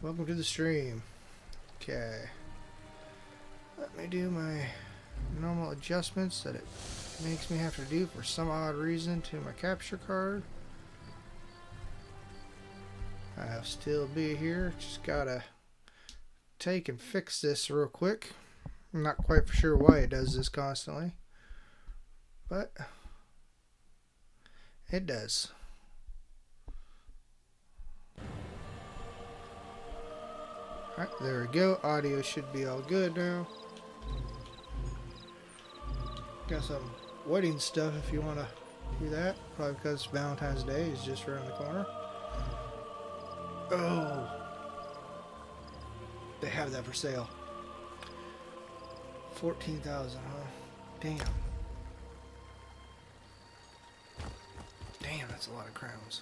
Welcome to the stream. Okay. Let me do my normal adjustments that it makes me have to do for some odd reason to my capture card. I'll still be here. Just gotta take and fix this real quick. I'm not quite sure why it does this constantly, but it does. Alright, there we go. Audio should be all good now. Got some wedding stuff if you want to do that. Probably because Valentine's Day is just around the corner. Oh! They have that for sale. 14,000, huh? Damn. Damn, that's a lot of crowns.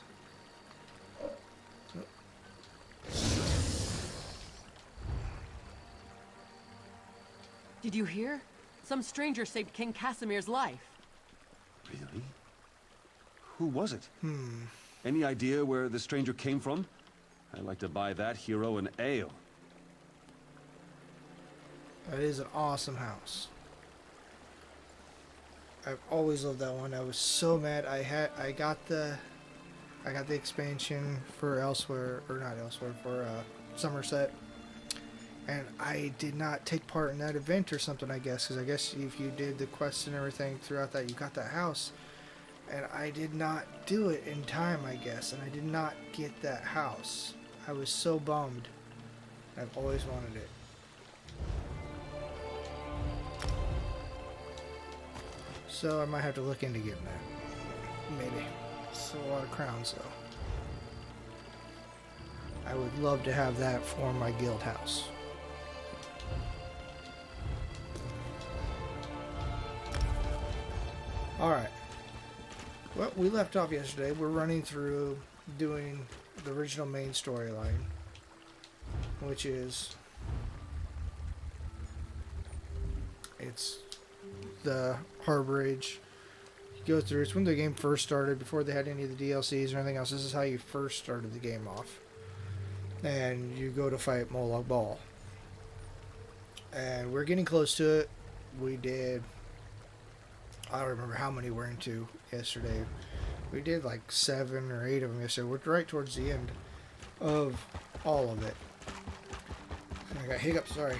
Did you hear? Some stranger saved King Casimir's life. Really? Who was it? Any idea where the stranger came from? I'd like to buy that hero an ale. That is an awesome house. I've always loved that one. I was so mad. I got the expansion for Elsewhere, or not Elsewhere, for Somerset. And I did not take part in that event or something, I guess. Because I guess if you did the quests and everything throughout that, you got that house. And I did not do it in time, I guess. And I did not get that house. I was so bummed. I've always wanted it. So I might have to look into getting that. Maybe. It's a lot of crowns, though. I would love to have that for my guild house. Alright. Well, we left off yesterday. We're running through doing the original main storyline, which is it's the Harborage. You go through, it's when the game first started, before they had any of the DLCs or anything else. This is how you first started the game off. And you go to fight Molag Bal. And we're getting close to it. We did, I don't remember how many we're into yesterday. We did like 7 or 8 of them yesterday. We're right towards the end of all of it. I got hiccups, sorry.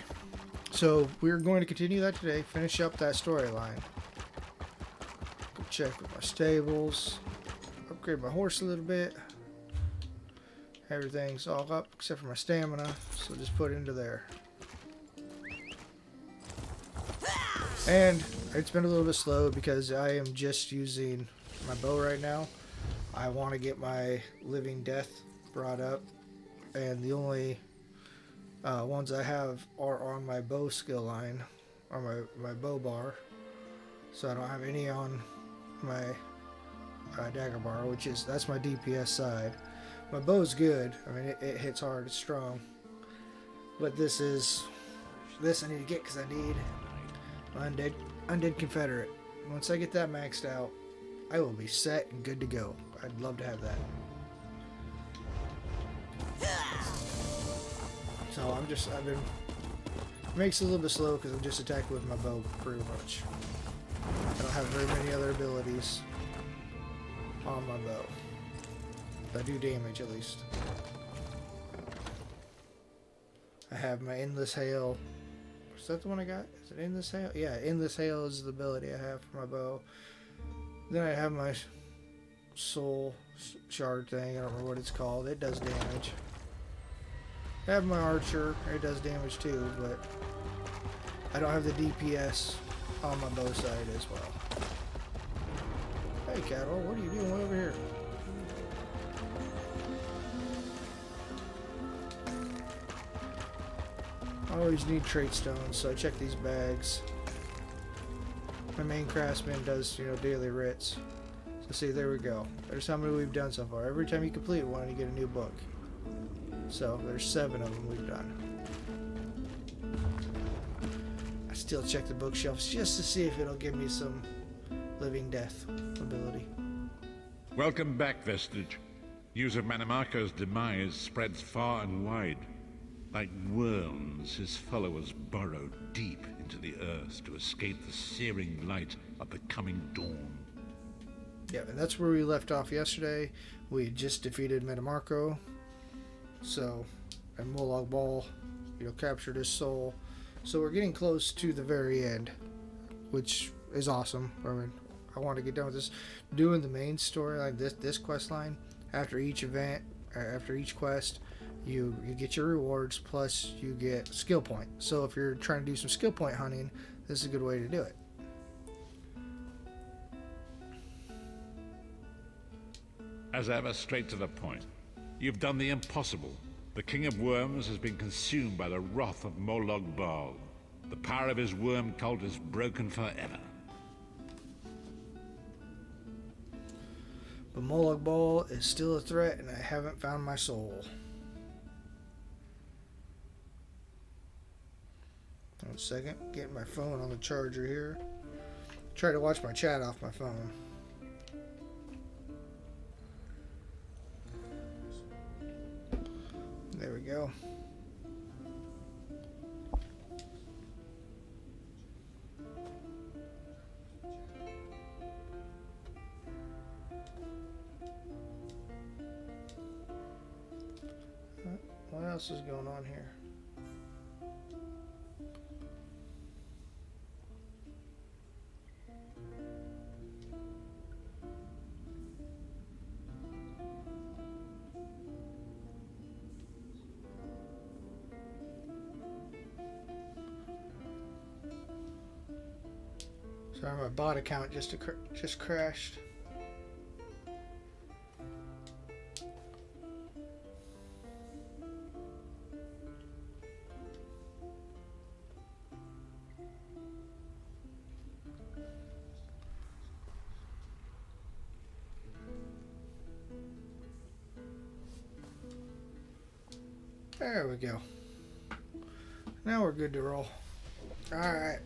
So we're going to continue that today, finish up that storyline. Go check with my stables, upgrade my horse a little bit. Everything's all up except for my stamina, so just put it into there. And it's been a little bit slow because I am just using my bow right now. I want to get my Living Death brought up, and the only ones I have are on my bow skill line, or my bow bar. So I don't have any on my dagger bar, that's my DPS side. My bow's good. I mean, it hits hard, it's strong. But this I need to get because I need my Undead Confederate. Once I get that maxed out, I will be set and good to go. I'd love to have that. So it makes it a little bit slow because I'm just attacking with my bow pretty much. I don't have very many other abilities on my bow. I do damage at least. I have my Endless Hail. Is that the one I got? Is it Endless Hail? Yeah, Endless Hail is the ability I have for my bow. Then I have my Soul Shard thing. I don't remember what it's called. It does damage. I have my Archer. It does damage too, but I don't have the DPS on my bow side as well. Hey, Cattle, what are you doing way over here? I always need trait stones, so I check these bags. My main craftsman does, daily writs. So see, there we go. There's how many we've done so far. Every time you complete one, you get a new book. So there's 7 of them we've done. I still check the bookshelves just to see if it'll give me some Living Death ability. Welcome back, Vestige. News of Manamako's demise spreads far and wide. Like worms, his followers burrow deep into the earth to escape the searing light of the coming dawn. Yeah, and that's where we left off yesterday. We had just defeated Metamarco. So, and Molag Bal, captured his soul. So we're getting close to the very end, which is awesome. I mean, I want to get done with this. Doing the main story, like this quest line, after each event, after each quest, you get your rewards, plus you get skill point. So if you're trying to do some skill point hunting, this is a good way to do it. As ever, straight to the point. You've done the impossible. The King of Worms has been consumed by the wrath of Molag Bal. The power of his worm cult is broken forever. But Molag Bal is still a threat, and I haven't found my soul. One second, getting my phone on the charger here. Try to watch my chat off my phone. There we go. What else is going on here? Sorry, my bot account just crashed. There we go. Now we're good to roll. Alright.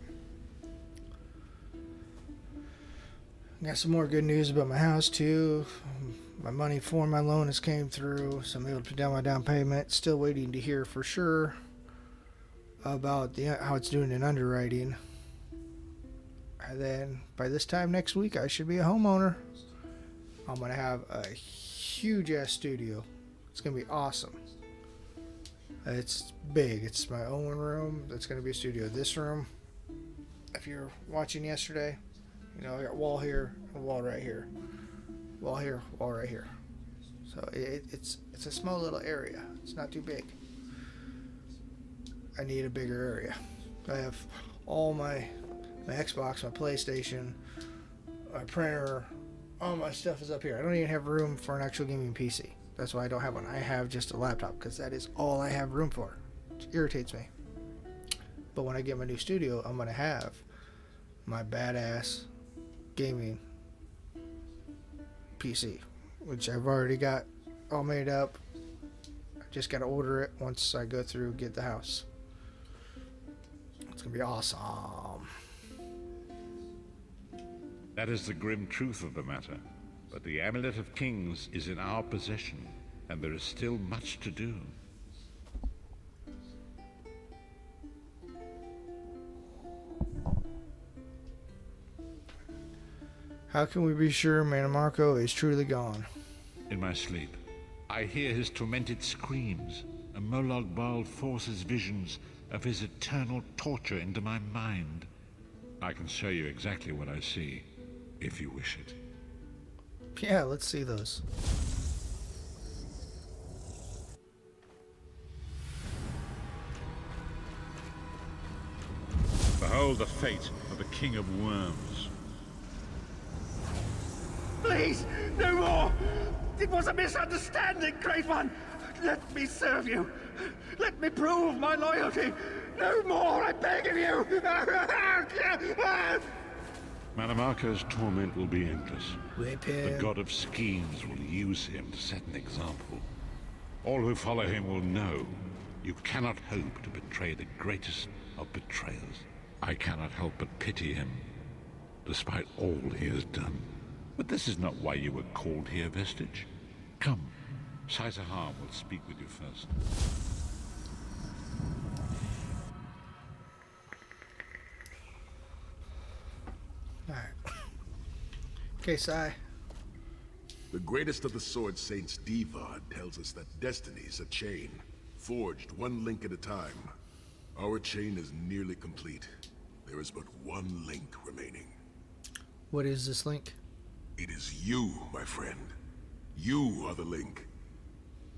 Got some more good news about my house too. My money for my loan has came through, so I'm able to put down my down payment. Still waiting to hear for sure about how it's doing in underwriting. And then by this time next week, I should be a homeowner. I'm going to have a huge ass studio. It's going to be awesome. It's big. It's my own room. That's going to be a studio. This room, if you're watching yesterday, I got wall here, a wall right here, wall here, wall right here. So it's a small little area. It's not too big. I need a bigger area. I have all my Xbox, my PlayStation, my printer, all my stuff is up here. I don't even have room for an actual gaming PC. That's why I don't have one. I have just a laptop because that is all I have room for. It irritates me. But when I get my new studio, I'm going to have my badass gaming PC, which I've already got all made up. I just got to order it once I go through get the house. It's going to be awesome. That is the grim truth of the matter. But the Amulet of Kings is in our possession, and there is still much to do. How can we be sure Metamarco is truly gone? In my sleep, I hear his tormented screams, and Molag Bal forces visions of his eternal torture into my mind. I can show you exactly what I see, if you wish it. Yeah, let's see those. Behold the fate of the King of Worms. Please, no more! It was a misunderstanding, Great One! Let me serve you! Let me prove my loyalty! No more, I beg of you! Metamarco's torment will be endless. Whip The him. god of schemes will use him to set an example. All who follow him will know you cannot hope to betray the greatest of betrayers. I cannot help but pity him, despite all he has done. But this is not why you were called here, Vestige. Come, Saizahar will speak with you first. Okay, Sai. The greatest of the Sword Saints, Divad, tells us that destiny is a chain, forged one link at a time. Our chain is nearly complete. There is but one link remaining. What is this link? It is you, my friend. You are the link.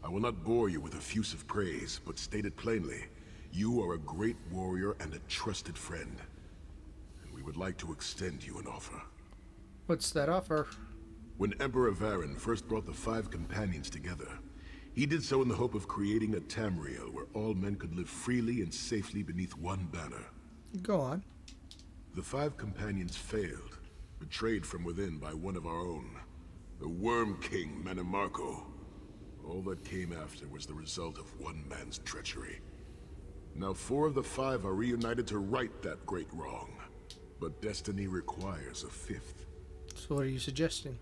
I will not bore you with effusive praise, but state it plainly. You are a great warrior and a trusted friend. And we would like to extend you an offer. What's that offer? When Emperor Varen first brought the 5 companions together, he did so in the hope of creating a Tamriel where all men could live freely and safely beneath one banner. Go on. The 5 companions failed, betrayed from within by one of our own, the Worm King Manimarco. All that came after was the result of one man's treachery. Now 4 of the 5 are reunited to right that great wrong, but destiny requires a 5th. So what are you suggesting?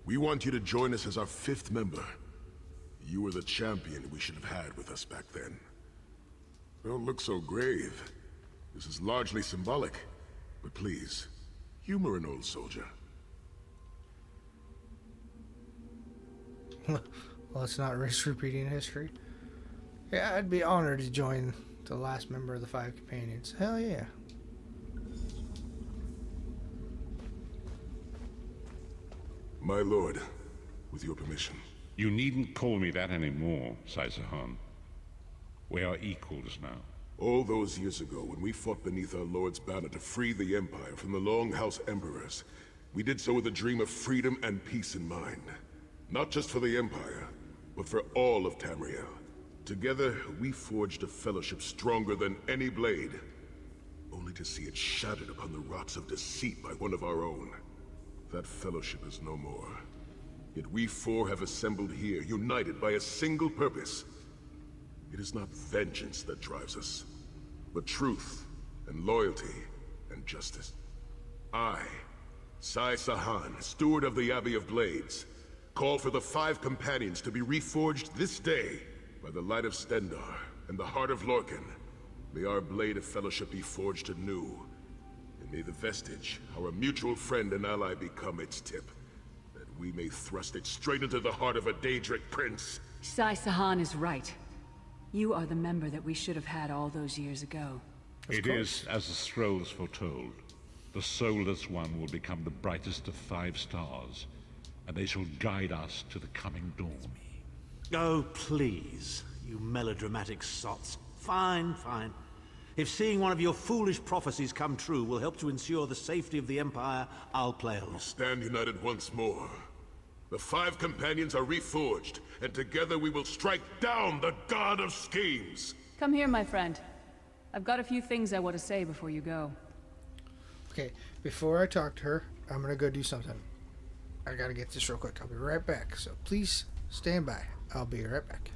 We want you to join us as our 5th member. You were the champion we should have had with us back then. Don't look so grave. This is largely symbolic, but please, humor an old soldier. Well, it's not risk repeating history. Yeah, I'd be honored to join the last member of the 5 companions. Hell yeah. My lord, with your permission. You needn't call me that anymore, Sai-Sahan. We are equals now. All those years ago, when we fought beneath our lord's banner to free the Empire from the Longhouse Emperors, we did so with a dream of freedom and peace in mind. Not just for the Empire, but for all of Tamriel. Together, we forged a fellowship stronger than any blade, only to see it shattered upon the rocks of deceit by one of our own. That fellowship is no more. Yet we 4 have assembled here, united by a single purpose. It is not vengeance that drives us, but truth and loyalty and justice. I, Sai-Sahan, steward of the Abbey of Blades, call for the 5 companions to be reforged this day by the light of Stendarr and the heart of Lorkhan. May our blade of fellowship be forged anew, and may the vestige, our mutual friend and ally, become its tip, that we may thrust it straight into the heart of a Daedric prince. Sai-Sahan is right. You are the member that we should have had all those years ago. It is as the scrolls foretold. The soulless one will become the brightest of 5 stars, and they shall guide us to the coming dawn. Oh, please, you melodramatic sots. Fine, fine. If seeing one of your foolish prophecies come true will help to ensure the safety of the Empire, I'll play along. Stand united once more. The 5 companions are reforged, and together we will strike down the God of Schemes! Come here, my friend. I've got a few things I want to say before you go. Okay, before I talk to her, I'm gonna go do something. I gotta get this real quick. I'll be right back, so please stand by. I'll be right back.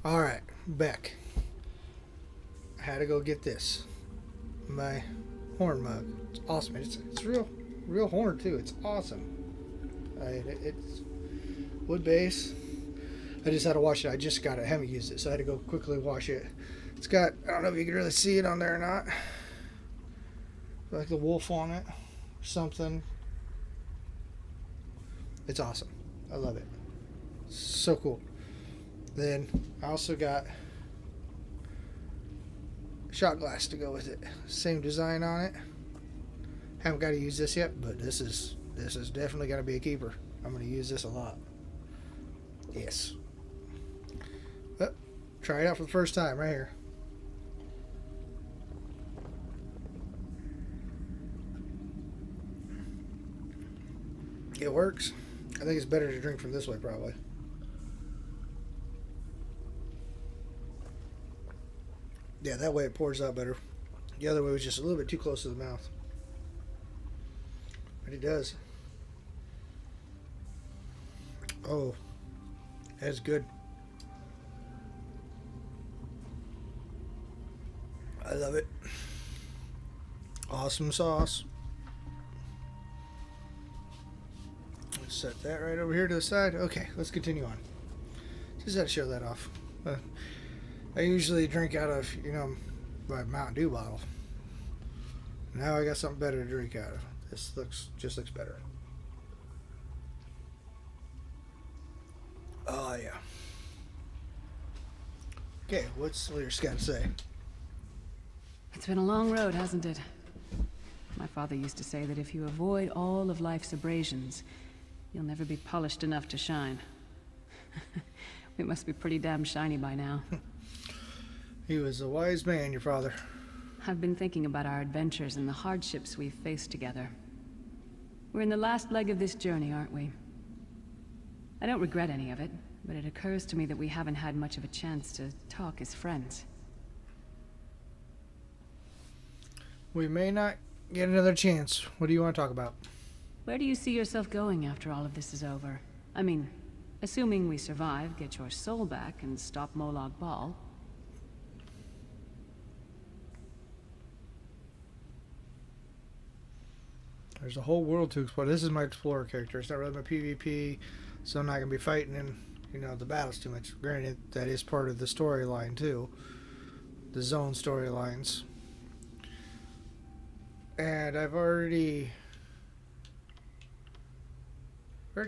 Alright, back. I had to go get this. My horn mug. It's awesome. It's real horn too. It's awesome. It's wood base. I just had to wash it. I just got it. I haven't used it, so I had to go quickly wash it. It's got, I don't know if you can really see it on there or not. Like the wolf on it or something. It's awesome. I love it. So cool. Then I also got shot glass to go with it. Same design on it. Haven't got to use this yet, but this is definitely going to be a keeper. I'm going to use this a lot. Yes. But try it out for the first time right here. It works. I think it's better to drink from this way probably. Yeah, that way it pours out better. The other way was just a little bit too close to the mouth. But it does. Oh, that's good. I love it. Awesome sauce. Let's set that right over here to the side. Okay, let's continue on. Just had to show that off. I usually drink out of, my Mountain Dew bottle. Now I got something better to drink out of. This just looks better. Oh yeah. Okay, what's Lear's got to say? It's been a long road, hasn't it? My father used to say that if you avoid all of life's abrasions, you'll never be polished enough to shine. We must be pretty damn shiny by now. He was a wise man, your father. I've been thinking about our adventures and the hardships we've faced together. We're in the last leg of this journey, aren't we? I don't regret any of it, but it occurs to me that we haven't had much of a chance to talk as friends. We may not get another chance. What do you want to talk about? Where do you see yourself going after all of this is over? I mean, assuming we survive, get your soul back, and stop Molag Bal. There's a whole world to explore. This is my explorer character. It's not really my PvP, so I'm not going to be fighting in, the battles too much. Granted, that is part of the storyline too. The zone storylines. And I've already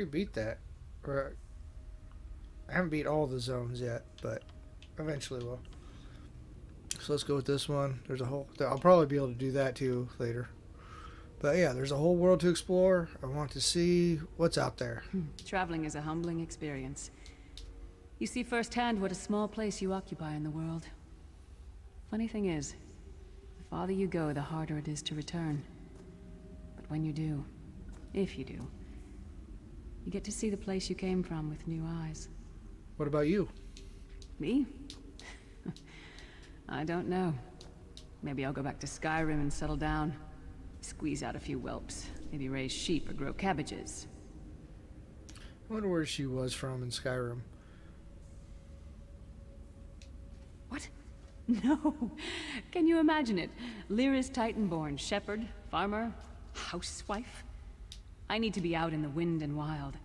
beat that. Or I haven't beat all the zones yet, but eventually will. So let's go with this one. There's a whole... I'll probably be able to do that too later. But yeah, there's a whole world to explore. I want to see what's out there. Traveling is a humbling experience. You see firsthand what a small place you occupy in the world. Funny thing is, the farther you go, the harder it is to return. But when you do, if you do, you get to see the place you came from with new eyes. What about you? Me? I don't know. Maybe I'll go back to Skyrim and settle down. Squeeze out a few whelps. Maybe raise sheep or grow cabbages. I wonder where she was from in Skyrim. What? No. Can you imagine it? Lyra's Titan-born shepherd, farmer, housewife. I need to be out in the wind and wild.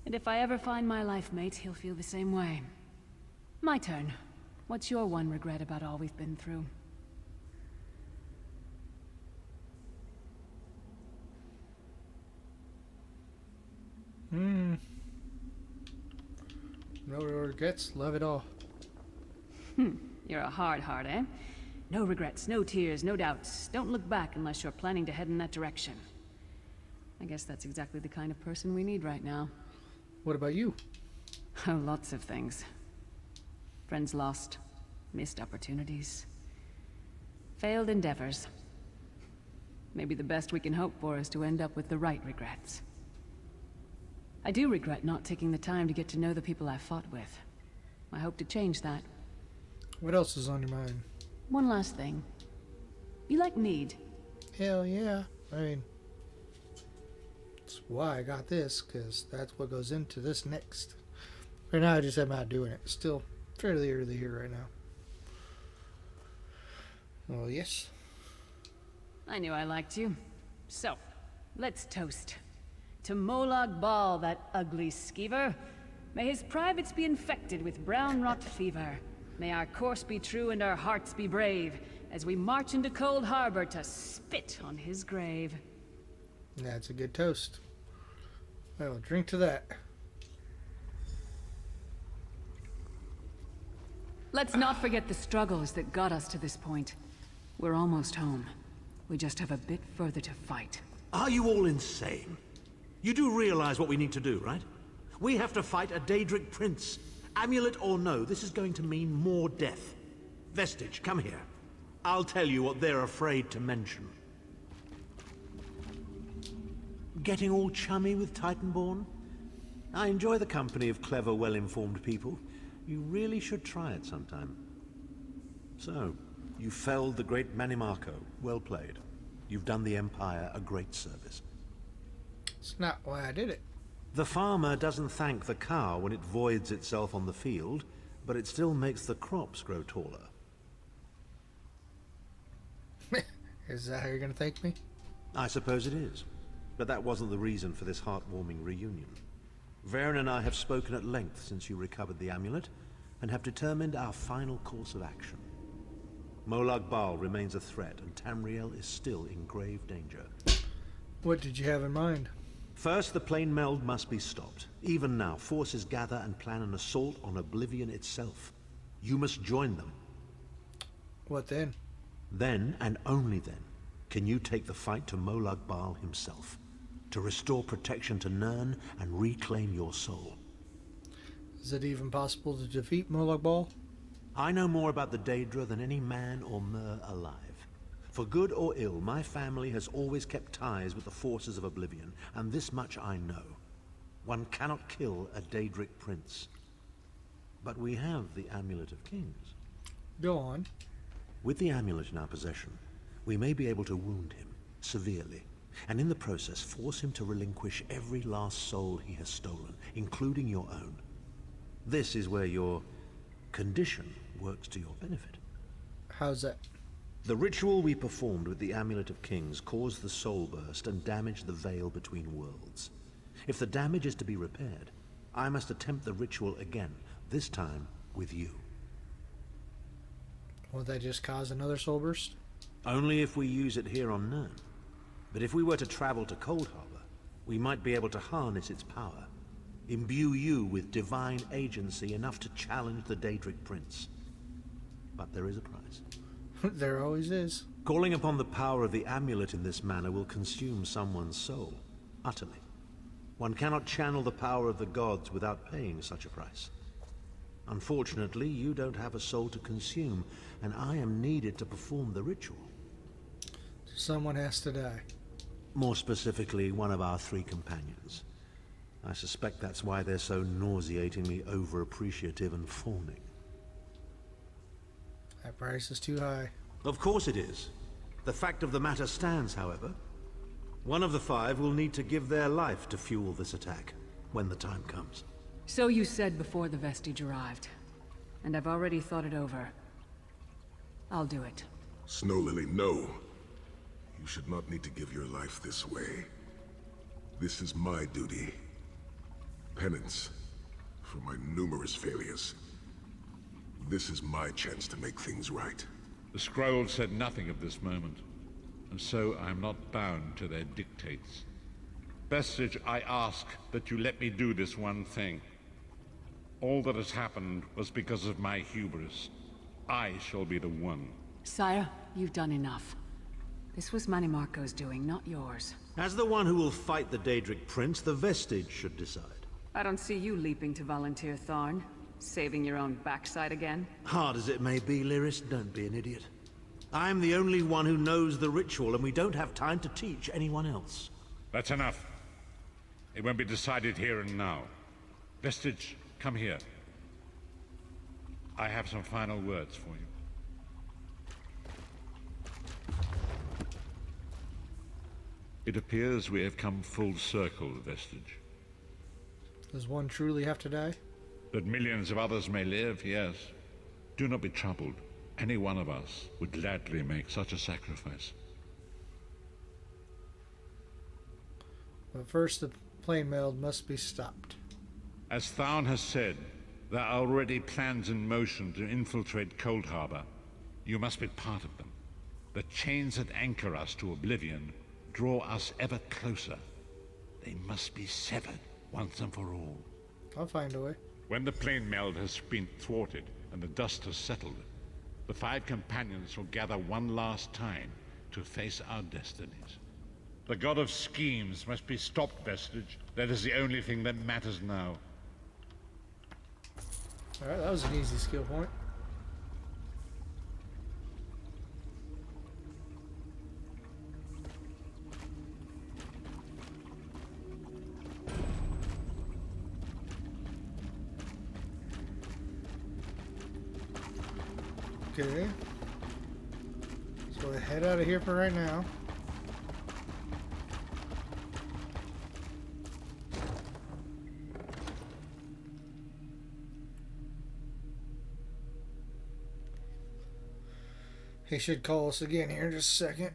And if I ever find my life mate, he'll feel the same way. My turn. What's your one regret about all we've been through? No regrets, love it all. You're a hard heart, eh? No regrets, no tears, no doubts. Don't look back unless you're planning to head in that direction. I guess that's exactly the kind of person we need right now. What about you? Oh, lots of things. Friends lost, missed opportunities, failed endeavors. Maybe the best we can hope for is to end up with the right regrets. I do regret not taking the time to get to know the people I fought with. I hope to change that. What else is on your mind? One last thing. You like mead? Hell yeah. I mean, that's why I got this, because that's what goes into this next. Right now I just am out doing it. Still fairly early here right now. Oh, yes. I knew I liked you. So, let's toast. To Molag Bal, that ugly skeever. May his privates be infected with brown rot fever. May our course be true and our hearts be brave, as we march into Cold Harbor to spit on his grave. That's a good toast. I will drink to that. Let's not forget the struggles that got us to this point. We're almost home. We just have a bit further to fight. Are you all insane? You do realize what we need to do, right? We have to fight a Daedric prince. Amulet or no, this is going to mean more death. Vestige, come here. I'll tell you what they're afraid to mention. Getting all chummy with Titanborn? I enjoy the company of clever, well-informed people. You really should try it sometime. So, you felled the great Manimarco. Well played. You've done the Empire a great service. It's not why I did it. The farmer doesn't thank the cow when it voids itself on the field, but it still makes the crops grow taller. Is that how you're going to thank me? I suppose it is. But that wasn't the reason for this heartwarming reunion. Varen and I have spoken at length since you recovered the amulet, and have determined our final course of action. Molag Bal remains a threat, and Tamriel is still in grave danger. What did you have in mind? First, the plane meld must be stopped. Even now, forces gather and plan an assault on Oblivion itself. You must join them. What then? Then, and only then, can you take the fight to Molag Bal himself, to restore protection to Nirn and reclaim your soul. Is it even possible to defeat Molag Bal? I know more about the Daedra than any man or mer alive. For good or ill, my family has always kept ties with the forces of Oblivion, and this much I know. One cannot kill a Daedric prince. But we have the Amulet of Kings. Go on. With the amulet in our possession, we may be able to wound him severely, and in the process force him to relinquish every last soul he has stolen, including your own. This is where your condition works to your benefit. How's that? The ritual we performed with the Amulet of Kings caused the soul burst and damaged the veil between worlds. If the damage is to be repaired, I must attempt the ritual again, this time with you. Will that just cause another soul burst? Only if we use it here on Nirn. But if we were to travel to Cold Harbor, we might be able to harness its power. Imbue you with divine agency enough to challenge the Daedric Prince. But there is a price. There always is. Calling upon the power of the amulet in this manner will consume someone's soul, utterly. One cannot channel the power of the gods without paying such a price. Unfortunately, you don't have a soul to consume, and I am needed to perform the ritual. Someone has to die. More specifically, one of our 3 companions. I suspect that's why they're so nauseatingly over-appreciative and fawning. That price is too high. Of course it is. The fact of the matter stands, however. One of the 5 will need to give their life to fuel this attack, when the time comes. So you said before the vestige arrived. And I've already thought it over. I'll do it. Snow Lily, no. You should not need to give your life this way. This is my duty. Penance for my numerous failures. This is my chance to make things right. The scroll said nothing of this moment, and so I am not bound to their dictates. Vestige, I ask that you let me do this one thing. All that has happened was because of my hubris. I shall be the one. Sire, you've done enough. This was Manimarco's doing, not yours. As the one who will fight the Daedric Prince, the Vestige should decide. I don't see you leaping to volunteer, Tharn. Saving your own backside again? Hard as it may be, Lyris, don't be an idiot. I'm the only one who knows the ritual, and we don't have time to teach anyone else. That's enough. It won't be decided here and now. Vestige, come here. I have some final words for you. It appears we have come full circle, Vestige. Does one truly have to die? That millions of others may live, yes. Do not be troubled. Any one of us would gladly make such a sacrifice. But first, the plane meld must be stopped. As Thaun has said, there are already plans in motion to infiltrate Cold Harbor. You must be part of them. The chains that anchor us to oblivion draw us ever closer. They must be severed once and for all. I'll find a way. When the plane meld has been thwarted and the dust has settled, the 5 companions will gather one last time to face our destinies. The god of schemes must be stopped, Vestige. That is the only thing that matters now. Alright, that was an easy skill point. Okay. So we'll head out of here for right now. He should call us again here in just a second.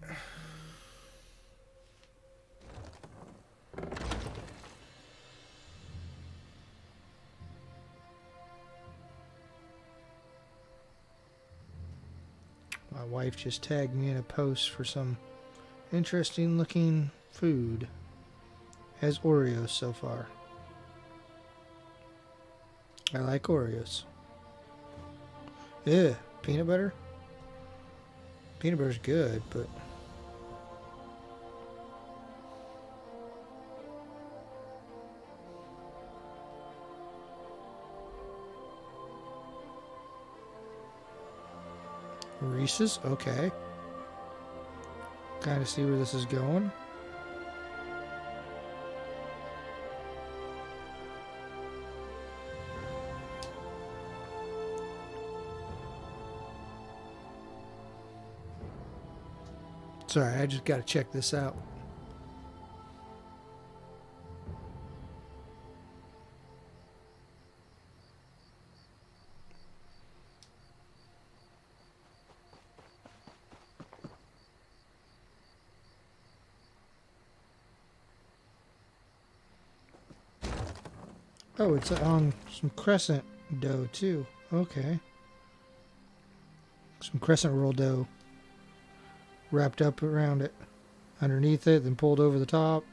My wife just tagged me in a post for some interesting looking food. Has Oreos so far. I like Oreos. Yeah, peanut butter? Peanut butter's good, but Reese's? Okay. Kind of see where this is going. Sorry, I just got to check this out. Oh, it's on some crescent dough too. Okay. Some crescent roll dough wrapped up around it, underneath it, then pulled over the top.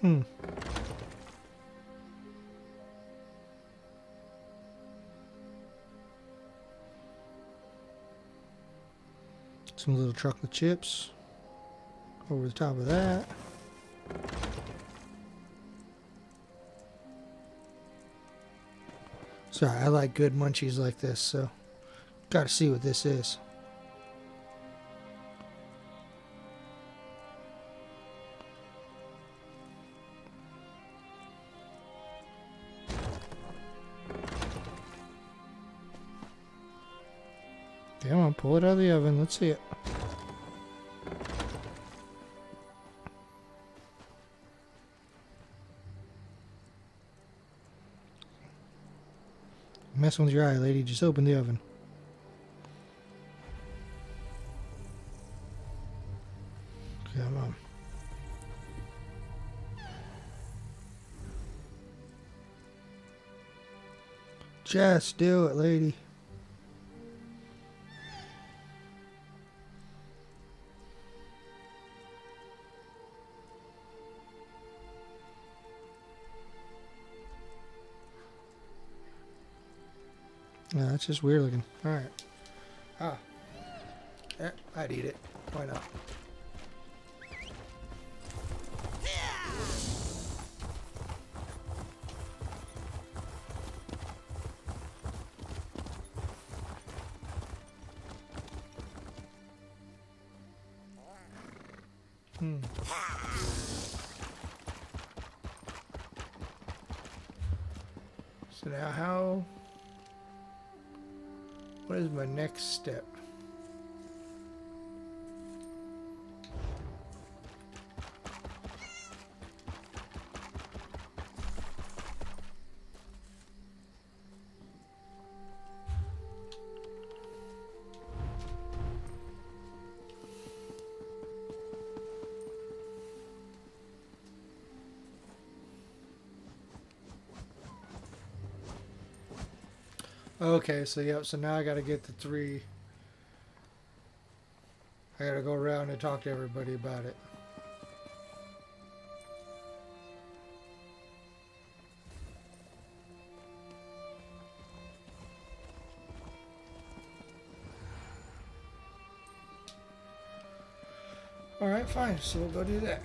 Some little chocolate chips over the top of that. Sorry, I like good munchies like this, so gotta see what this is. Come on, pull it out of the oven. Let's see it. Messing with your eye, lady. Just open the oven. Come on. Just do it, lady. No, that's just weird looking. Alright. Ah. Yeah, I'd eat it. Why not? So now how... What is my next step? Okay, so yep, so now I gotta get the 3. I gotta go around and talk to everybody about it. Alright, fine, so we'll go do that.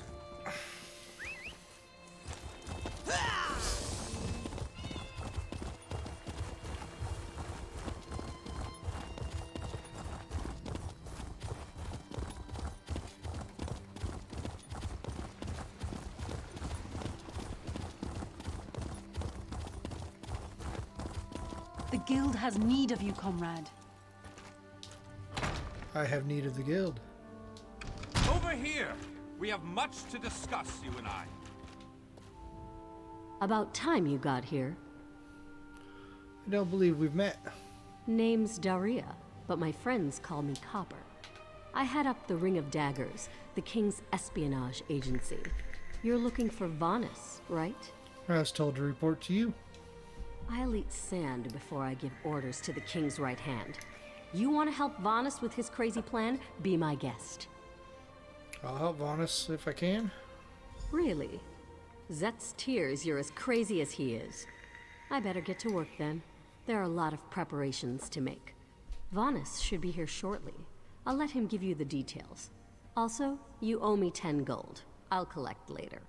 The guild has need of you, comrade. I have need of the guild. Over here! We have much to discuss, you and I. About time you got here. I don't believe we've met. Name's Daria, but my friends call me Copper. I head up the Ring of Daggers, the King's espionage agency. You're looking for Vanus, right? I was told to report to you. I'll eat sand before I give orders to the King's right hand. You want to help Vanus with his crazy plan? Be my guest. I'll help Vanus if I can. Really? Zet's tears you're as crazy as he is. I better get to work then. There are a lot of preparations to make. Vanus should be here shortly. I'll let him give you the details. Also, you owe me 10 gold. I'll collect later.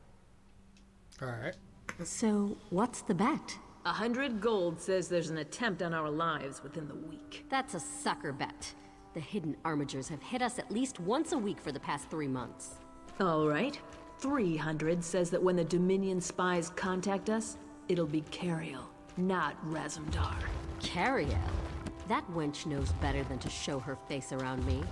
Alright. So, what's the bet? 100 gold says there's an attempt on our lives within the week. That's a sucker bet. The hidden armigers have hit us at least once a week for the past 3 months. All right. 300 says that when the Dominion spies contact us, it'll be Cariel, not Razumdar. Cariel? That wench knows better than to show her face around me.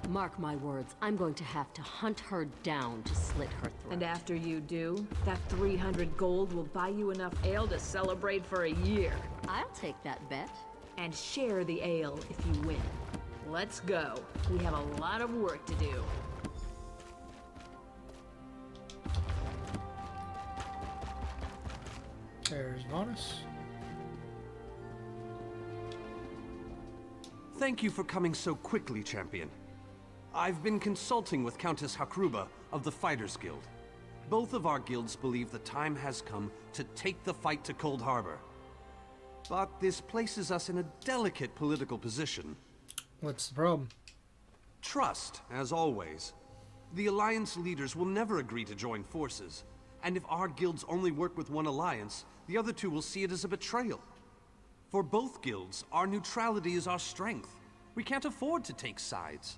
Mark my words, I'm going to have to hunt her down to slit her throat. And after you do, that 300 gold will buy you enough ale to celebrate for a year. I'll take that bet. And share the ale if you win. Let's go. We have a lot of work to do. There's Vanus. Thank you for coming so quickly, champion. I've been consulting with Countess Hakruba of the Fighters Guild. Both of our guilds believe the time has come to take the fight to Cold Harbor. But this places us in a delicate political position. What's the problem? Trust, as always. The Alliance leaders will never agree to join forces. And if our guilds only work with one alliance, the other two will see it as a betrayal. For both guilds, our neutrality is our strength. We can't afford to take sides.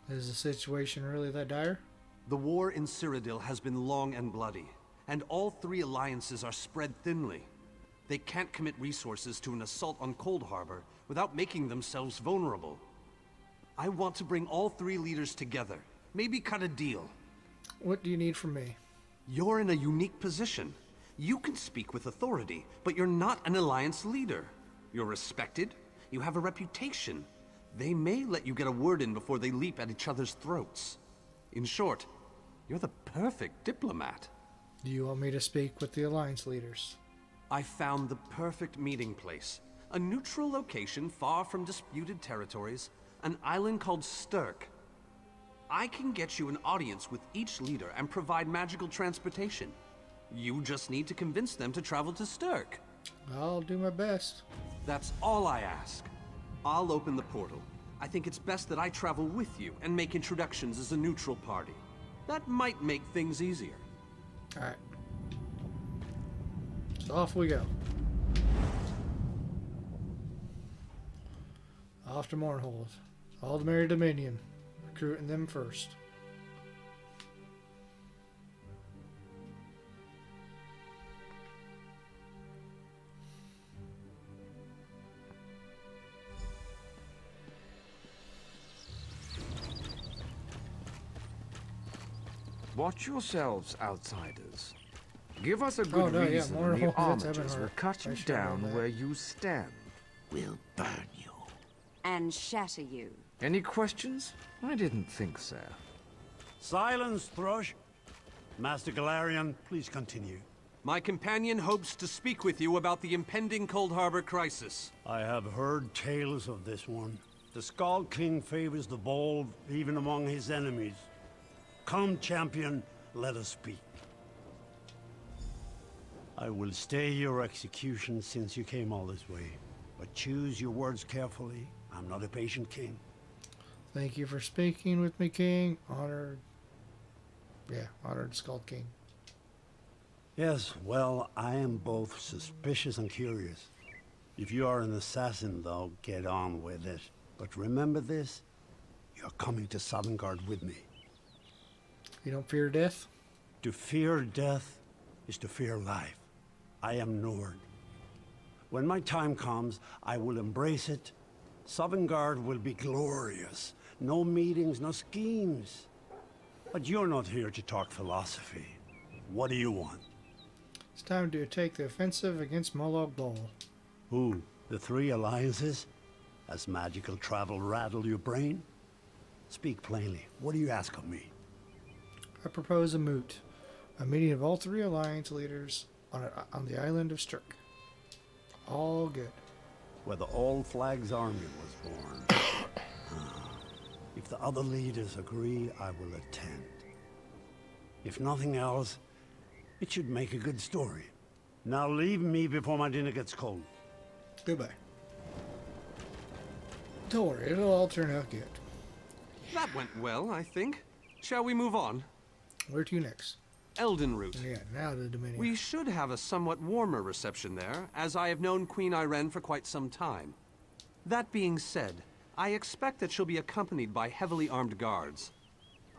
Is the situation really that dire? The war in Cyrodiil has been long and bloody, and all 3 alliances are spread thinly. They can't commit resources to an assault on Cold Harbor without making themselves vulnerable. I want to bring all 3 leaders together, maybe cut a deal. What do you need from me? You're in a unique position. You can speak with authority, but you're not an alliance leader. You're respected, you have a reputation. They may let you get a word in before they leap at each other's throats. In short, you're the perfect diplomat. Do you want me to speak with the Alliance leaders? I found the perfect meeting place. A neutral location far from disputed territories, an island called Stirk. I can get you an audience with each leader and provide magical transportation. You just need to convince them to travel to Stirk. I'll do my best. That's all I ask. I'll open the portal. I think it's best that I travel with you and make introductions as a neutral party. That might make things easier. Alright. So off we go. Off to Mournhold. All the Merry Dominion. Recruiting them first. Watch yourselves, outsiders. Give us a good reason, more and the holes, that's armatures will Ebonheart. cut you I should know down that. where you stand. We'll burn you. And shatter you. Any questions? I didn't think so. Silence, Thrush. Master Galarian, please continue. My companion hopes to speak with you about the impending Cold Harbor crisis. I have heard tales of this one. The Skull King favors the bold, even among his enemies. Come, champion, let us speak. I will stay your execution since you came all this way. But choose your words carefully. I'm not a patient king. Thank you for speaking with me, King. Honored Skull King. Yes, well, I am both suspicious and curious. If you are an assassin, though, get on with it. But remember this, you're coming to Sovngarde with me. You don't fear death? To fear death is to fear life. I am Nord. When my time comes, I will embrace it. Sovngarde will be glorious. No meetings, no schemes. But you're not here to talk philosophy. What do you want? It's time to take the offensive against Molag Bal. Who? The three alliances? Has magical travel rattled your brain? Speak plainly. What do you ask of me? I propose a moot. A meeting of all three alliance leaders on the island of Sturk. All good. Where the All Flags Army was born. If the other leaders agree, I will attend. If nothing else, it should make a good story. Now leave me before my dinner gets cold. Goodbye. Don't worry, it'll all turn out good. That went well, I think. Shall we move on? Where to next? Elden Root. Yeah, now the Dominion. We should have a somewhat warmer reception there, as I have known Queen Irene for quite some time. That being said, I expect that she'll be accompanied by heavily armed guards.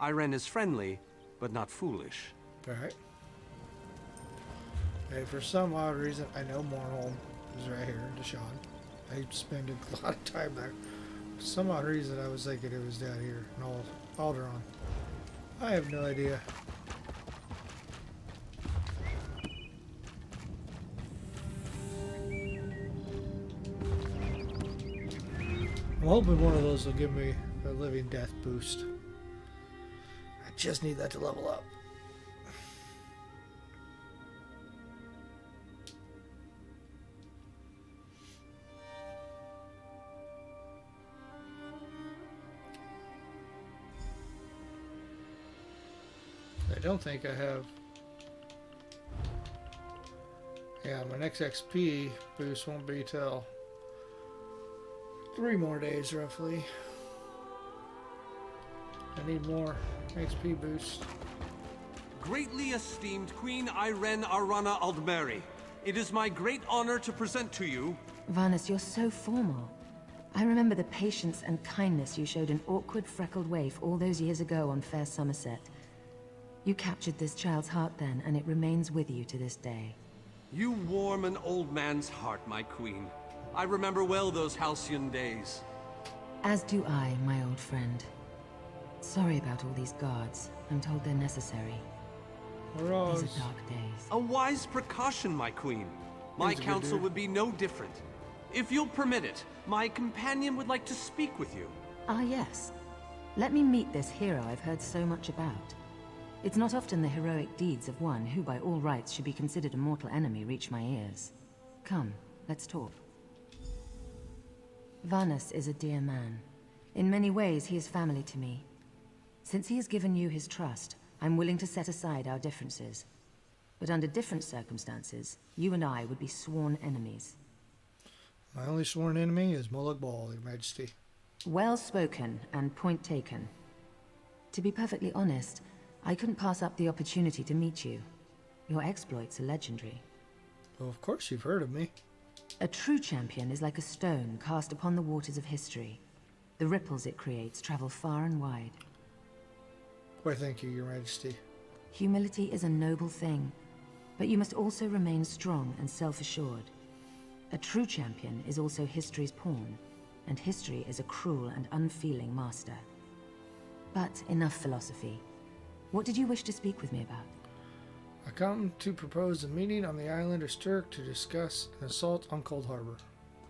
Irene is friendly, but not foolish. Alright. Hey, for some odd reason, I know Mournholm is right here in Deshawn. I spend a lot of time there. For some odd reason, I was thinking it was down here in Alderaan. I have no idea. I'm hoping one of those will give me a living death boost. I just need that to level up. I don't think I have. Yeah, my next XP boost won't be till 3 more days, roughly. I need more XP boost. Greatly esteemed Queen Irene Arana Aldmeri, it is my great honor to present to you... Varnus, you're so formal. I remember the patience and kindness you showed an awkward, freckled waif all those years ago on fair Somerset. You captured this child's heart then, and it remains with you to this day. You warm an old man's heart, my queen. I remember well those halcyon days. As do I, my old friend. Sorry about all these guards. I'm told they're necessary. These are dark days. A wise precaution, my queen. My counsel would be no different. If you'll permit it, my companion would like to speak with you. Ah, yes. Let me meet this hero I've heard so much about. It's not often the heroic deeds of one who by all rights should be considered a mortal enemy reach my ears. Come, let's talk. Varnus is a dear man. In many ways, he is family to me. Since he has given you his trust, I'm willing to set aside our differences. But under different circumstances, you and I would be sworn enemies. My only sworn enemy is Molag Bal, Your Majesty. Well spoken, and point taken. To be perfectly honest, I couldn't pass up the opportunity to meet you. Your exploits are legendary. Well, of course you've heard of me. A true champion is like a stone cast upon the waters of history. The ripples it creates travel far and wide. Why, thank you, Your Majesty. Humility is a noble thing, but you must also remain strong and self-assured. A true champion is also history's pawn, and history is a cruel and unfeeling master. But enough philosophy. What did you wish to speak with me about? I come to propose a meeting on the island of Sturk to discuss an assault on Cold Harbor.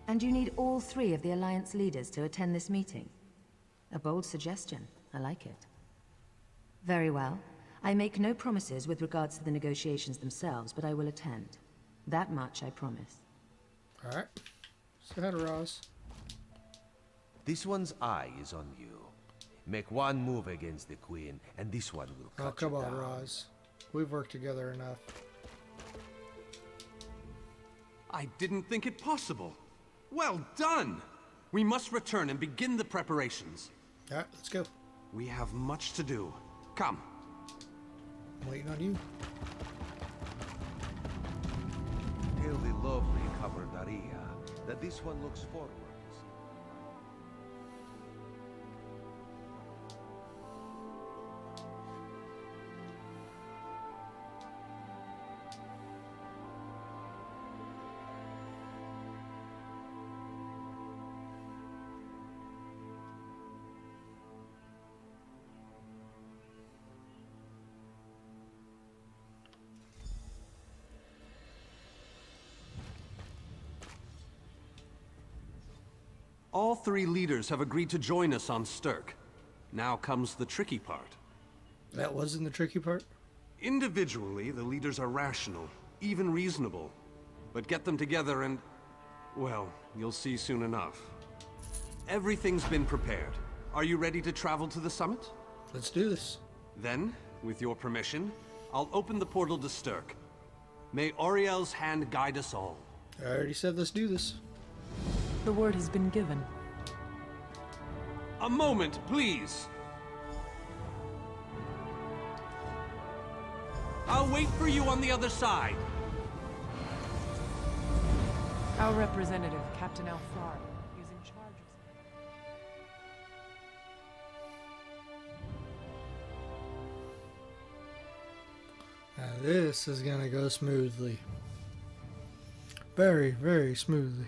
And you need all 3 of the Alliance leaders to attend this meeting? A bold suggestion. I like it. Very well. I make no promises with regards to the negotiations themselves, but I will attend. That much I promise. Alright. Let's go ahead, Roz. This one's eye is on you. Make one move against the Queen, and this one will cut Oh, come you on, down. Roz. We've worked together enough. I didn't think it possible. Well done! We must return and begin the preparations. Alright, let's go. We have much to do. Come. I'm waiting on you. Tell the lovely Cabernaria that this one looks forward. All three leaders have agreed to join us on Stirk. Now comes the tricky part. That wasn't the tricky part? Individually, the leaders are rational, even reasonable. But get them together and... well, you'll see soon enough. Everything's been prepared. Are you ready to travel to the summit? Let's do this. Then, with your permission, I'll open the portal to Stirk. May Auriel's hand guide us all. I already said let's do this. The word has been given. A moment, please. I'll wait for you on the other side. Our representative, Captain Alfaro, is in charge of... Now this is gonna go smoothly. Very, very smoothly.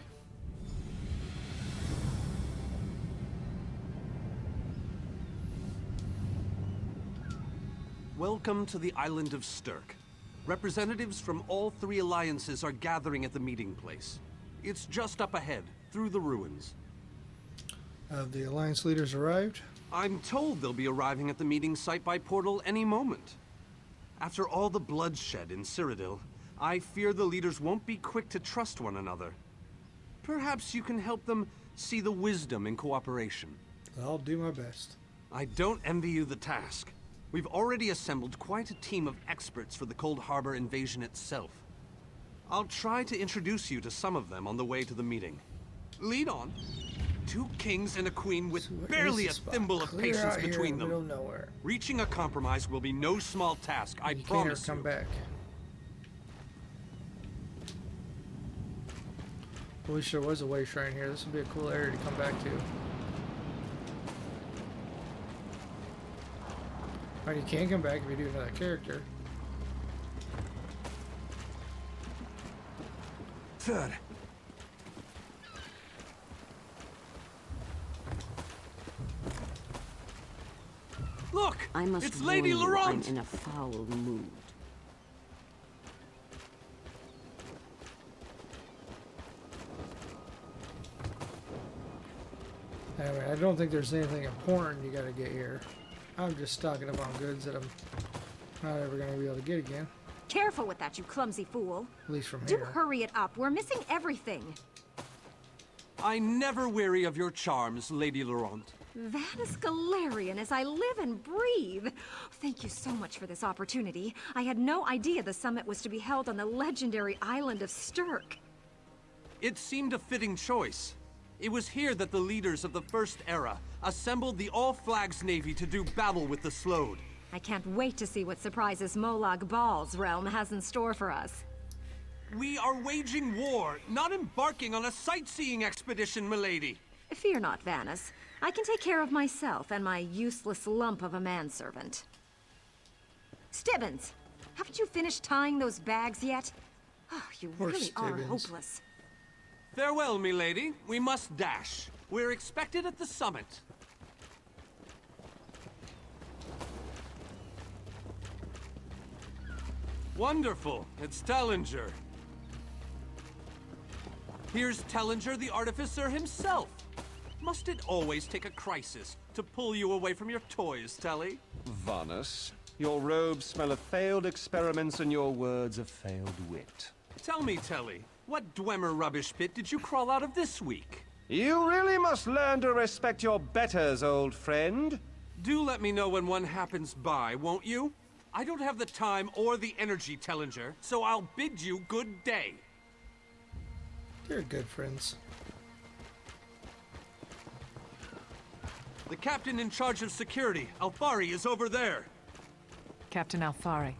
Welcome to the island of Stirk. Representatives from all three alliances are gathering at the meeting place. It's just up ahead, through the ruins. Have the alliance leaders arrived? I'm told they'll be arriving at the meeting site by portal any moment. After all the bloodshed in Cyrodiil, I fear the leaders won't be quick to trust one another. Perhaps you can help them see the wisdom in cooperation. I'll do my best. I don't envy you the task. We've already assembled quite a team of experts for the Cold Harbor invasion itself. I'll try to introduce you to some of them on the way to the meeting. Lead on. 2 kings and a queen with barely a thimble of patience between them. Reaching a compromise will be no small task, I promise you. Come back. I wish there was a way shrine here. This would be a cool area to come back to. I mean, you can come back if you do another character. Third. Look! It's Lady Laurent! I'm in a foul mood. Anyway, I don't think there's anything important you gotta get here. I'm just stocking up on goods that I'm not ever gonna be able to get again. Careful with that, you clumsy fool. At least from Do here. hurry it up. We're missing everything. I never weary of your charms, Lady Laurent. Vanus Galarian as I live and breathe. Thank you so much for this opportunity. I had no idea the summit was to be held on the legendary island of Stirk. It seemed a fitting choice. It was here that the leaders of the First Era assembled the All-Flags Navy to do battle with the Slode. I can't wait to see what surprises Molag Bal's realm has in store for us. We are waging war, not embarking on a sightseeing expedition, milady. Fear not, Vanus. I can take care of myself and my useless lump of a manservant. Stibbins, haven't you finished tying those bags yet? Oh, you really are hopeless. Farewell, milady. We must dash. We're expected at the summit. Wonderful. It's Tellinger. Here's Tellinger, the artificer himself. Must it always take a crisis to pull you away from your toys, Telly? Vanus, Your robes smell of failed experiments and your words of failed wit. Tell me, Telly, what Dwemer rubbish pit did you crawl out of this week? You really must learn to respect your betters, old friend. Do let me know when one happens by, won't you? I don't have the time or the energy, Tellinger, so I'll bid you good day. You're good friends. The captain in charge of security, Alfari, is over there. Captain Alfari,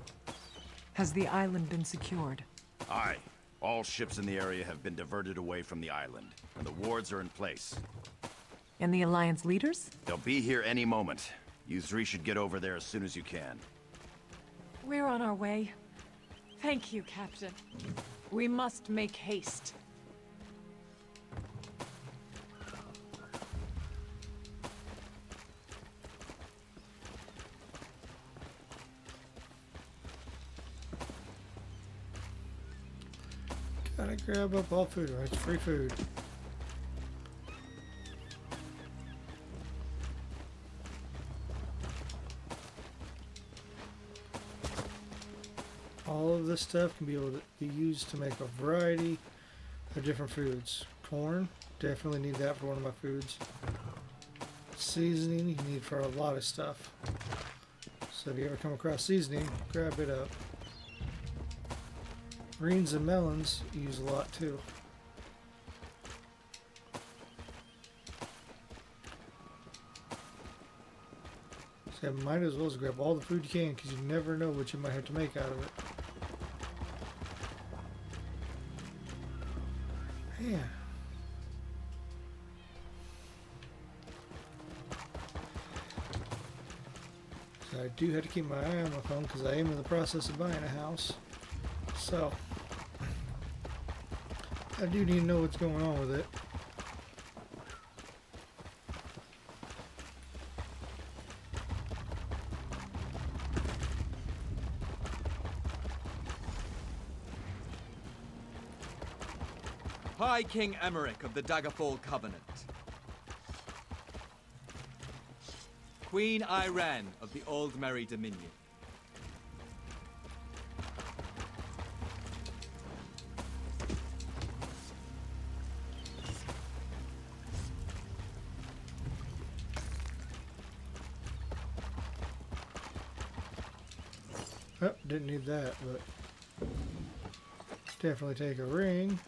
has the island been secured? Aye. All ships in the area have been diverted away from the island, and the wards are in place. And the Alliance leaders? They'll be here any moment. You three should get over there as soon as you can. We're on our way. Thank you, Captain. We must make haste. Gotta grab up all food, right? It's free food. All of this stuff can be able to be used to make a variety of different foods. Corn, definitely need that for one of my foods. Seasoning, you need for a lot of stuff. So if you ever come across seasoning, grab it up. Greens and melons use a lot too. So you might as well just grab all the food you can, because you never know what you might have to make out of it. Man. So I do have to keep my eye on my phone, because I am in the process of buying a house. So I do need to know what's going on with it. High King Emmerich of the Daggerfall Covenant. Queen Irene of the Old Merry Dominion. Oh, didn't need that, but definitely take a ring.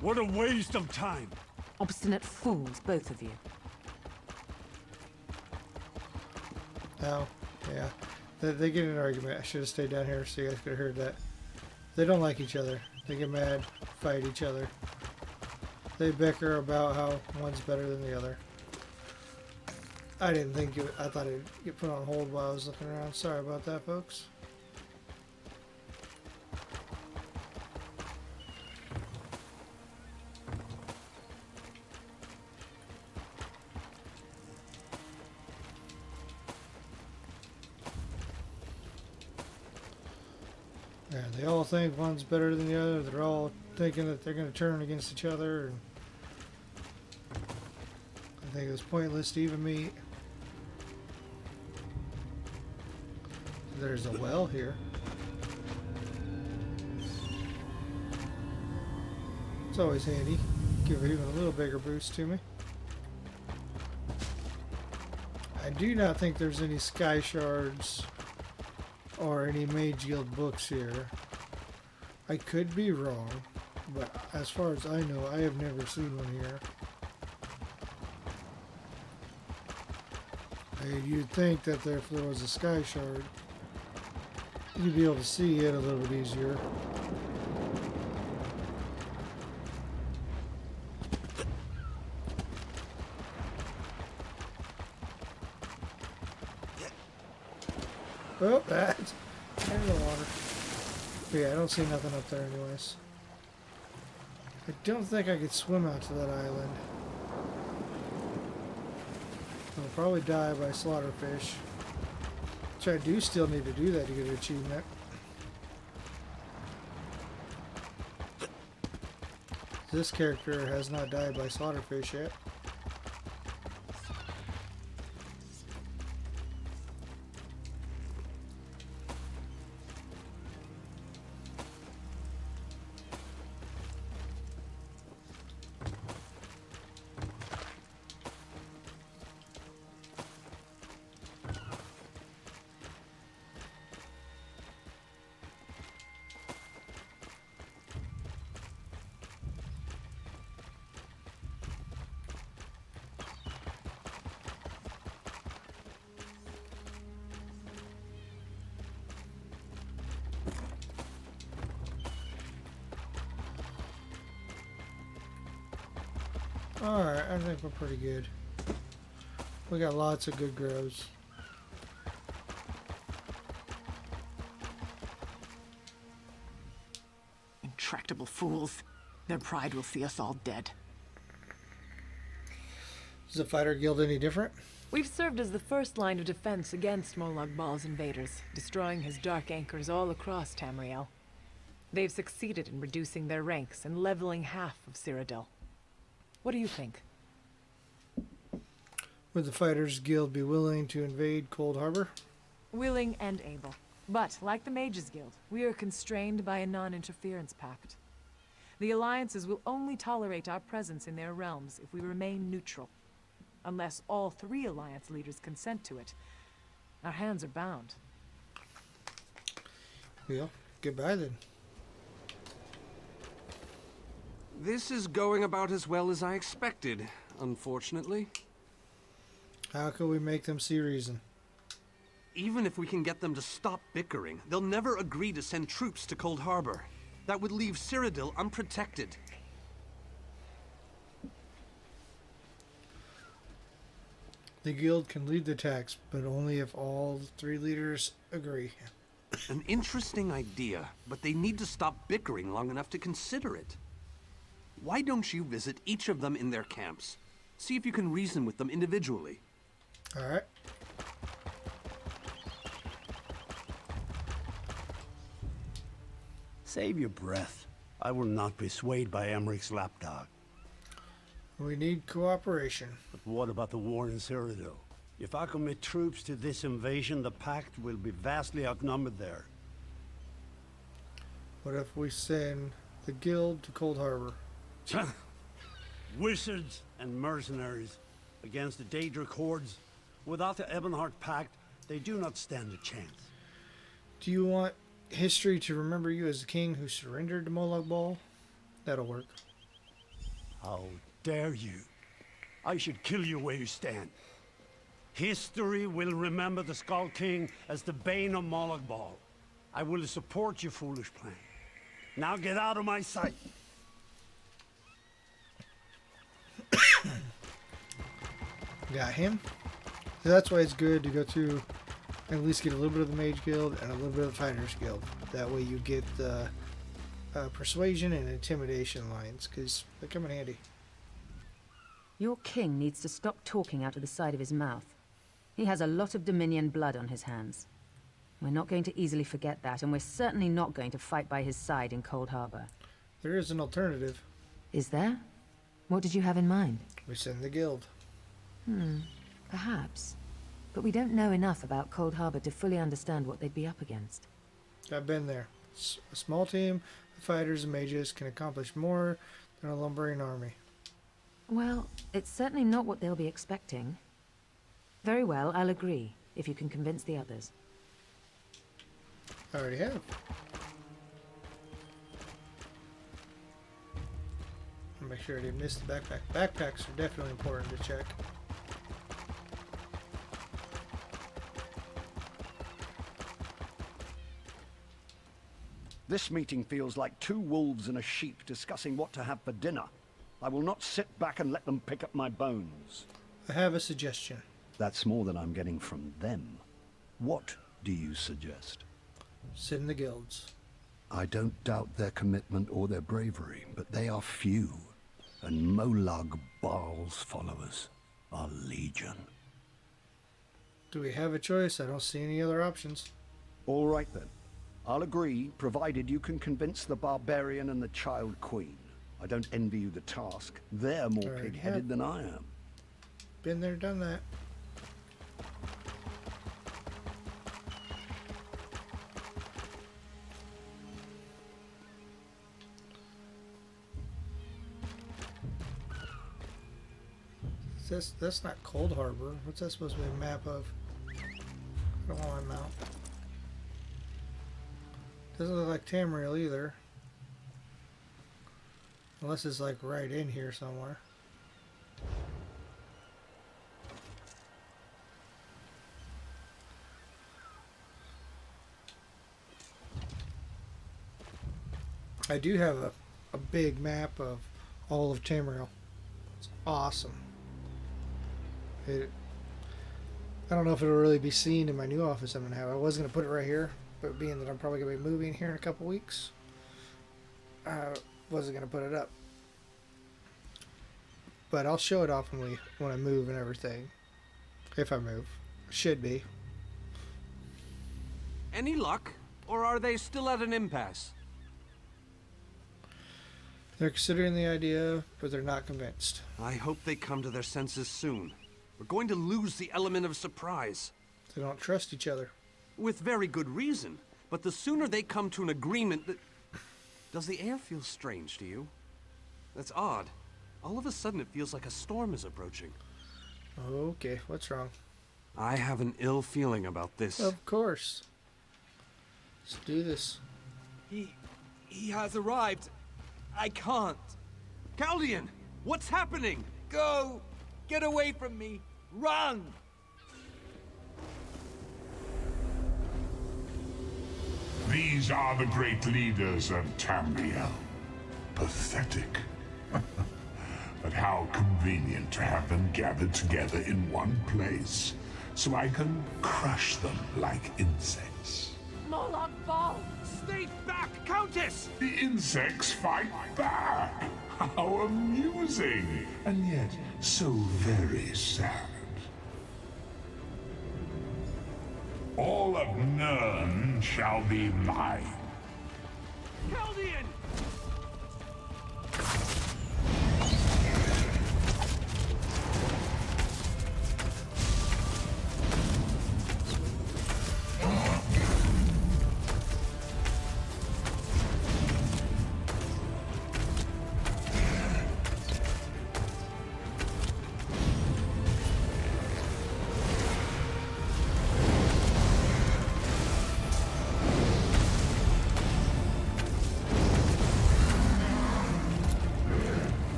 What a waste of time! Obstinate fools, both of you. Oh, yeah. They get in an argument. I should have stayed down here so you guys could have heard that. They don't like each other. They get mad, fight each other. They bicker about how one's better than the other. I didn't think it, I thought it'd get put on hold while I was looking around. Sorry about that, folks. Yeah, they all think one's better than the other. They're all thinking that they're going to turn against each other. And I think it's pointless to even meet. There's a well here. It's always handy. Give it even a little bigger boost to me. I do not think there's any sky shards or any Mage Guild books here. I could be wrong, but as far as I know, I have never seen one here. You'd think that if there was a sky shard, you'd be able to see it a little bit easier. Oh, that's in the water. But yeah, I don't see nothing up there anyways. I don't think I could swim out to that island. I'll probably die by slaughterfish. Which I do still need to do that to get an achievement. This character has not died by slaughterfish yet. Alright, I think we're pretty good. We got lots of good grows. Intractable fools. Their pride will see us all dead. Is the fighter guild any different? We've served as the first line of defense against Molag Bal's invaders, destroying his dark anchors all across Tamriel. They've succeeded in reducing their ranks and leveling half of Cyrodiil. What do you think? Would the Fighters Guild be willing to invade Cold Harbor? Willing and able. But, like the Mages Guild, we are constrained by a non-interference pact. The alliances will only tolerate our presence in their realms if we remain neutral. Unless all 3 alliance leaders consent to it, our hands are bound. Well, goodbye then. This is going about as well as I expected, unfortunately. How can we make them see reason? Even if we can get them to stop bickering, they'll never agree to send troops to Cold Harbor. That would leave Cyrodiil unprotected. The guild can lead the attacks, but only if all 3 leaders agree. An interesting idea, but they need to stop bickering long enough to consider it. Why don't you visit each of them in their camps? See if you can reason with them individually. Alright. Save your breath. I will not be swayed by Emmeric's lapdog. We need cooperation. But what about the war in Cyrodiil? If I commit troops to this invasion, the Pact will be vastly outnumbered there. What if we send the guild to Cold Harbor? Wizards and mercenaries against the Daedric hordes. Without the Ebonheart Pact, they do not stand a chance. Do you want history to remember you as the king who surrendered to Molag Bal? That'll work. How dare you? I should kill you where you stand. History will remember the Skull King as the bane of Molag Bal. I will support your foolish plan. Now get out of my sight. Got him. So that's why it's good to go to at least get a little bit of the Mage Guild and a little bit of the Fighters Guild. That way you get the persuasion and intimidation lines, because they come in handy. Your king needs to stop talking out of the side of his mouth. He has a lot of Dominion blood on his hands. We're not going to easily forget that, and we're certainly not going to fight by his side in Cold Harbor. There is an alternative. Is there? What did you have in mind? We send the guild. Perhaps. But we don't know enough about Cold Harbor to fully understand what they'd be up against. I've been there. A small team of fighters and mages can accomplish more than a lumbering army. Well, it's certainly not what they'll be expecting. Very well, I'll agree, if you can convince the others. I already have. I'll make sure I didn't miss the backpack. Backpacks are definitely important to check. This meeting feels like 2 wolves and a sheep discussing what to have for dinner. I will not sit back and let them pick up my bones. I have a suggestion. That's more than I'm getting from them. What do you suggest? Sit in the guilds. I don't doubt their commitment or their bravery, but they are few, and Molag Baal's followers are legion. Do we have a choice? I don't see any other options. All right then. I'll agree, provided you can convince the barbarian and the child queen. I don't envy you the task. They're more Alright, pig-headed yep. than I am. Been there, done that. That's not Cold Harbor. What's that supposed to be a map of? I don't want to mount. Doesn't look like Tamriel either. Unless it's like right in here somewhere. I do have a big map of all of Tamriel. It's awesome. I don't know if it'll really be seen in my new office I'm going to have. I was going to put it right here, but being that I'm probably going to be moving here in a couple weeks, I wasn't going to put it up. But I'll show it off when I move and everything. If I move. Should be. Any luck? Or are they still at an impasse? They're considering the idea, but they're not convinced. I hope they come to their senses soon. We're going to lose the element of surprise. They don't trust each other. With very good reason. But the sooner they come to an agreement that... Does the air feel strange to you? That's odd. All of a sudden it feels like a storm is approaching. Okay, what's wrong? I have an ill feeling about this. Of course. Let's do this. He has arrived. I can't. Chaldean! What's happening? Go! Get away from me! Run! These are the great leaders of Tamriel. Pathetic. But how convenient to have them gathered together in one place, so I can crush them like insects. Molag Baal! Stay back, Countess! The insects fight back! How amusing! And yet, so very sad. All of Nirn shall be mine. Chaldean!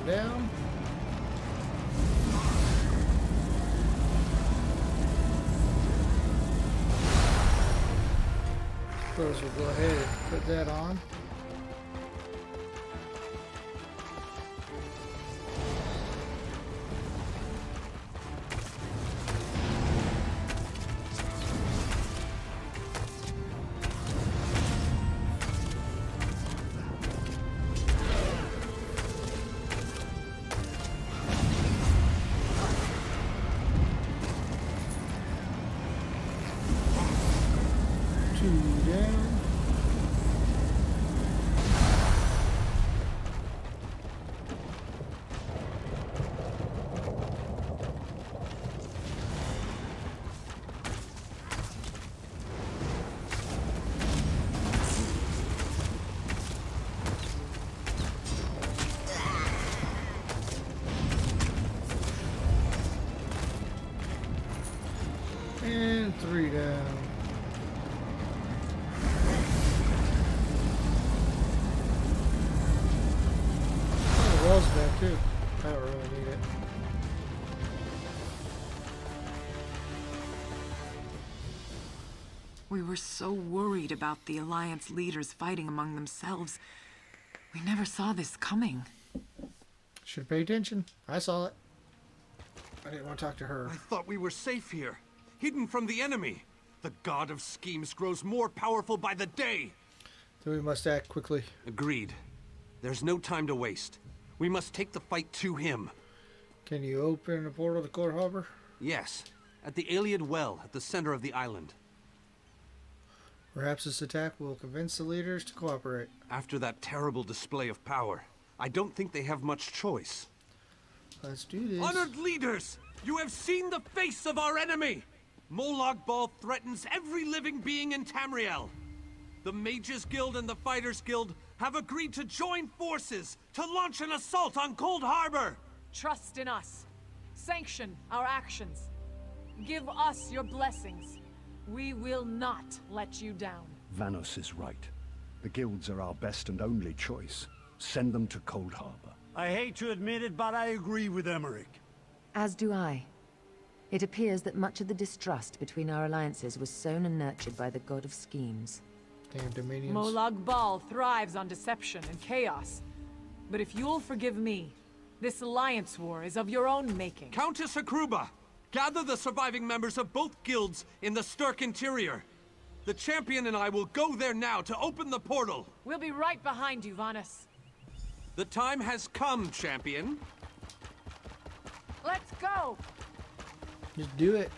Down. Suppose we'll go ahead and put that on. And 3 down. Oh, the wall's back too. I don't really need it. We were so worried about the Alliance leaders fighting among themselves. We never saw this coming. Should pay attention. I saw it. I didn't want to talk to her. I thought we were safe here, hidden from the enemy. The god of schemes grows more powerful by the day! So we must act quickly. Agreed. There's no time to waste. We must take the fight to him. Can you open a portal to Cold Harbor? Yes, at the Iliad Well at the center of the island. Perhaps this attack will convince the leaders to cooperate. After that terrible display of power, I don't think they have much choice. Let's do this. Honored leaders, you have seen the face of our enemy! Molag Bal threatens every living being in Tamriel. The Mages Guild and the Fighters Guild have agreed to join forces to launch an assault on Cold Harbor! Trust in us. Sanction our actions. Give us your blessings. We will not let you down. Vanos is right. The guilds are our best and only choice. Send them to Cold Harbor. I hate to admit it, but I agree with Emmerich. As do I. It appears that much of the distrust between our alliances was sown and nurtured by the god of schemes. Damn Dominions. Molag Bal thrives on deception and chaos. But if you'll forgive me, this alliance war is of your own making. Countess Akruba, gather the surviving members of both guilds in the Sturk interior. The champion and I will go there now to open the portal. We'll be right behind you, Vanus. The time has come, champion. Let's go! Just do it.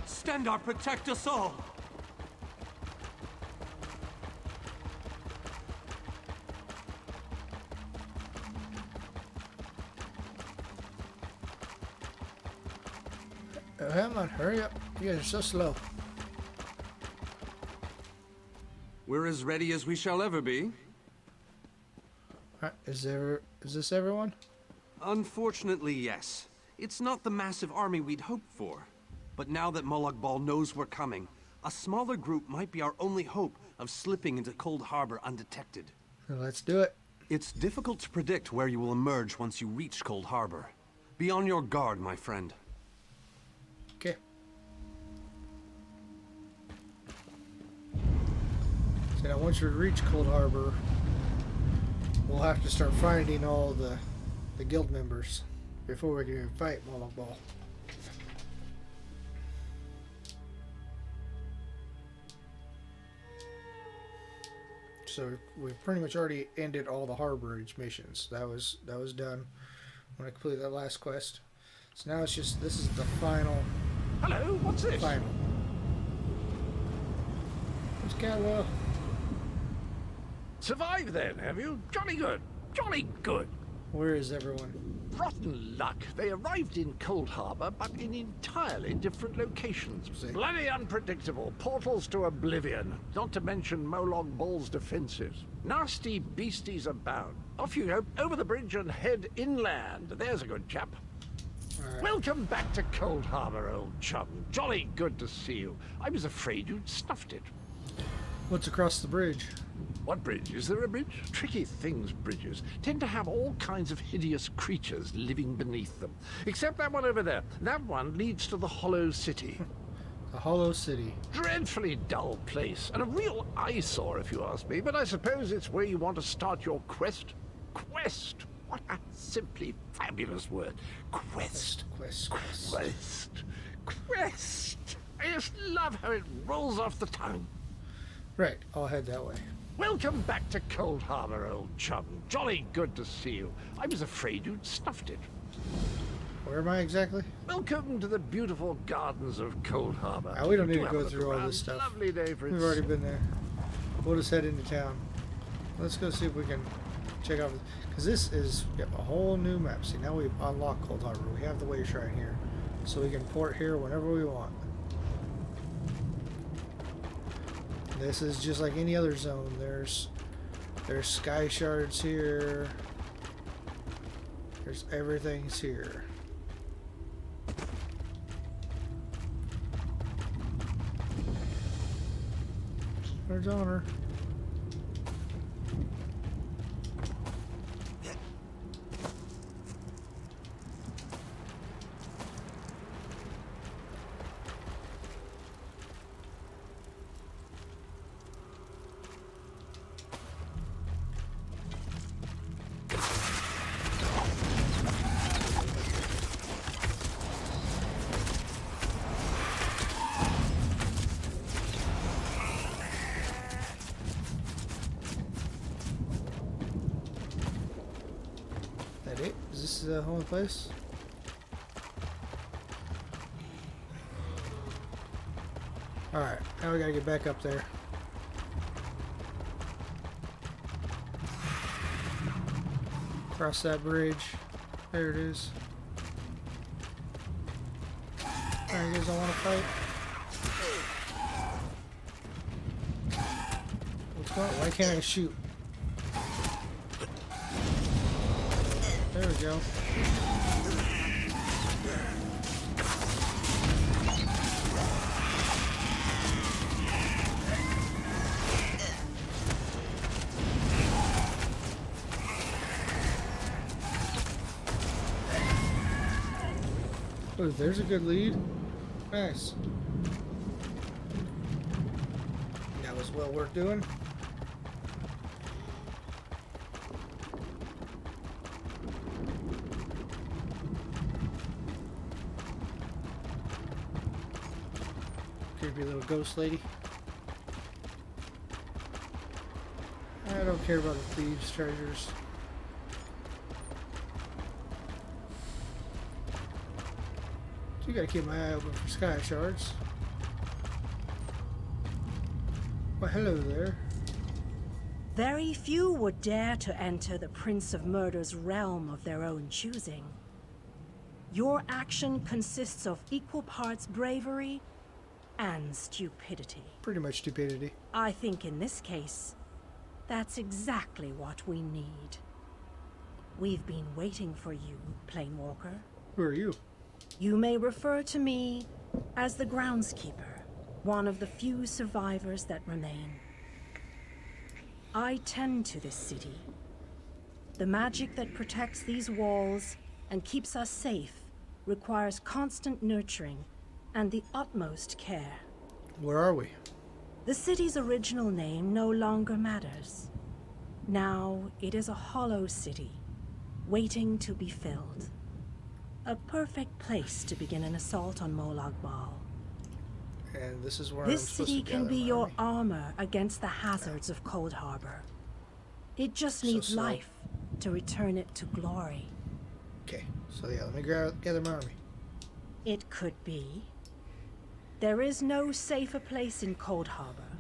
Stendarr, protect us all! Oh, come on, hurry up. You guys are so slow. We're as ready as we shall ever be. Alright, is this everyone? Unfortunately, yes. It's not the massive army we'd hoped for. But now that Molag Bal knows we're coming, a smaller group might be our only hope of slipping into Cold Harbor undetected. Let's do it. It's difficult to predict where you will emerge once you reach Cold Harbor. Be on your guard, my friend. Okay. So now once we reach Cold Harbor, we'll have to start finding all the guild members before we can even fight Molag Bal. So we've pretty much already ended all the harborage missions. That was done when I completed that last quest. So now it's just, this is the final. Hello, what's this? Final. It's Catwell. Survived then, have you? Jolly good. Jolly good. Where is everyone? Rotten luck. They arrived in Cold Harbor, but in entirely different locations. Bloody unpredictable. Portals to oblivion. Not to mention Molag Bal's defenses. Nasty beasties abound. Off you go, over the bridge and head inland. There's a good chap. Right. Welcome back to Cold Harbor, old chum. Jolly good to see you. I was afraid you'd snuffed it. What's across the bridge? What bridge? Is there a bridge? Tricky things, bridges. Tend to have all kinds of hideous creatures living beneath them. Except that one over there. That one leads to the Hollow City. The Hollow City. Dreadfully dull place, and a real eyesore if you ask me, but I suppose it's where you want to start your quest. Quest! What a simply fabulous word. Quest. Quest. I just love how it rolls off the tongue. Right, I'll head that way. Welcome back to Cold Harbor, old chum. Jolly good to see you. I was afraid you'd snuffed it. Where am I exactly? Welcome to the beautiful gardens of Cold Harbor. We don't need to go through all this stuff. Lovely day for it. We've already been there. We'll just head into town. Let's go see if we can check out, because this is a whole new map. See, now we've unlocked Cold Harbor. We have the way shrine here, so we can port here whenever we want. This is just like any other zone. There's sky shards here. There's everything's here. There's Honor. this the only place? Alright, now we gotta get back up there. Cross that bridge. There it is. Alright, you guys don't want to fight? What's going on? Why can't I shoot? There we go. Oh, there's a good lead. Nice. That was well worth doing. Creepy little ghost lady. I don't care about the thieves' treasures. You gotta keep my eye open for sky shards. Well, hello there. Very few would dare to enter the Prince of Murder's realm of their own choosing. Your action consists of equal parts bravery and stupidity. Pretty much stupidity. I think in this case, that's exactly what we need. We've been waiting for you, Planewalker. Who are you? You may refer to me as the groundskeeper, one of the few survivors that remain. I tend to this city. The magic that protects these walls and keeps us safe requires constant nurturing and the utmost care. Where are we? The city's original name no longer matters. Now it is a hollow city, waiting to be filled. A perfect place to begin an assault on Molag Bal. And this is where This I'm supposed city to can gather be my your army. armor against the hazards of Cold Harbor. It just So needs slow. life to return it to glory. Okay, so yeah, let me gather my army. It could be. There is no safer place in Cold Harbor,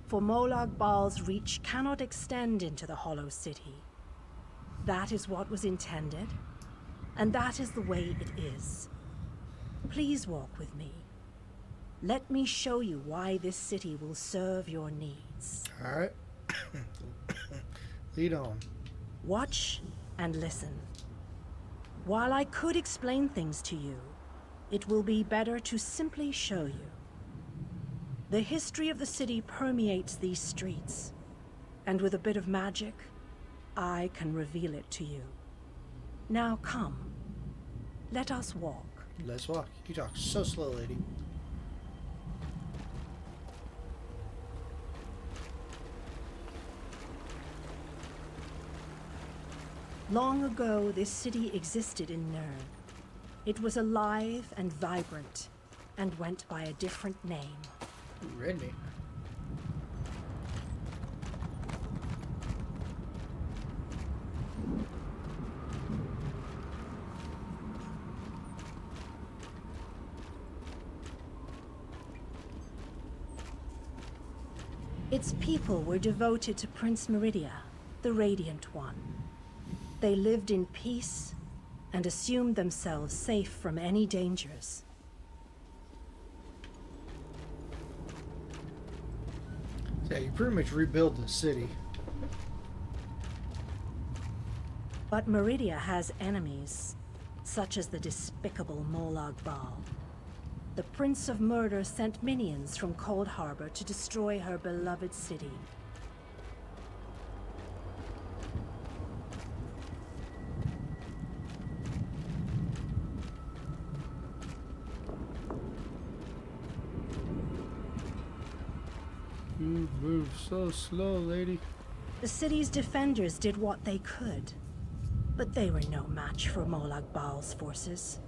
for Molag Bal's reach cannot extend into the Hollow City. That is what was intended, and that is the way it is. Please walk with me. Let me show you why this city will serve your needs. Alright. Lead on. Watch and listen. While I could explain things to you, it will be better to simply show you. The history of the city permeates these streets, and with a bit of magic, I can reveal it to you. Now come, let us walk. Let's walk. You talk so slow, lady. Long ago, this city existed in Nirn. It was alive and vibrant, and went by a different name. Red meat. Its people were devoted to Prince Meridia, the Radiant One. They lived in peace and assumed themselves safe from any dangers. Yeah, you pretty much rebuild the city. But Meridia has enemies, such as the despicable Molag Bal. The Prince of Murder sent minions from Cold Harbor to destroy her beloved city. You move so slow, lady. The city's defenders did what they could, but they were no match for Molag Bal's forces.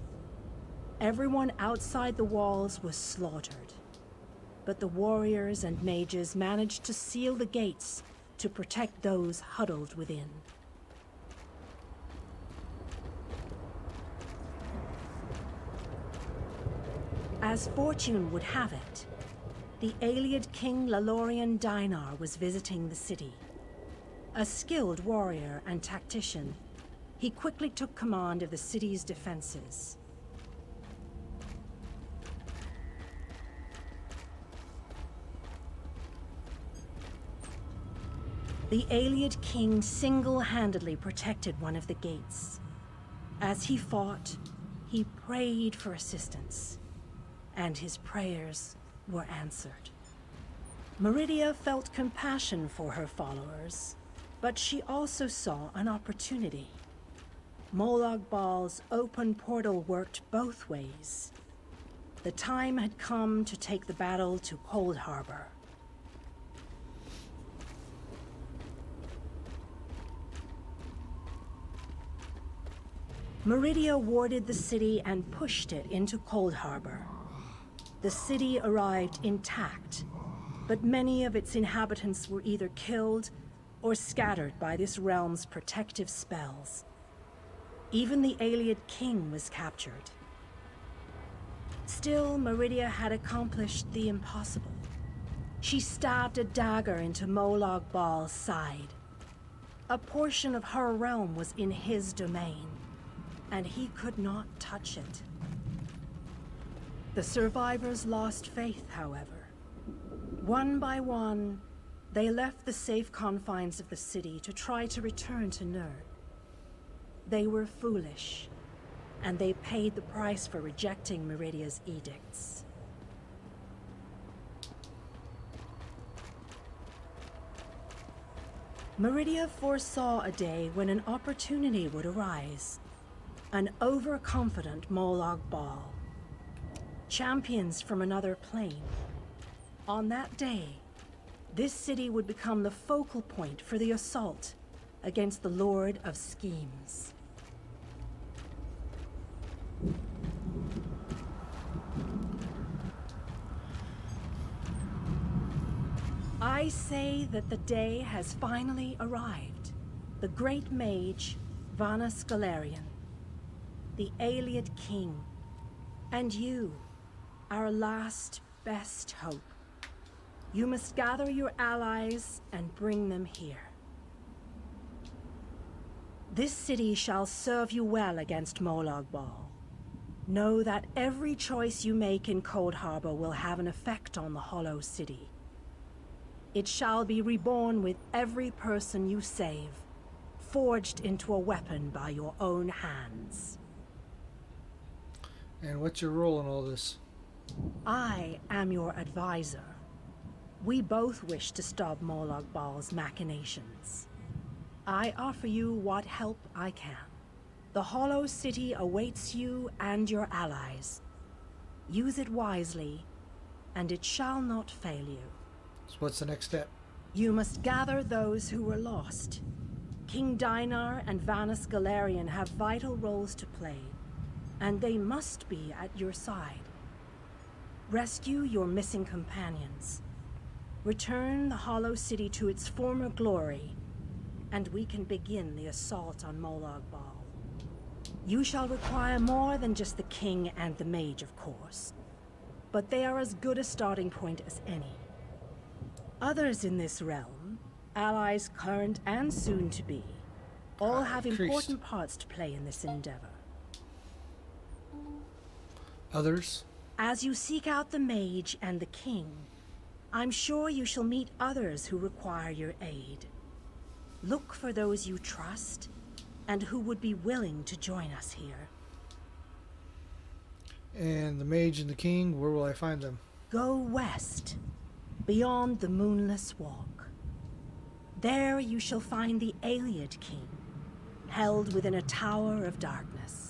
Everyone outside the walls was slaughtered, but the warriors and mages managed to seal the gates to protect those huddled within. As fortune would have it, the Ayleid king Lalorian Dinar was visiting the city. A skilled warrior and tactician, he quickly took command of the city's defenses. The Ayleid king single-handedly protected one of the gates. As he fought, he prayed for assistance, and his prayers were answered. Meridia felt compassion for her followers, but she also saw an opportunity. Molag Bal's open portal worked both ways. The time had come to take the battle to Cold Harbor. Meridia warded the city and pushed it into Cold Harbor. The city arrived intact, but many of its inhabitants were either killed or scattered by this realm's protective spells. Even the Ayleid king was captured. Still, Meridia had accomplished the impossible. She stabbed a dagger into Molag Bal's side. A portion of her realm was in his domain, and he could not touch it. The survivors lost faith, however. One by one, they left the safe confines of the city to try to return to Nurd. They were foolish, and they paid the price for rejecting Meridia's edicts. Meridia foresaw a day when an opportunity would arise. An overconfident Molag Bal. Champions from another plane. On that day, this city would become the focal point for the assault against the Lord of Schemes. I say that the day has finally arrived. The great mage, Vanus Galarian, the Ayleid king, and you, our last best hope. You must gather your allies and bring them here. This city shall serve you well against Molag Bal. Know that every choice you make in Cold Harbor will have an effect on the Hollow City. It shall be reborn with every person you save, forged into a weapon by your own hands. And what's your role in all this? I am your advisor. We both wish to stop Molag Bal's machinations. I offer you what help I can. The Hollow City awaits you and your allies. Use it wisely, and it shall not fail you. So what's the next step? You must gather those who were lost. King Dinar and Vanus Galarian have vital roles to play, and they must be at your side. Rescue your missing companions. Return the Hollow City to its former glory, and we can begin the assault on Molag Bal. You shall require more than just the king and the mage, of course, but they are as good a starting point as any. Others in this realm, allies current and soon to be, all have important parts to play in this endeavor. Others? As you seek out the mage and the king, I'm sure you shall meet others who require your aid. Look for those you trust and who would be willing to join us here. And the mage and the king, where will I find them? Go west, beyond the Moonless Walk. There you shall find the Ayleid king, held within a tower of darkness.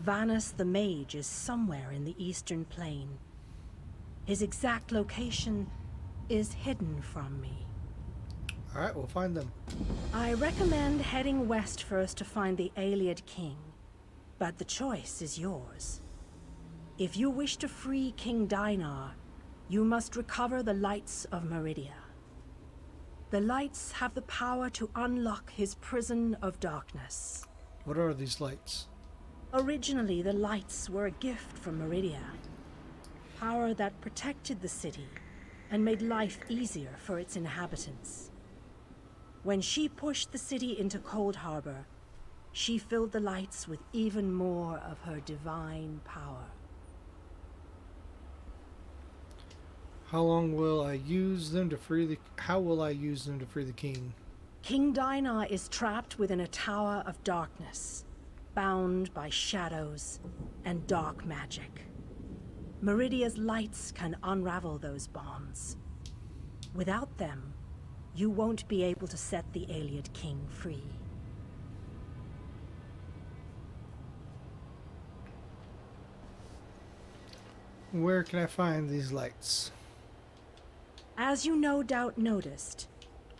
Vanus the mage is somewhere in the eastern plain. His exact location is hidden from me. Alright, we'll find them. I recommend heading west first to find the Ayleid king, but the choice is yours. If you wish to free King Dinar, you must recover the lights of Meridia. The lights have the power to unlock his prison of darkness. What are these lights? Originally, the lights were a gift from Meridia. Power that protected the city and made life easier for its inhabitants. When she pushed the city into Cold Harbor, she filled the lights with even more of her divine power. How long will I use them to free the... How will I use them to free the king? King Dinah is trapped within a tower of darkness, bound by shadows and dark magic. Meridia's lights can unravel those bonds. Without them, you won't be able to set the Ayleid king free. Where can I find these lights? As you no doubt noticed,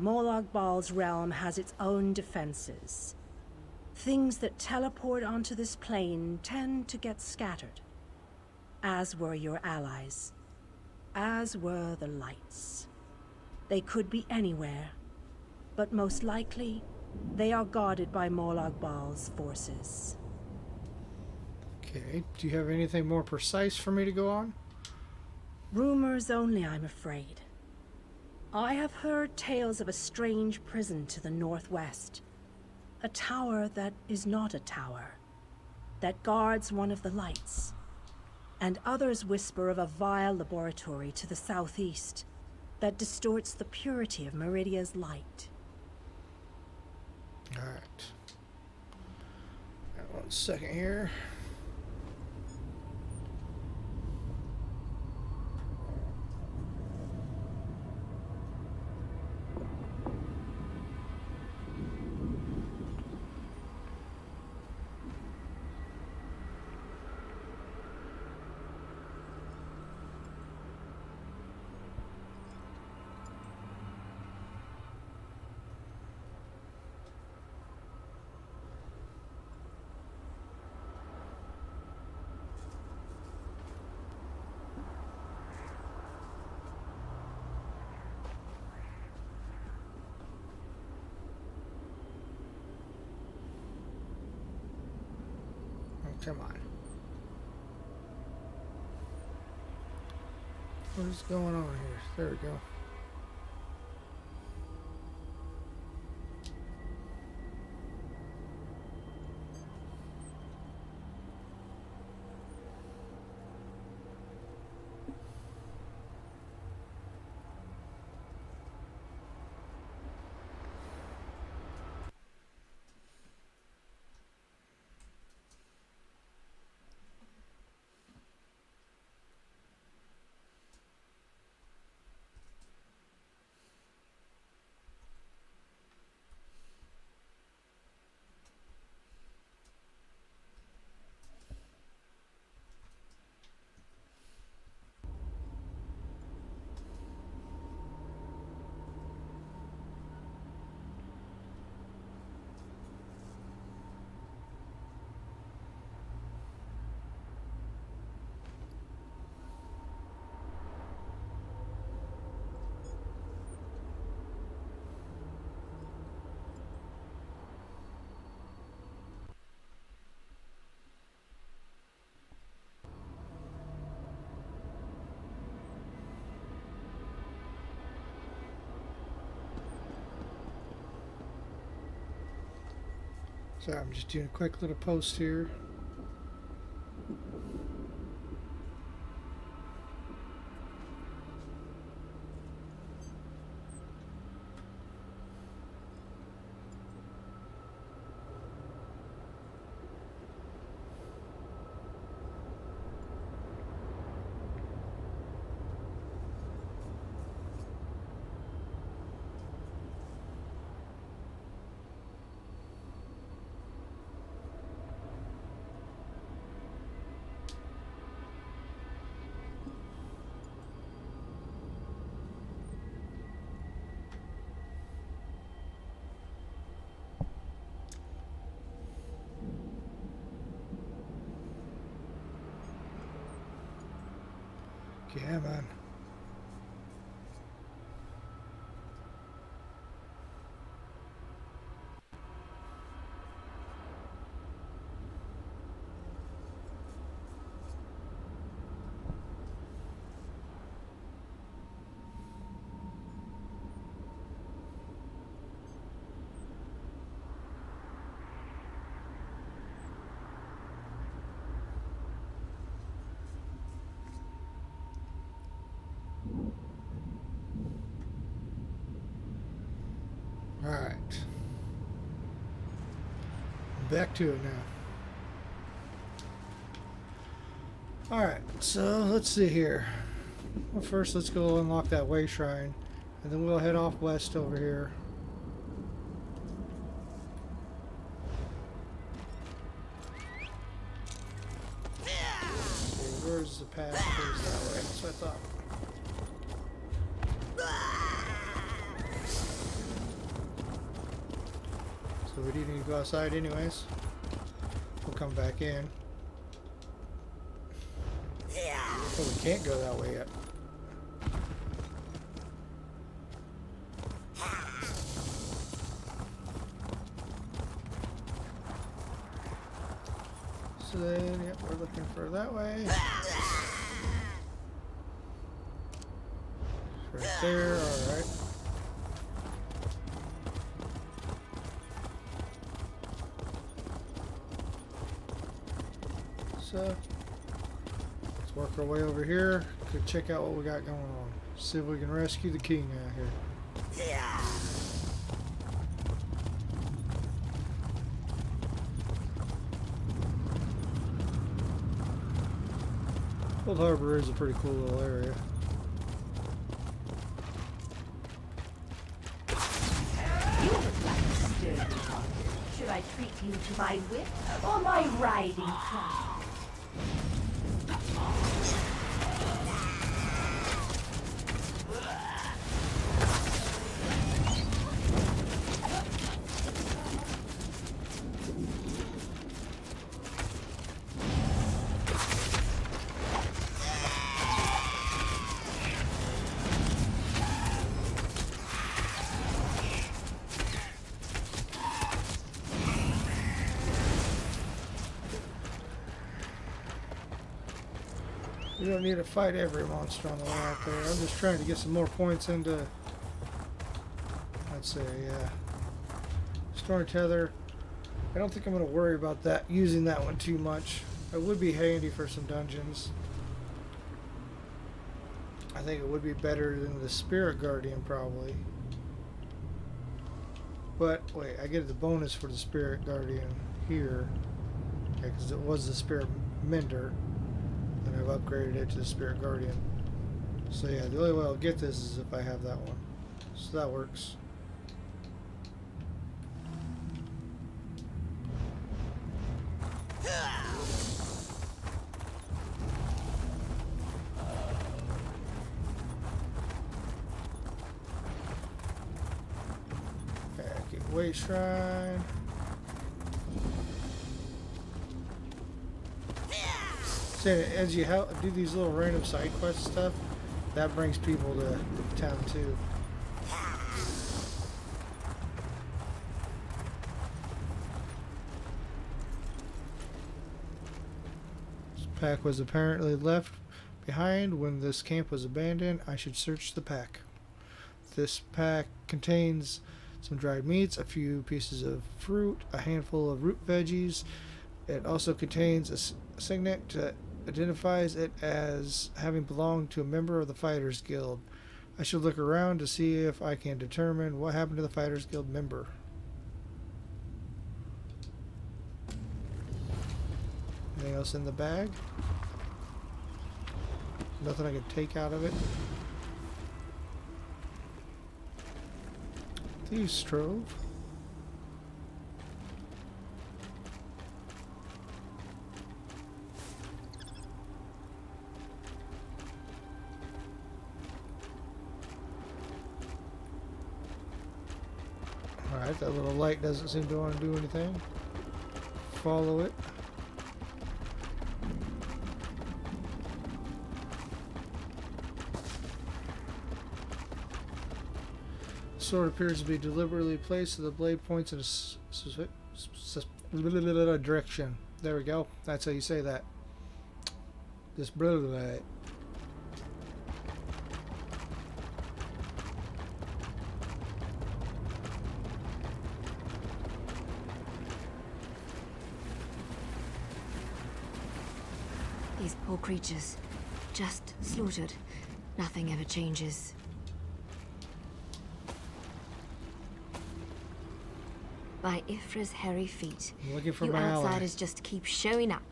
Molag Bal's realm has its own defenses. Things that teleport onto this plane tend to get scattered, as were your allies, as were the lights. They could be anywhere, but most likely, they are guarded by Molag Bal's forces. Okay, do you have anything more precise for me to go on? Rumors only, I'm afraid. I have heard tales of a strange prison to the northwest. A tower that is not a tower, that guards one of the lights. And others whisper of a vile laboratory to the southeast that distorts the purity of Meridia's light. Alright. Got 1 second here. Come on. What is going on here? There we go. So I'm just doing a quick little post here. Yeah, man. Alright. Back to it now. Alright, so let's see here. Well, first let's go unlock that way shrine, and then we'll head off west over here. Okay, where's the path? Goes that way. That's what I thought. So we do need to go outside anyways. We'll come back in. Oh, we can't go that way yet. So then, yep, we're looking for that way. Right there, alright. So, let's work our way over here. Go check out what we got going on. See if we can rescue the king out here. Old Harbor is a pretty cool little area. Should I treat you to my whip or my riding crop? You don't need to fight every monster on the way out there. I'm just trying to get some more points into, let's say, Storm Tether. I don't think I'm going to worry about that, using that one too much. It would be handy for some dungeons. I think it would be better than the Spirit Guardian, probably. But, wait, I get the bonus for the Spirit Guardian here. Okay, because it was the Spirit Mender. And I've upgraded it to the Spirit Guardian. So yeah, the only way I'll get this is if I have that one. So that works. Okay, Gateway Shrine. As you do these little random side quest stuff, that brings people to town too. This pack was apparently left behind when this camp was abandoned. I should search the pack. This pack contains some dried meats, a few pieces of fruit, a handful of root veggies. It also contains a signet that identifies it as having belonged to a member of the Fighters Guild. I should look around to see if I can determine what happened to the Fighters Guild member. Anything else in the bag? Nothing I can take out of it. Thieves' Trove. Alright, that little light doesn't seem to want to do anything. Follow it. The sword appears to be deliberately placed so the blade points in a direction. There we go. That's how you say that. This blade. These poor creatures, just slaughtered. Nothing ever changes. by Ifra's hairy feet. I'm looking for you my outsiders just keep showing up.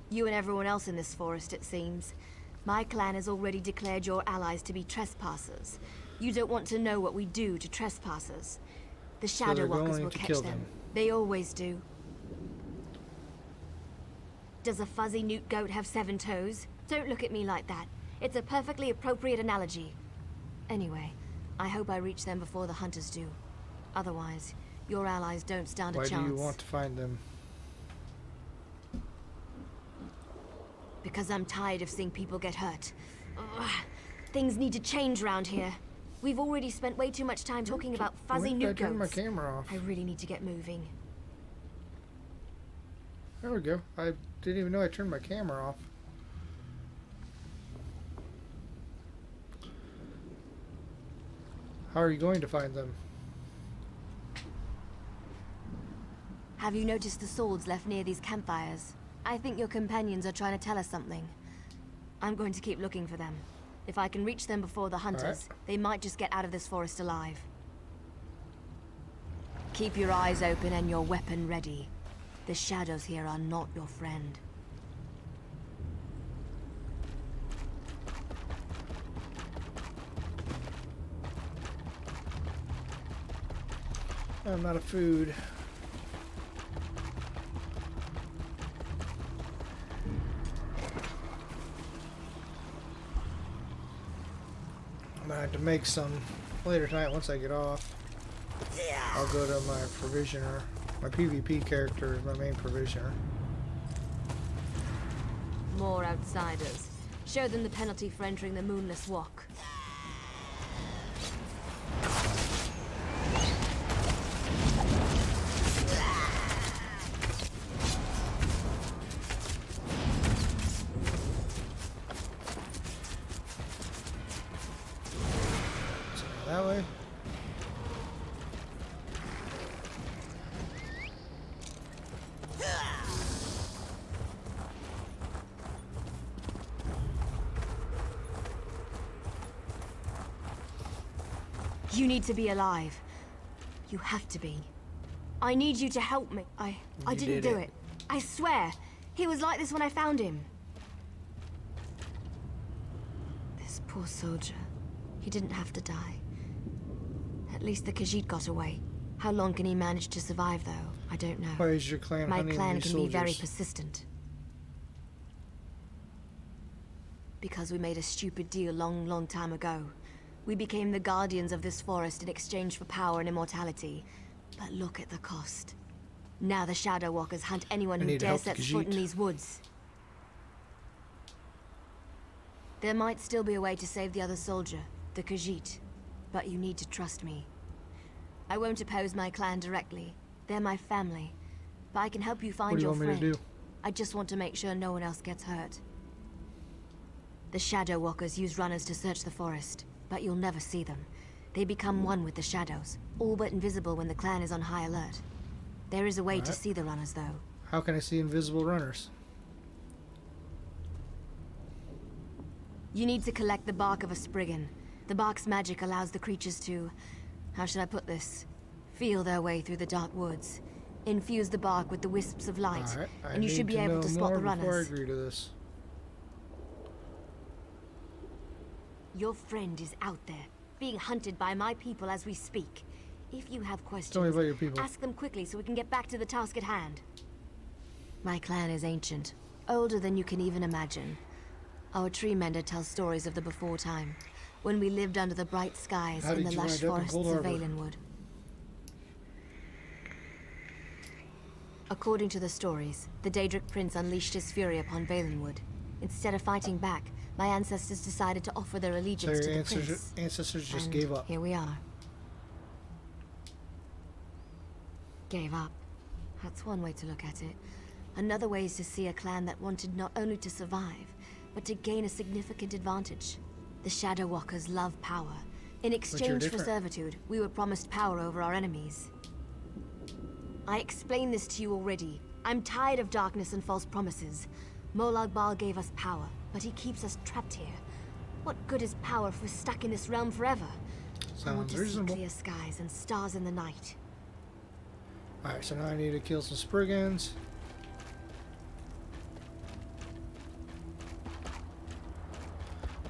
You and everyone else in this forest, it seems. My clan has already declared your allies to be trespassers. You don't want to know what we do to trespassers. The Shadow Walkers will catch them. They always do. Does a fuzzy newt goat have 7 toes? Don't look at me like that. It's a perfectly appropriate analogy. Anyway, I hope I reach them before the hunters do. Otherwise, your allies don't stand a chance. Why do you want to find them? Because I'm tired of seeing people get hurt. Ugh. Things need to change around here. We've already spent way too much time talking about fuzzy newt goats. Turn my camera off. I really need to get moving. There we go. I didn't even know I turned my camera off. How are you going to find them? Have you noticed the swords left near these campfires? I think your companions are trying to tell us something. I'm going to keep looking for them. If I can reach them before the hunters, they might just get out of this forest alive. Keep your eyes open and your weapon ready. The shadows here are not your friend. I'm out of food. I'm gonna have to make some later tonight once I get off. I'll go to my provisioner. My PvP character is my main provisioner. More outsiders. Show them the penalty for entering the Moonless Walk. That way. You need to be alive. You have to be. I need you to help me. I didn't do it. I swear. He was like this when I found him. This poor soldier. He didn't have to die. At least the Khajiit got away. How long can he manage to survive, though? I don't know. Why is your clan My hunting clan these can soldiers? be very persistent. Because we made a stupid deal long time ago. We became the guardians of this forest in exchange for power and immortality. But look at the cost. Now the Shadow Walkers hunt anyone who dares set foot in these woods. There might still be a way to save the other soldier, the Khajiit. But you need to trust me. I won't oppose my clan directly. They're my family. But I can help you find your friend. What do you want me to do? I just want to make sure no one else gets hurt. The Shadow Walkers use runners to search the forest, but you'll never see them. They become one with the shadows, all but invisible when the clan is on high alert. There is a way to see the runners, though. How can I see invisible runners? You need to collect the bark of a spriggan. The bark's magic allows the creatures to... how should I put this? Feel their way through the dark woods. Infuse the bark with the wisps of light, and you should be able to spot the runners. Before I agree to this. Your friend is out there, being hunted by my people as we speak. If you have questions, Tell me about your people. Ask them quickly so we can get back to the task at hand. My clan is ancient, older than you can even imagine. Our tree mender tells stories of the before time, when we lived under the bright skies in the lush forests of Valenwood. According to the stories, the Daedric Prince unleashed his fury upon Valenwood. Instead of fighting back, my ancestors decided to offer their allegiance to the prince. Ancestors just And gave up. Here we are. Gave up. That's one way to look at it. Another way is to see a clan that wanted not only to survive, but to gain a significant advantage. The Shadow Walkers love power. In exchange for servitude, we were promised power over our enemies. I explained this to you already. I'm tired of darkness and false promises. Molag Bal gave us power, but he keeps us trapped here. What good is power if we're stuck in this realm forever? I want Sounds to see reasonable. clear skies and stars in the night. Alright, so now I need to kill some Spriggans.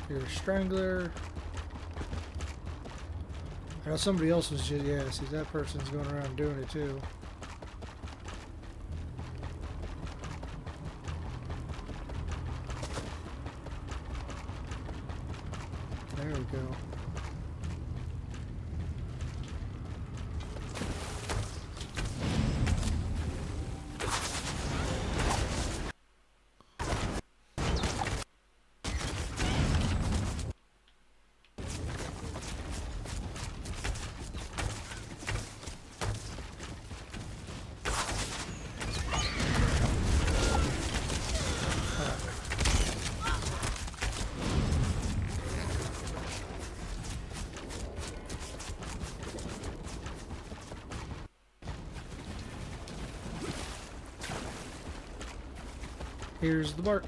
Here's Strangler. I know somebody else was just, yeah, see that person's going around doing it too. There we go. Here's the bark.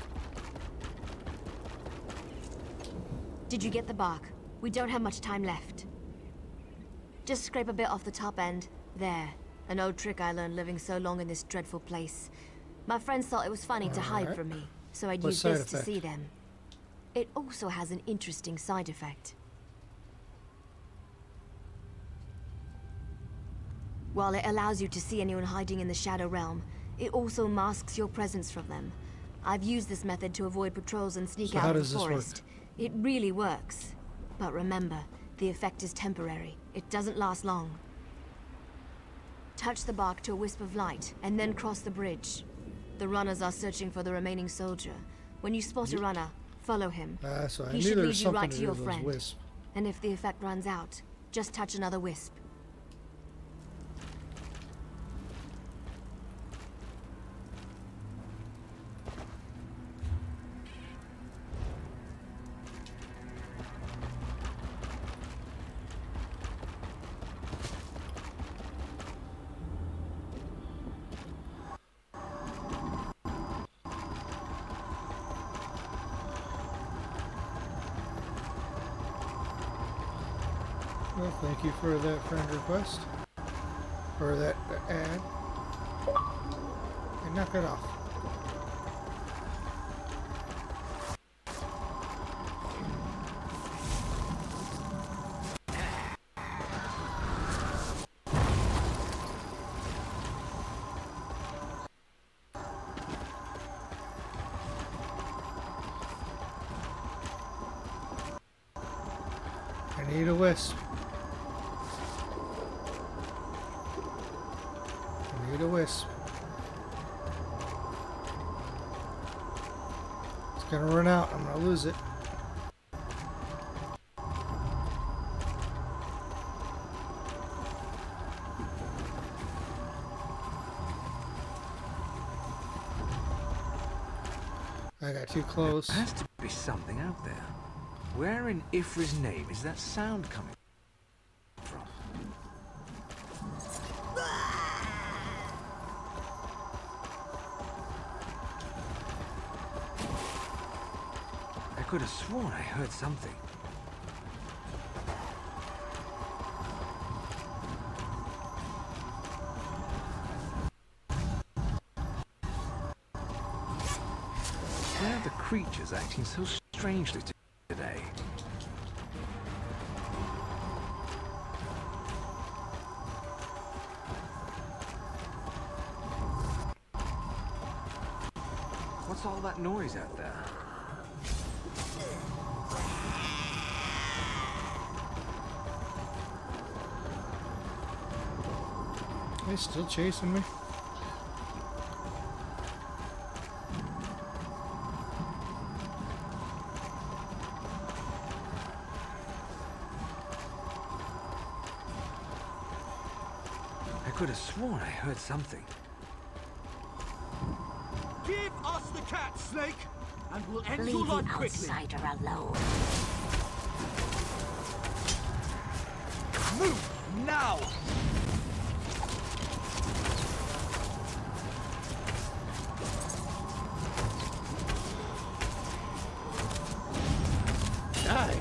Did you get the bark? We don't have much time left. Just scrape a bit off the top end. There. An old trick I learned living so long in this dreadful place. My friends thought it was funny to hide from me, so I'd use this to see them. It also has an interesting side effect. While it allows you to see anyone hiding in the Shadow Realm, it also masks your presence from them. I've used this method to avoid patrols and sneak out of the forest. It really works. But remember, the effect is temporary. It doesn't last long. Touch the bark to a wisp of light, and then cross the bridge. The runners are searching for the remaining soldier. When you spot a runner, follow him. So I He knew should there lead was you something right to to do your with those friend. wisps. And if the effect runs out, just touch another wisp. Well, thank you for that friend request. Or that ad. And knock it off. I need a wisp. Need a wisp. It's gonna run out. I'm gonna lose it. I got too close. There has to be something out there. Where in Ifri's name is that sound coming from? I could have sworn I heard something. Why are the creatures acting so strangely today? What's all that noise out there? They still chasing me? I could have sworn I heard something. Give us the cat, Snake, and we'll end Leave your the life quickly. outsider alone. Move now! Die.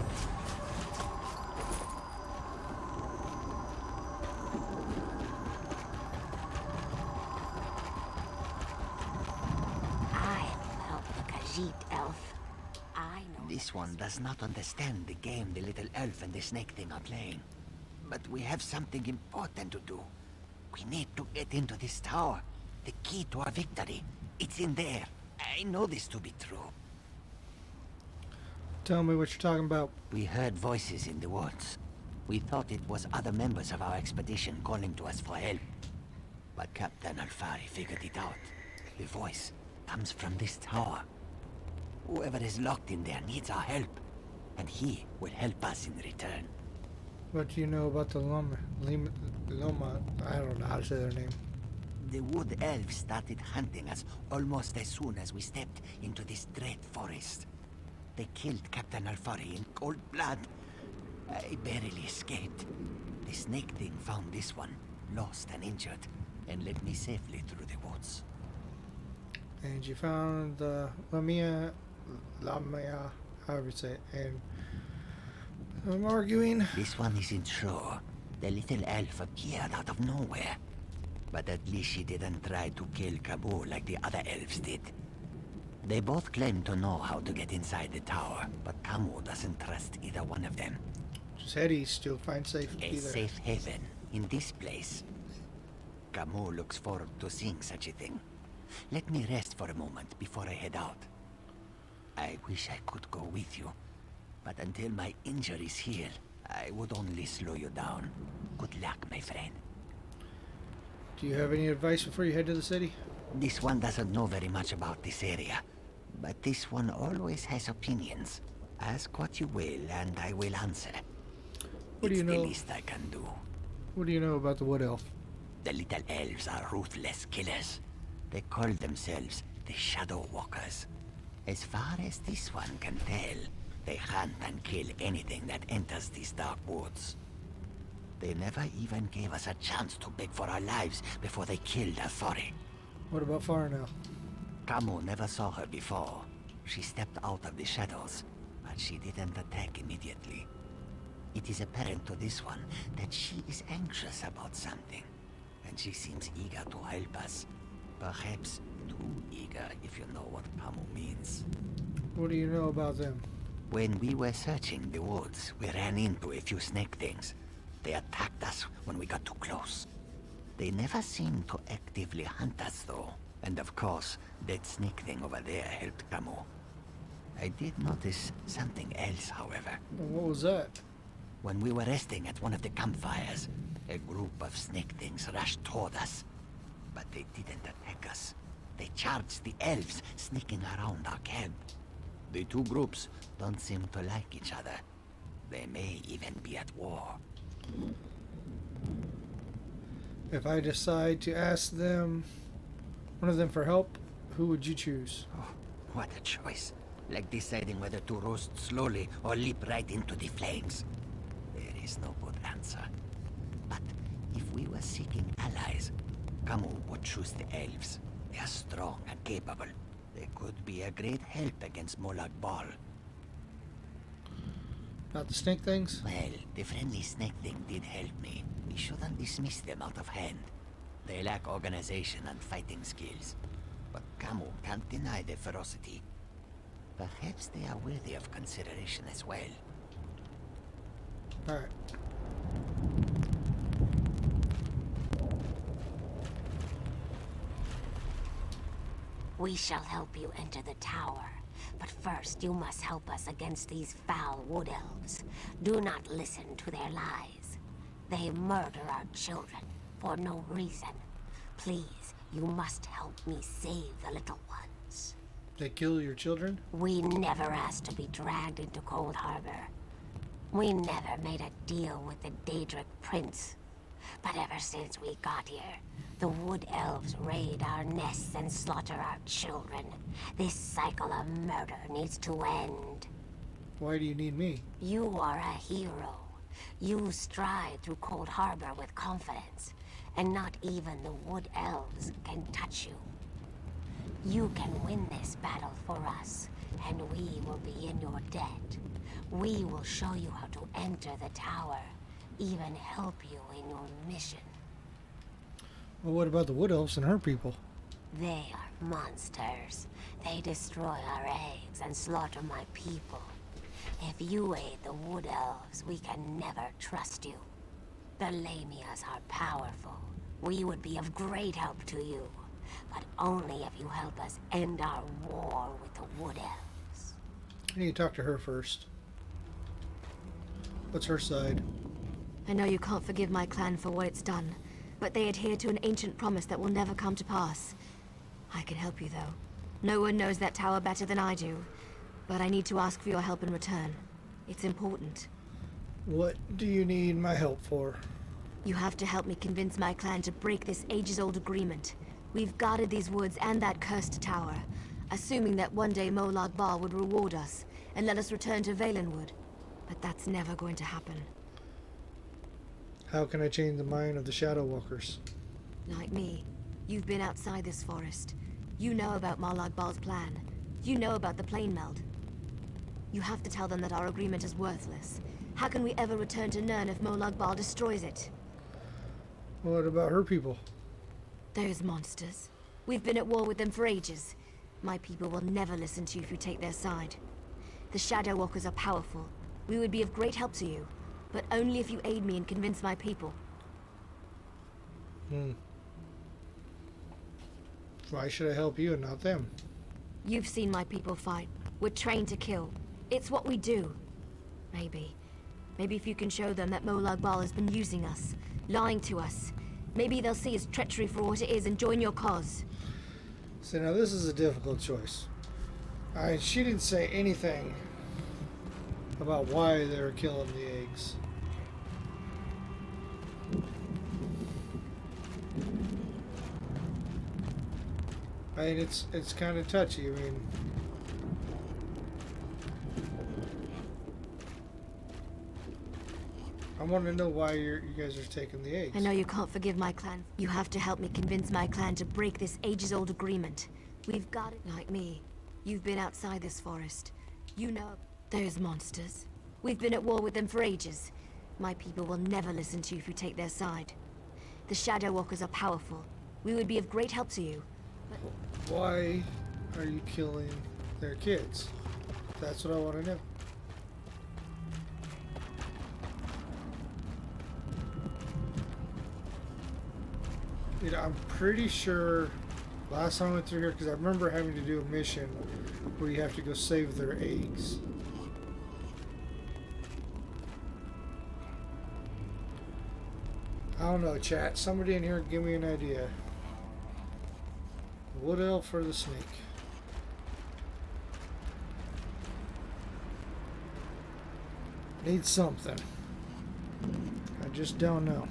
Khajiit elf. I know. This one does not understand the game the little elf and the snake thing are playing. But we have something important to do. We need to get into this tower. The key to our victory. It's in there. I know this to be true. Tell me what you're talking about. We heard voices in the woods. We thought it was other members of our expedition calling to us for help. But Captain Alfari figured it out. The voice comes from this tower. Whoever is locked in there needs our help, and he will help us in return. What do you know about the Loma? I don't know how to say their name. The wood elves started hunting us almost as soon as we stepped into this dread forest. They killed Captain Alfari in cold blood. I barely escaped. The snake thing found this one, lost and injured, and led me safely through the woods. And you found the Lamia, however you say it, and I'm arguing. This one isn't sure. The little elf appeared out of nowhere. But at least she didn't try to kill Kabul like the other elves did. They both claim to know how to get inside the tower, but Camus doesn't trust either one of them. Just head east, you'll find safety A there. safe haven in this place. Camus looks forward to seeing such a thing. Let me rest for a moment before I head out. I wish I could go with you, but until my injuries heal, I would only slow you down. Good luck, my friend. Do you have any advice before you head to the city? This one doesn't know very much about this area, but this one always has opinions. Ask what you will, and I will answer. What do you know? It's the least I can do. What do you know about the Wood Elf? The little elves are ruthless killers. They call themselves the Shadow Walkers. As far as this one can tell, they hunt and kill anything that enters these dark woods. They never even gave us a chance to beg for our lives before they killed Alfari. What about Farnell? Camus never saw her before. She stepped out of the shadows, but she didn't attack immediately. It is apparent to this one that she is anxious about something, and she seems eager to help us. Perhaps too eager, if you know what Camus means. What do you know about them? When we were searching the woods, we ran into a few snake things. They attacked us when we got too close. They never seemed to actively hunt us, though. And of course, that snake thing over there helped Camus. I did notice something else, however. What was that? When we were resting at one of the campfires, a group of snake things rushed toward us. But they didn't attack us. They charged the elves sneaking around our camp. The two groups don't seem to like each other. They may even be at war. If I decide to ask them, one of them for help, who would you choose? Oh, what a choice. Like deciding whether to roast slowly or leap right into the flames. There is no good answer. But if we were seeking allies, Camus would choose the elves. They are strong and capable. They could be a great help against Molag Bal. About the snake things? Well, the friendly snake thing did help me. We shouldn't dismiss them out of hand. They lack organization and fighting skills. But Camus can't deny their ferocity. Perhaps they are worthy of consideration as well. Alright. We shall help you enter the tower. But first, you must help us against these foul wood elves. Do not listen to their lies. They murder our children for no reason. Please, you must help me save the little ones. They kill your children? We never asked to be dragged into Cold Harbor. We never made a deal with the Daedric Prince. But ever since we got here, the Wood Elves raid our nests and slaughter our children. This cycle of murder needs to end. Why do you need me? You are a hero. You stride through Cold Harbor with confidence, and not even the Wood Elves can touch you. You can win this battle for us, and we will be in your debt. We will show you how to enter the tower, even help you in your mission. Well, what about the Wood Elves and her people? They are monsters. They destroy our eggs and slaughter my people. If you aid the Wood Elves, we can never trust you. The Lamias are powerful. We would be of great help to you, but only if you help us end our war with the Wood Elves. I need to talk to her first. What's her side? I know you can't forgive my clan for what it's done, but they adhere to an ancient promise that will never come to pass. I can help you, though. No one knows that tower better than I do, but I need to ask for your help in return. It's important. What do you need my help for? You have to help me convince my clan to break this ages-old agreement. We've guarded these woods and that cursed tower, assuming that one day Molag Bal would reward us and let us return to Valenwood. But that's never going to happen. How can I change the mind of the Shadow Walkers? Like me, you've been outside this forest. You know about Molag Bal's plan. You know about the plane meld. You have to tell them that our agreement is worthless. How can we ever return to Nirn if Molag Bal destroys it? What about her people? Those monsters. We've been at war with them for ages. My people will never listen to you if you take their side. The Shadow Walkers are powerful. We would be of great help to you, but only if you aid me and convince my people. Why should I help you and not them? You've seen my people fight. We're trained to kill. It's what we do. Maybe if you can show them that Molag Bal has been using us, lying to us, maybe they'll see his treachery for what it is and join your cause. So now this is a difficult choice. She didn't say anything about why they were killing the eggs. I mean, it's kind of touchy. I mean, I want to know why you guys are taking the eggs. I know you can't forgive my clan. You have to help me convince my clan to break this ages-old agreement. We've got it. Like me, you've been outside this forest. You know those monsters. We've been at war with them for ages. My people will never listen to you if you take their side. The Shadow Walkers are powerful. We would be of great help to you. Why are you killing their kids? That's what I want to know. You know, I'm pretty sure last time I went through here, because I remember having to do a mission where you have to go save their eggs. I don't know, chat. Somebody in here give me an idea. Wood elf or the snake? Need something. I just don't know.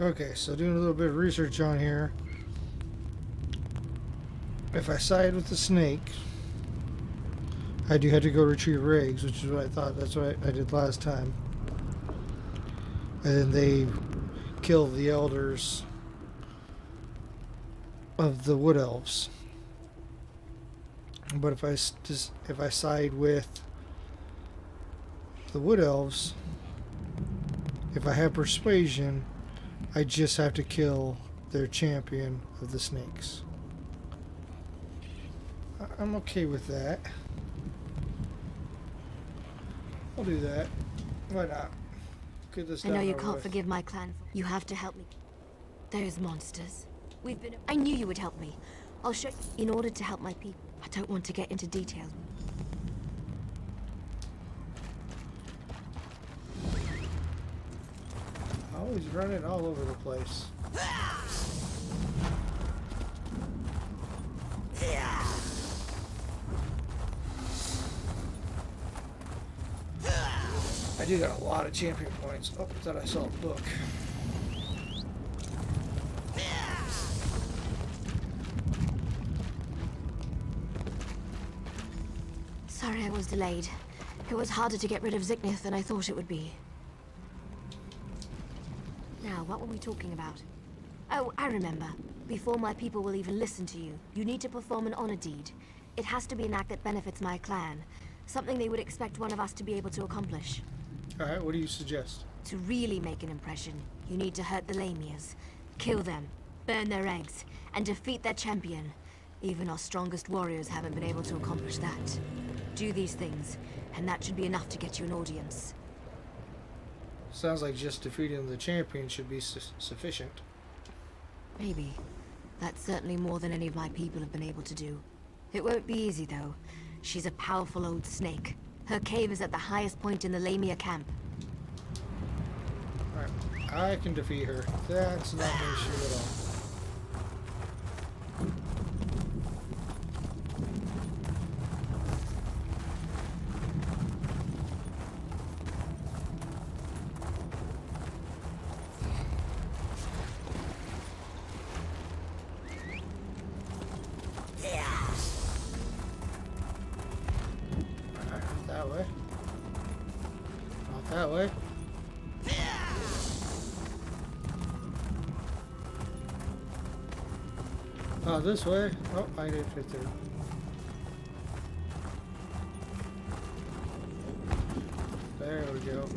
Okay, so doing a little bit of research on here. if I side with the snake, I do have to go retrieve eggs, which is what I thought. That's what I did last time. And then they kill the elders of the wood elves. But if I side with the wood elves, if I have persuasion, I just have to kill their champion of the snakes. I'm okay with that. I'll do that. Why not? Get this I done know you over can't with. forgive my clan. You have to help me. Those monsters. I knew you would help me. I'll show you. In order to help my people. I don't want to get into details. Always running all over the place. I do got a lot of champion points. Oh, I thought I saw a book. Sorry I was delayed. It was harder to get rid of Ziknith than I thought it would be. Now, what were we talking about? Oh, I remember. Before my people will even listen to you, you need to perform an honor deed. It has to be an act that benefits my clan. Something they would expect one of us to be able to accomplish. Alright, what do you suggest? To really make an impression, you need to hurt the Lamias. Kill them, burn their eggs, and defeat their champion. Even our strongest warriors haven't been able to accomplish that. Do these things, and that should be enough to get you an audience. Sounds like just defeating the champion should be sufficient. Maybe. That's certainly more than any of my people have been able to do. It won't be easy, though. She's a powerful old snake. Her cave is at the highest point in the Lamia camp. Alright, I can defeat her. That's not an issue at all. That way. Not that way. Oh, this way. Oh, I did fit through. There we go.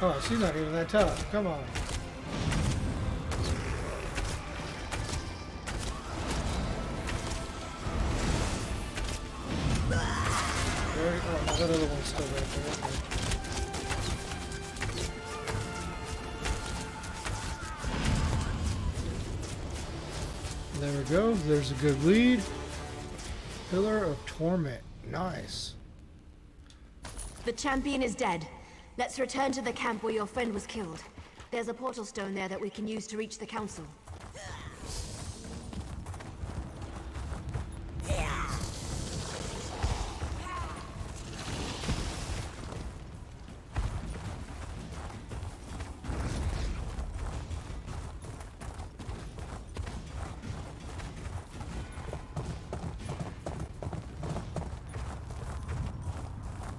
Oh, she's not even that tough. Come on. Very, oh, that other one's still right there. There we go. There's a good lead. Pillar of Torment. Nice. The champion is dead. Let's return to the camp where your friend was killed. There's a portal stone there that we can use to reach the council.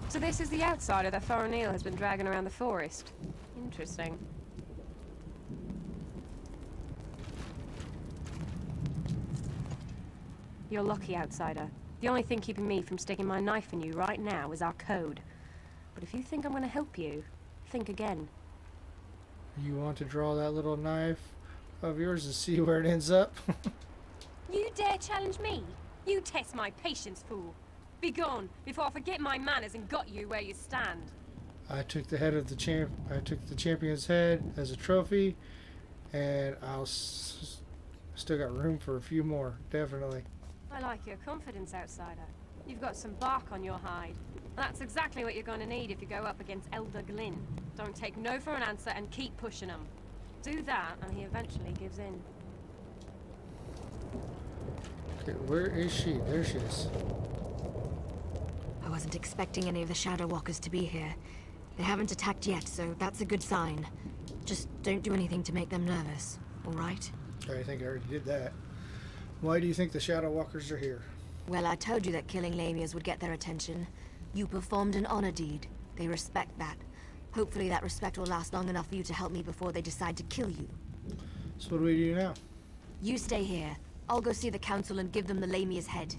So this is the outsider that Thorinil has been dragging around the forest. Interesting. You're lucky, outsider. The only thing keeping me from sticking my knife in you right now is our code. But if you think I'm going to help you, think again. You want to draw that little knife of yours and see where it ends up? You dare challenge me? You test my patience, fool. Be gone, before I forget my manners and got you where you stand. I took the head of the I took the champion's head as a trophy, and I'll still got room for a few more, definitely. I like your confidence, outsider. You've got some bark on your hide. That's exactly what you're going to need if you go up against Elder Glynn. Don't take no for an answer and keep pushing him. Do that, and he eventually gives in. Okay, where is she? There she is. I wasn't expecting any of the Shadow Walkers to be here. They haven't attacked yet, so that's a good sign. Just don't do anything to make them nervous, alright? I think I already did that. Why do you think the Shadow Walkers are here? Well, I told you that killing Lamias would get their attention. You performed an honor deed. They respect that. Hopefully that respect will last long enough for you to help me before they decide to kill you. So what do we do now? You stay here. I'll go see the council and give them the Lamia's head.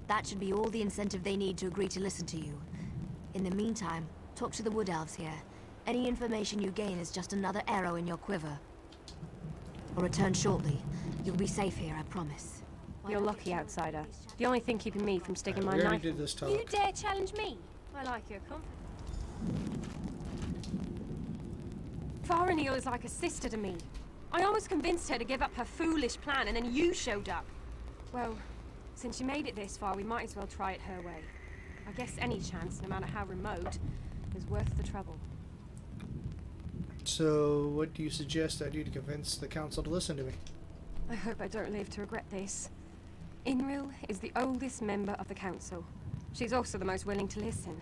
That should be all the incentive they need to agree to listen to you. In the meantime, talk to the Wood Elves here. Any information you gain is just another arrow in your quiver. I'll return shortly. You'll be safe here, I promise. You're lucky, outsider. The only thing keeping me from sticking my we already knife... did this talk. You dare challenge me? I like your confidence. Farinil is like a sister to me. I almost convinced her to give up her foolish plan, and then you showed up. Well, since you made it this far, we might as well try it her way. I guess any chance, no matter how remote, is worth the trouble. So, what do you suggest I do to convince the council to listen to me? I hope I don't live to regret this. Inril is the oldest member of the council. She's also the most willing to listen.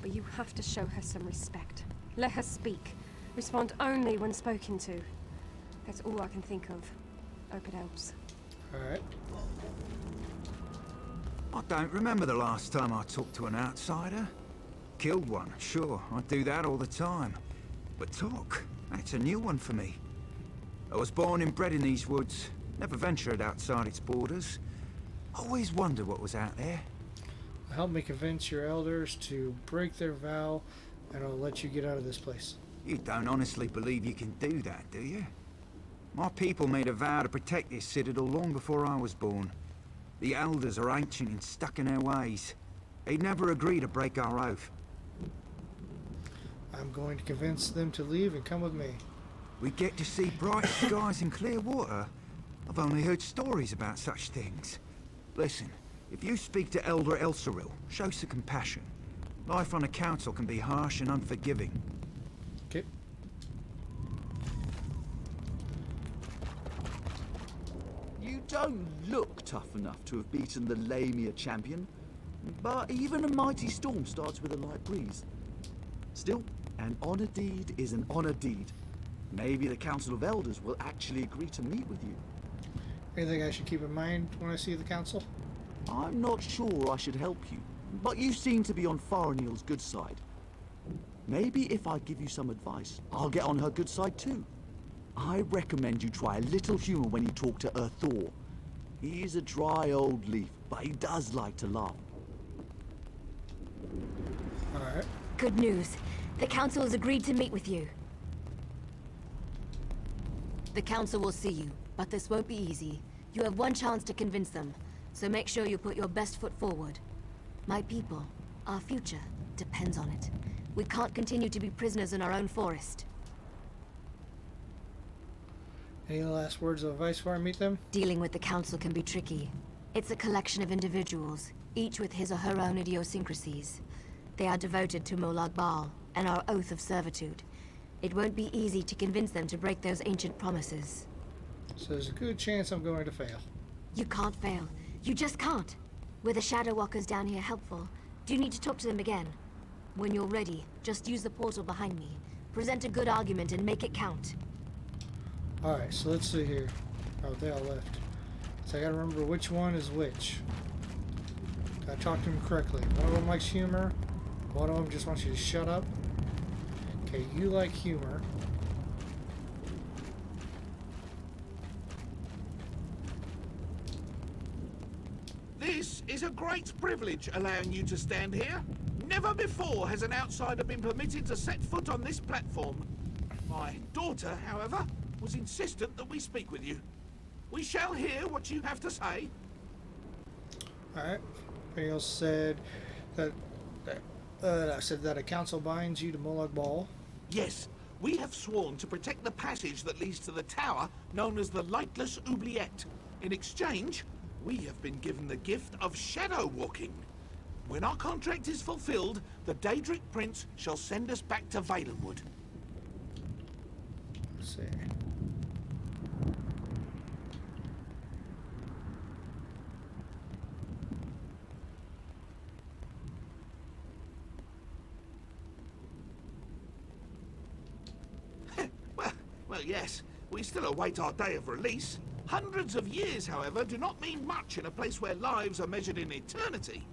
But you have to show her some respect. Let her speak. Respond only when spoken to. That's all I can think of. Hope it helps. Alright. I don't remember the last time I talked to an outsider. Killed one, sure, I do that all the time. But talk, that's a new one for me. I was born and bred in these woods, never ventured outside its borders. Always wondered what was out there. Help me convince your elders to break their vow, and I'll let you get out of this place. You don't honestly believe you can do that, do you? My people made a vow to protect this citadel long before I was born. The elders are ancient and stuck in their ways. They'd never agree to break our oath. I'm going to convince them to leave and come with me. We get to see bright skies and clear water. I've only heard stories about such things. Listen, if you speak to Elder Elseril, show some compassion. Life on a council can be harsh and unforgiving. Okay. You don't look tough enough to have beaten the Lamia champion, but even a mighty storm starts with a light breeze. Still, an honor deed is an honor deed. Maybe the Council of Elders will actually agree to meet with you. Anything I should keep in mind when I see the council? I'm not sure I should help you, but you seem to be on Farinil's good side. Maybe if I give you some advice, I'll get on her good side too. I recommend you try a little humor when you talk to Thor. He's a dry old leaf, but he does like to laugh. Alright. Good news. The council has agreed to meet with you. The council will see you, but this won't be easy. You have one chance to convince them, so make sure you put your best foot forward. My people, our future, depends on it. We can't continue to be prisoners in our own forest. Any last words of advice before I meet them? Dealing with the council can be tricky. It's a collection of individuals, each with his or her own idiosyncrasies. They are devoted to Molag Bal and our oath of servitude. It won't be easy to convince them to break those ancient promises. So there's a good chance I'm going to fail. You can't fail. You just can't. Were the Shadow Walkers down here helpful? Do you need to talk to them again? When you're ready, just use the portal behind me. Present a good argument and make it count. Alright, so let's see here. Oh, they all left. So I gotta remember which one is which. Gotta talk to them correctly. One of them likes humor. One of them just wants you to shut up. Okay, you like humor. This is a great privilege allowing you to stand here. Never before has an outsider been permitted to set foot on this platform. My daughter, however, was insistent that we speak with you. We shall hear what you have to say. Alright. Daniel said that I said that a council binds you to Molag Bal. Yes, we have sworn to protect the passage that leads to the tower known as the Lightless Oubliette. In exchange, we have been given the gift of shadow walking. When our contract is fulfilled, the Daedric Prince shall send us back to Valenwood. Let's see. yes, we still await our day of release. Hundreds of years, however, do not mean much in a place where lives are measured in eternity.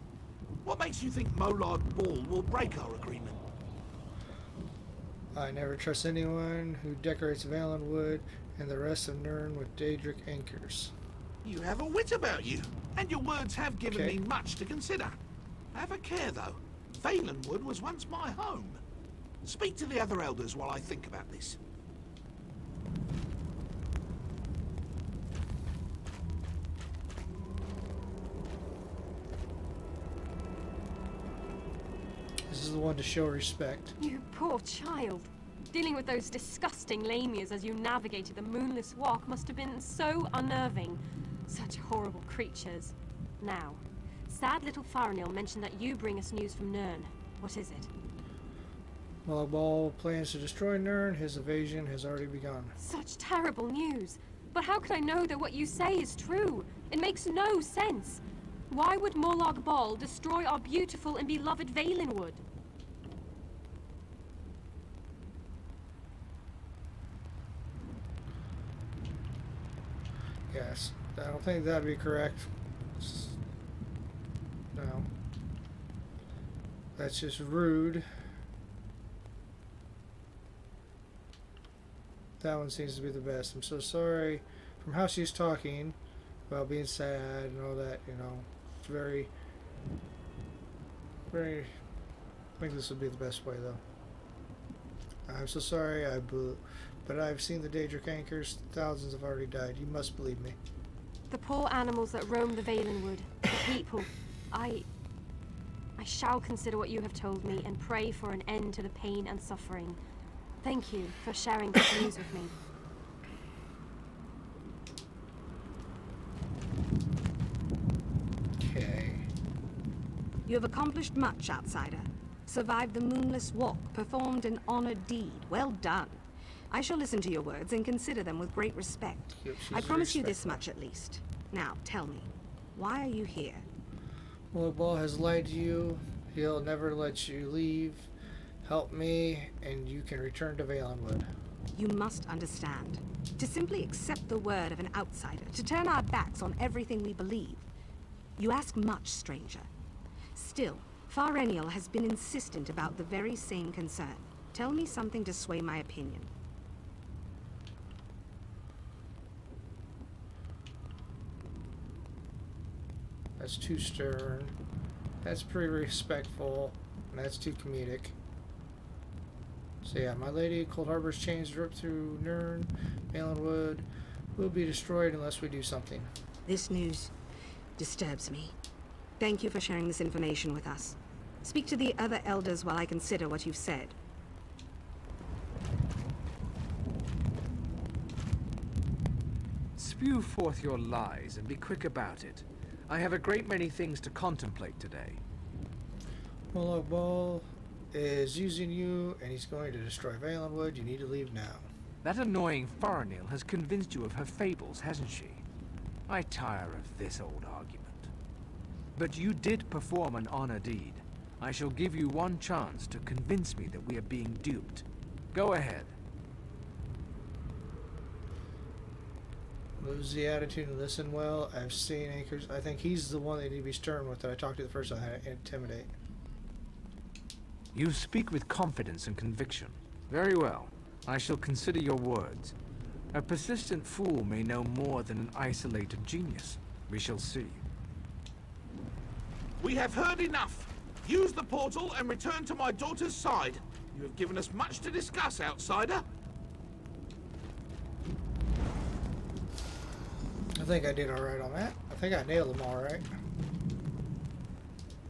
What makes you think Molag Bal will break our agreement? I never trust anyone who decorates Valenwood and the rest of Nirn with Daedric anchors. You have a wit about you, and your words have given me much to consider. Have a care, though. Valenwood was once my home. Speak to the other elders while I think about this. This is the one to show respect. You poor child. Dealing with those disgusting lamias as you navigated the moonless walk must have been so unnerving. Such horrible creatures. Now, sad little Farinil mentioned that you bring us news from Nirn. What is it? Molag Bal plans to destroy Nirn. His evasion has already begun. Such terrible news. But how can I know that what you say is true? It makes no sense. Why would Molag Bal destroy our beautiful and beloved Valenwood? Yes, I don't think that'd be correct. No. That's just rude. That one seems to be the best. I'm so sorry. From how she's talking about being sad and all that, you know, it's very, very. I think this would be the best way, though. I'm so sorry, but I've seen the Daedric anchors. Thousands have already died. You must believe me. The poor animals that roam the Valenwood, the people. I shall consider what you have told me and pray for an end to the pain and suffering. Thank you for sharing this news with me. Okay. You have accomplished much, outsider. Survived the moonless walk, performed an honored deed. Well done. I shall listen to your words and consider them with great respect. Yep, I promise you this much at least. Now, tell me, why are you here? Molag Bal has lied to you. He'll never let you leave. Help me, and you can return to Valenwood. You must understand. To simply accept the word of an outsider, to turn our backs on everything we believe. You ask much, stranger. Still, Farinil has been insistent about the very same concern. Tell me something to sway my opinion. That's too stern. That's pretty respectful. And that's too comedic. So yeah, my lady, Cold Harbor's chains drip through Nirn. Valenwood will be destroyed unless we do something. This news disturbs me. Thank you for sharing this information with us. Speak to the other elders while I consider what you've said. Spew forth your lies and be quick about it. I have a great many things to contemplate today. Molag Bal is using you, and he's going to destroy Valenwood. You need to leave now. That annoying Farinil has convinced you of her fables, hasn't she? I tire of this old argument. But you did perform an honor deed. I shall give you one chance to convince me that we are being duped. Go ahead. Lose the attitude and listen well. I've seen anchors. I think he's the one they need to be stern with that I talked to the first time. I intimidate. You speak with confidence and conviction. Very well. I shall consider your words. A persistent fool may know more than an isolated genius. We shall see. We have heard enough. Use the portal and return to my daughter's side. You have given us much to discuss, outsider. I think I did alright on that. I think I nailed them all right.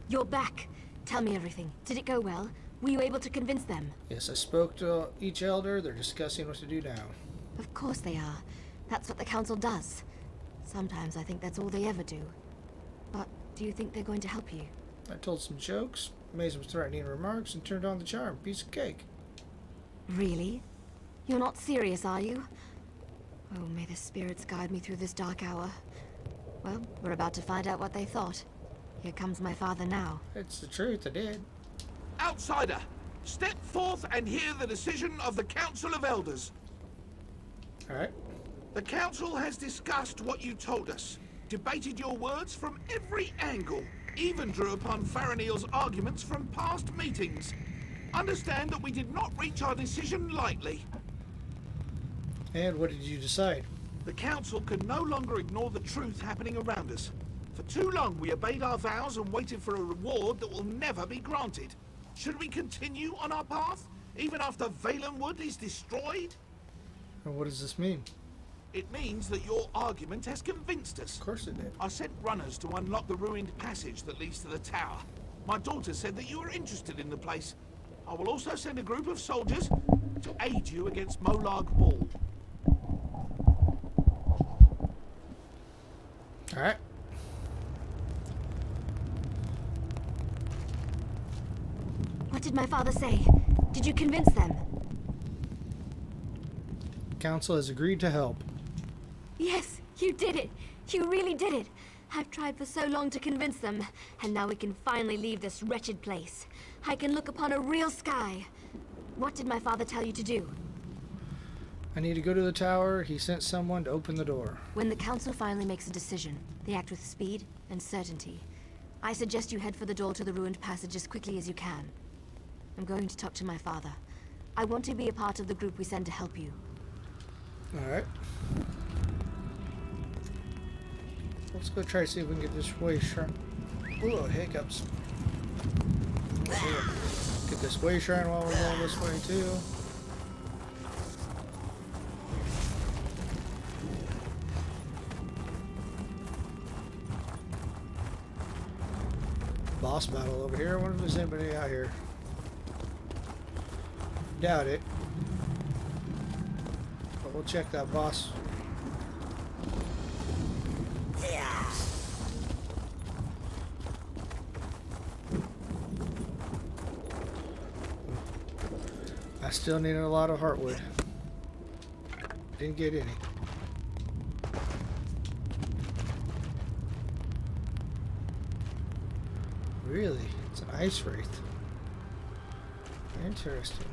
You're back. Tell me everything. Did it go well? Were you able to convince them? Yes, I spoke to each elder. They're discussing what to do now. Of course they are. That's what the council does. Sometimes I think that's all they ever do. But do you think they're going to help you? I told some jokes, made some threatening remarks, and turned on the charm. Piece of cake. Really? You're not serious, are you? Oh, may the spirits guide me through this dark hour. Well, we're about to find out what they thought. Here comes my father now. It's the truth, I did. Outsider, step forth and hear the decision of the Council of Elders. Alright. The Council has discussed what you told us, debated your words from every angle, even drew upon Faranil's arguments from past meetings. Understand that we did not reach our decision lightly. And what did you decide? The Council can no longer ignore the truth happening around us. For too long we obeyed our vows and waited for a reward that will never be granted. Should we continue on our path, even after Valenwood is destroyed? And what does this mean? It means that your argument has convinced us. Of course it did. I sent runners to unlock the ruined passage that leads to the tower. My daughter said that you were interested in the place. I will also send a group of soldiers to aid you against Molag Bal. Alright. What did my father say? Did you convince them? Council has agreed to help. Yes, you did it. You really did it. I've tried for so long to convince them, and now we can finally leave this wretched place. I can look upon a real sky. What did my father tell you to do? I need to go to the tower. He sent someone to open the door. When the Council finally makes a decision, they act with speed and certainty. I suggest you head for the door to the ruined passage as quickly as you can. I'm going to talk to my father. I want to be a part of the group we send to help you. Alright. Let's go try to see if we can get this way shrine. Ooh, hiccups. Get this way shrine while we're going this way too. Boss battle over here. I wonder if there's anybody out here. Doubt it. But we'll check that boss. I still needed a lot of heartwood. Didn't get any. Really? It's an ice wraith. Interesting.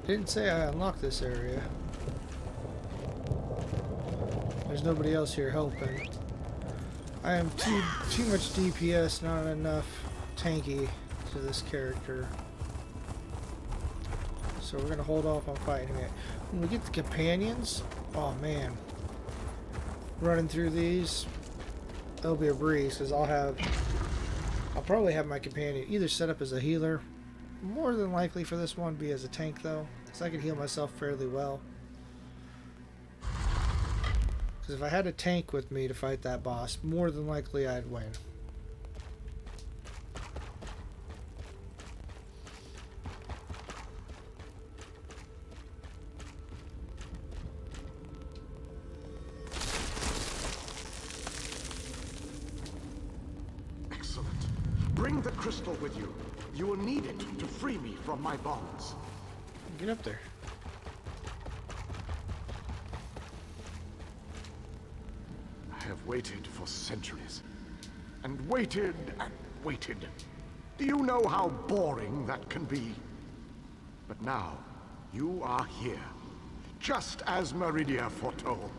Didn't say I unlocked this area. There's nobody else here helping. I am too much DPS, not enough tanky to this character. So we're gonna hold off on fighting it. When we get the companions, oh man, running through these, it'll be a breeze because I'll probably have my companion either set up as a healer, more than likely for this one be as a tank though, because I can heal myself fairly well. Because if I had a tank with me to fight that boss, more than likely I'd win. Excellent. Bring the crystal with you. You will need it to free me from my bonds. Get up there. I have waited for centuries. And waited and waited. Do you know how boring that can be? But now, you are here. Just as Meridia foretold.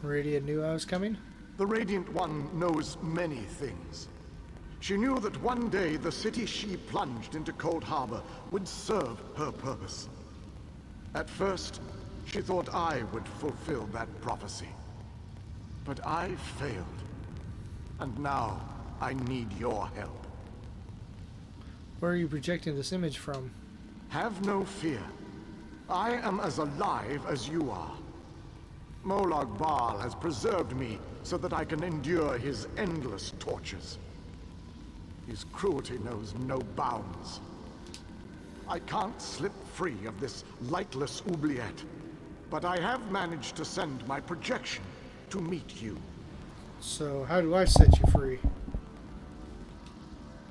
Meridia knew I was coming? The Radiant One knows many things. She knew that one day the city she plunged into Cold Harbor would serve her purpose. At first, she thought I would fulfill that prophecy. But I failed. And now, I need your help. Where are you projecting this image from? Have no fear. I am as alive as you are. Molag Bal has preserved me so that I can endure his endless tortures. His cruelty knows no bounds. I can't slip free of this lightless oubliette, but I have managed to send my projection to meet you. So, how do I set you free?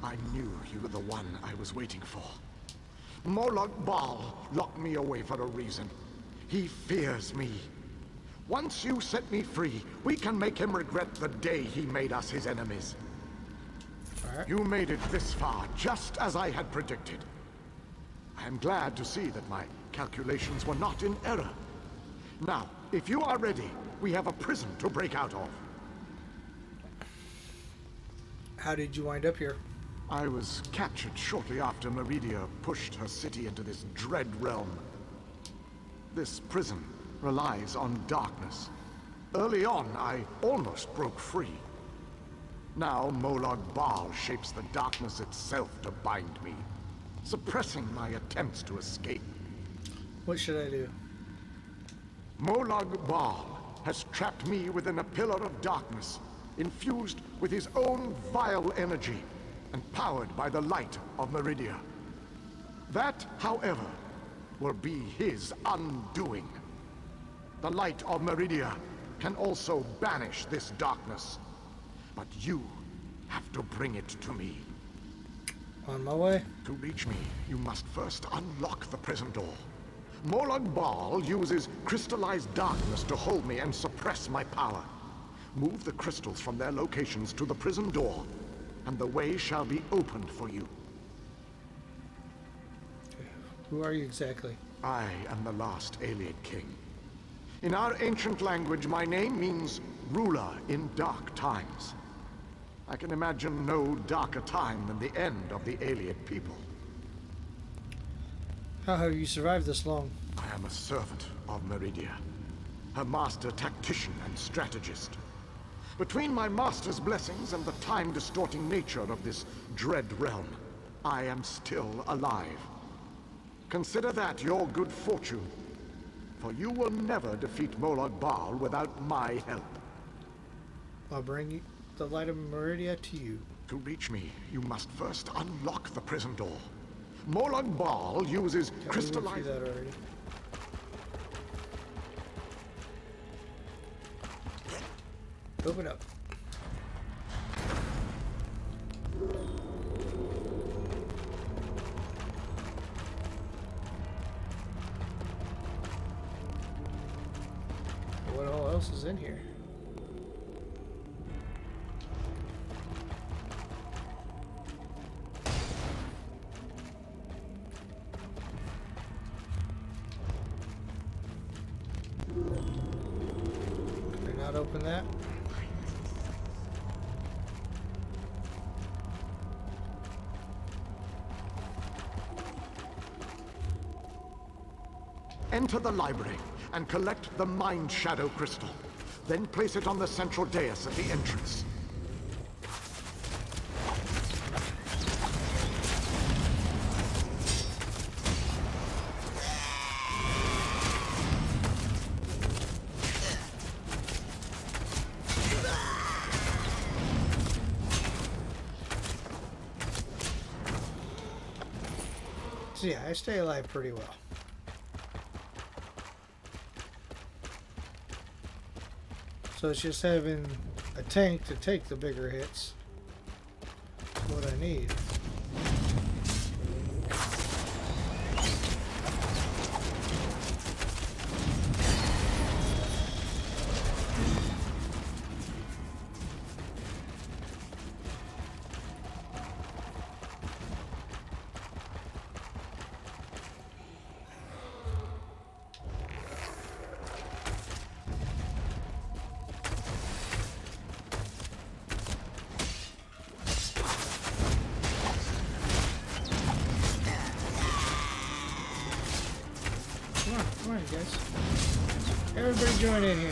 I knew you were the one I was waiting for. Molag Bal locked me away for a reason. He fears me. Once you set me free, we can make him regret the day he made us his enemies. You made it this far, just as I had predicted. I am glad to see that my calculations were not in error. Now, if you are ready, we have a prison to break out of. How did you wind up here? I was captured shortly after Meridia pushed her city into this dread realm. This prison relies on darkness. Early on, I almost broke free. Now, Molag Bal shapes the darkness itself to bind me, suppressing my attempts to escape. What should I do? Molag Bal has trapped me within a pillar of darkness, infused with his own vile energy, and powered by the light of Meridia. That, however, will be his undoing. The light of Meridia can also banish this darkness, but you have to bring it to me. On my way. To reach me, you must first unlock the prison door. Molag Bal uses crystallized darkness to hold me and suppress my power. Move the crystals from their locations to the prison door, and the way shall be opened for you. Who are you exactly? I am the last Ayleid king. In our ancient language, my name means ruler in dark times. I can imagine no darker time than the end of the Ayleid people. How have you survived this long? I am a servant of Meridia, her master tactician and strategist. Between my master's blessings and the time-distorting nature of this dread realm, I am still alive. Consider that your good fortune, for you will never defeat Molag Bal without my help. I'll bring the light of Meridia to you. To reach me, you must first unlock the prison door. Molag Bal uses crystallized... that already. Open up. What all else is in here? Can I not open that? Enter the library and collect the Mind Shadow Crystal. Then place it on the central dais at the entrance. So yeah, I stay alive pretty well. So it's just having a tank to take the bigger hits. That's what I need. Come on, guys. Everybody join in here.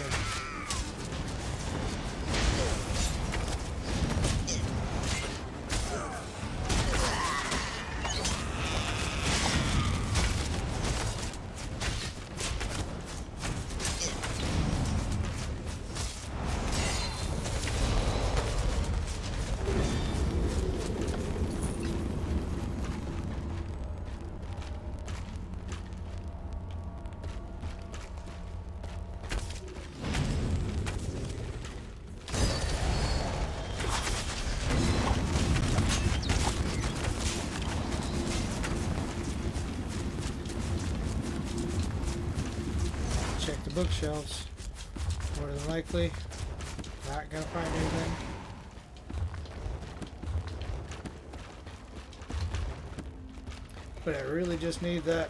Check the bookshelves. More than likely, not gonna find anything. But I really just need that.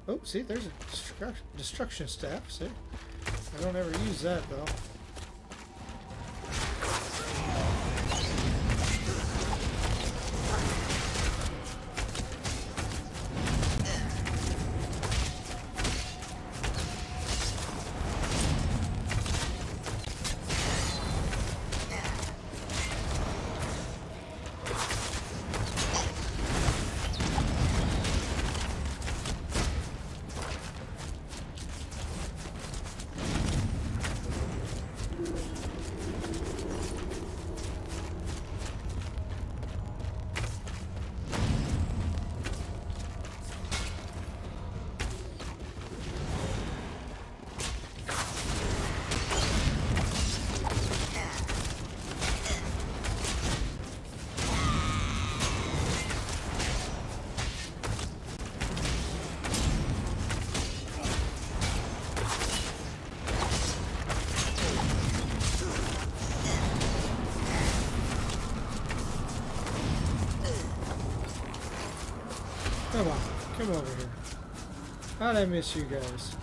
Oh, see, there's a destruction staff. See? I don't ever use that, though. Come on, come over here. How'd I miss you guys?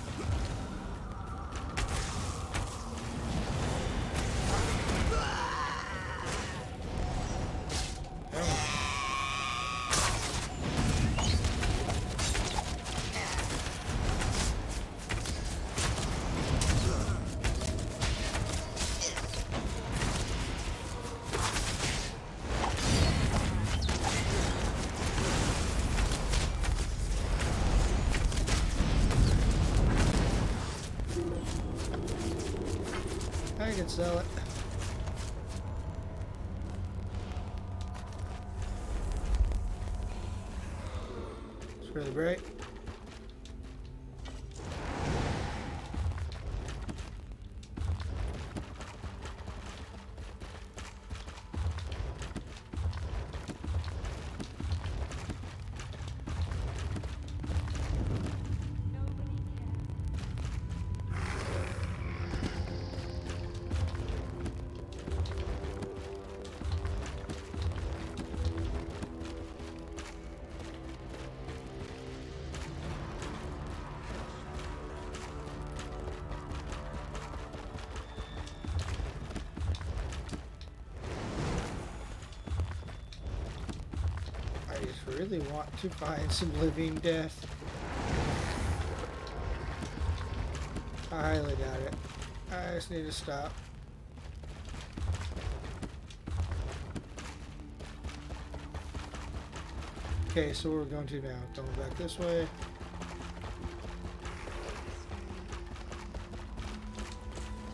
I can sell it. It's really bright. I just really want to find some living death. I highly doubt it. I just need to stop. Okay, so we're going to now. Going back this way.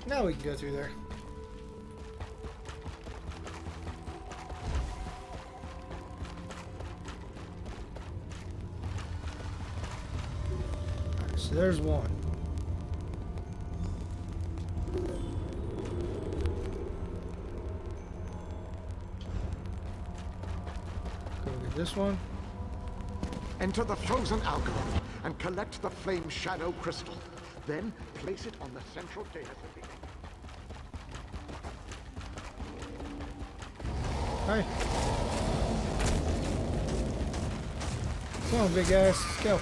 Now we can go through there. Alright, so there's one. Go get this one. Enter the frozen alcove and collect the flame shadow crystal. Then place it on the central data city. Hi. Come on, big ass. Let's go.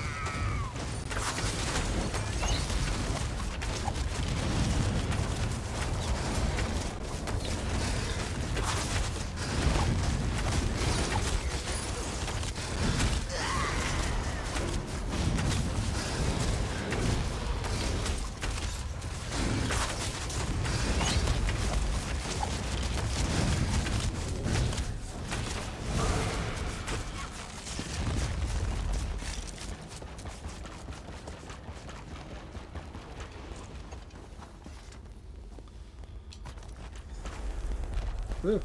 Woo.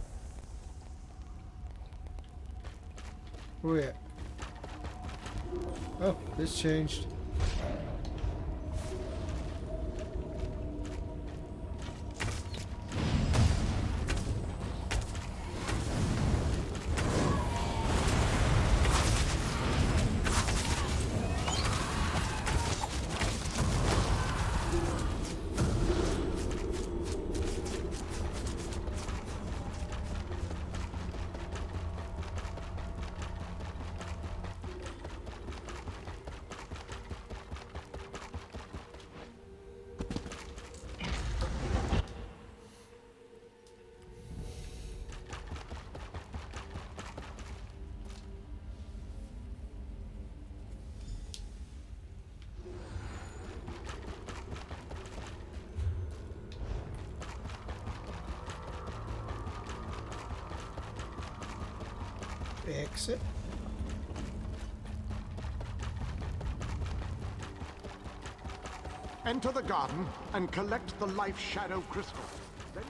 Where we at? Oh, this changed. Exit. Enter the garden and collect the life shadow crystal. Then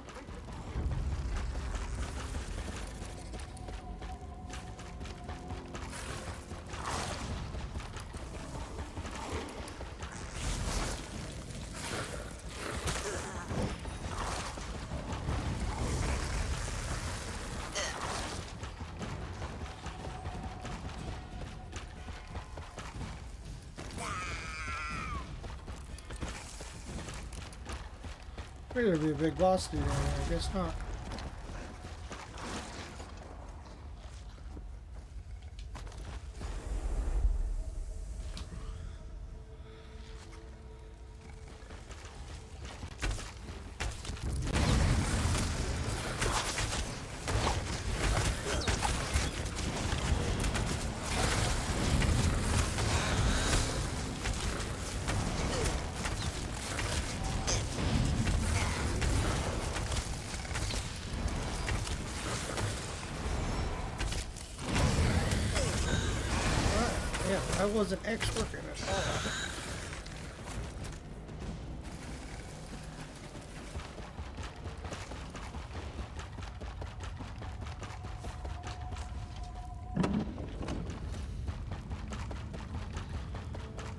There's gonna be a big boss dude in there. I guess not. I wasn't X-working at all.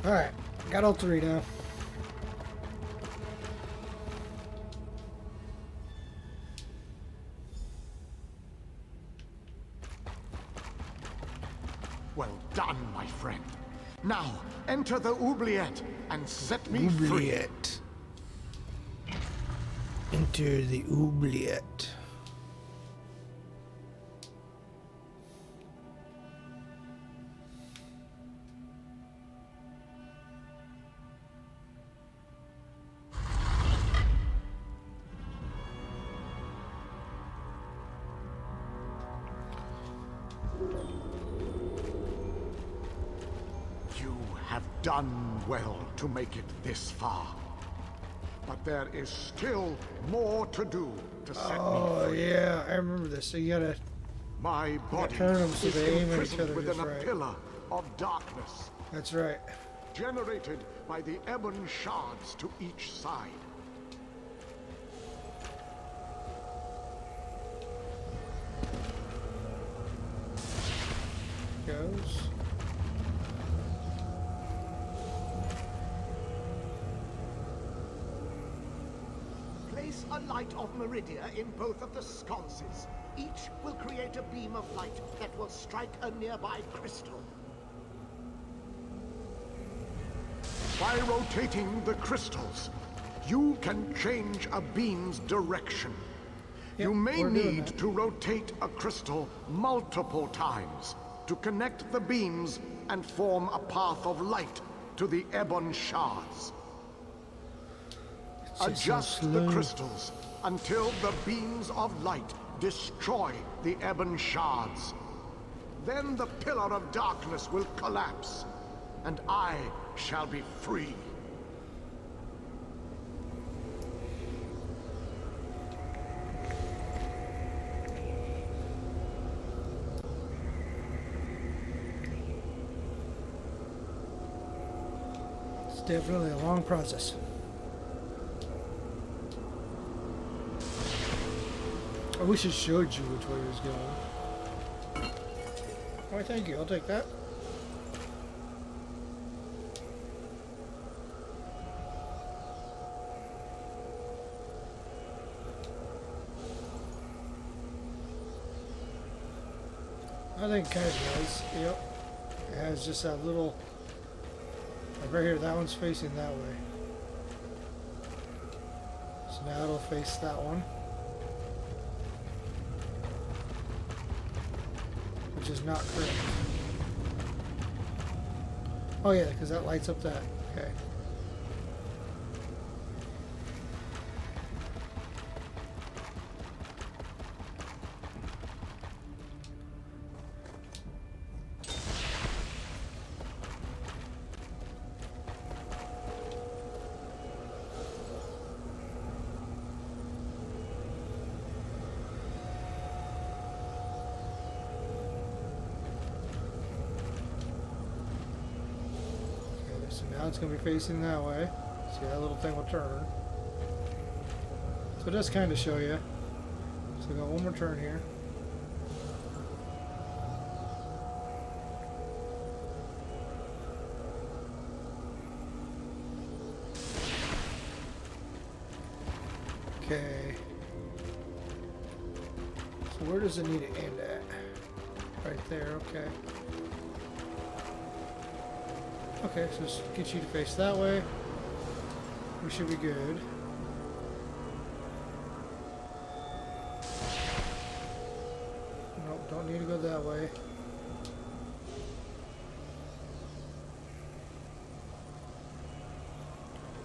Alright, got all three now. well done, my friend. Now, enter the oubliette and set me free. Oubliette. Enter the oubliette. You have done well to make it this far. But there is still more to do to set me free. Yeah, I remember this. So you gotta My body turn them so is they aim at each imprisoned other within just a right. pillar of darkness. That's right. Generated by the ebon shards to each side. Goes. Place a light of Meridia in both of the sconces. Each will create a beam of light that will strike a nearby crystal. By rotating the crystals, you can change a beam's direction. You may need to rotate a crystal multiple times to connect the beams and form a path of light to the ebon shards. Adjust the crystals until the beams of light destroy the ebon shards. Then the pillar of darkness will collapse, and I shall be free. It's definitely a long process. I wish it showed you which way it was going. Why, thank you. I'll take that. I think it kind of does. Yep. It has just that little... Like right here, that one's facing that way. So now it'll face that one. Which is not correct. Oh yeah, because that lights up that. Okay. Now it's going to be facing that way. See, that little thing will turn. So it does kind of show you. So we got one more turn here. Okay. So where does it need to end at? Right there, okay. Okay, so just get you to face that way. We should be good. Nope, don't need to go that way.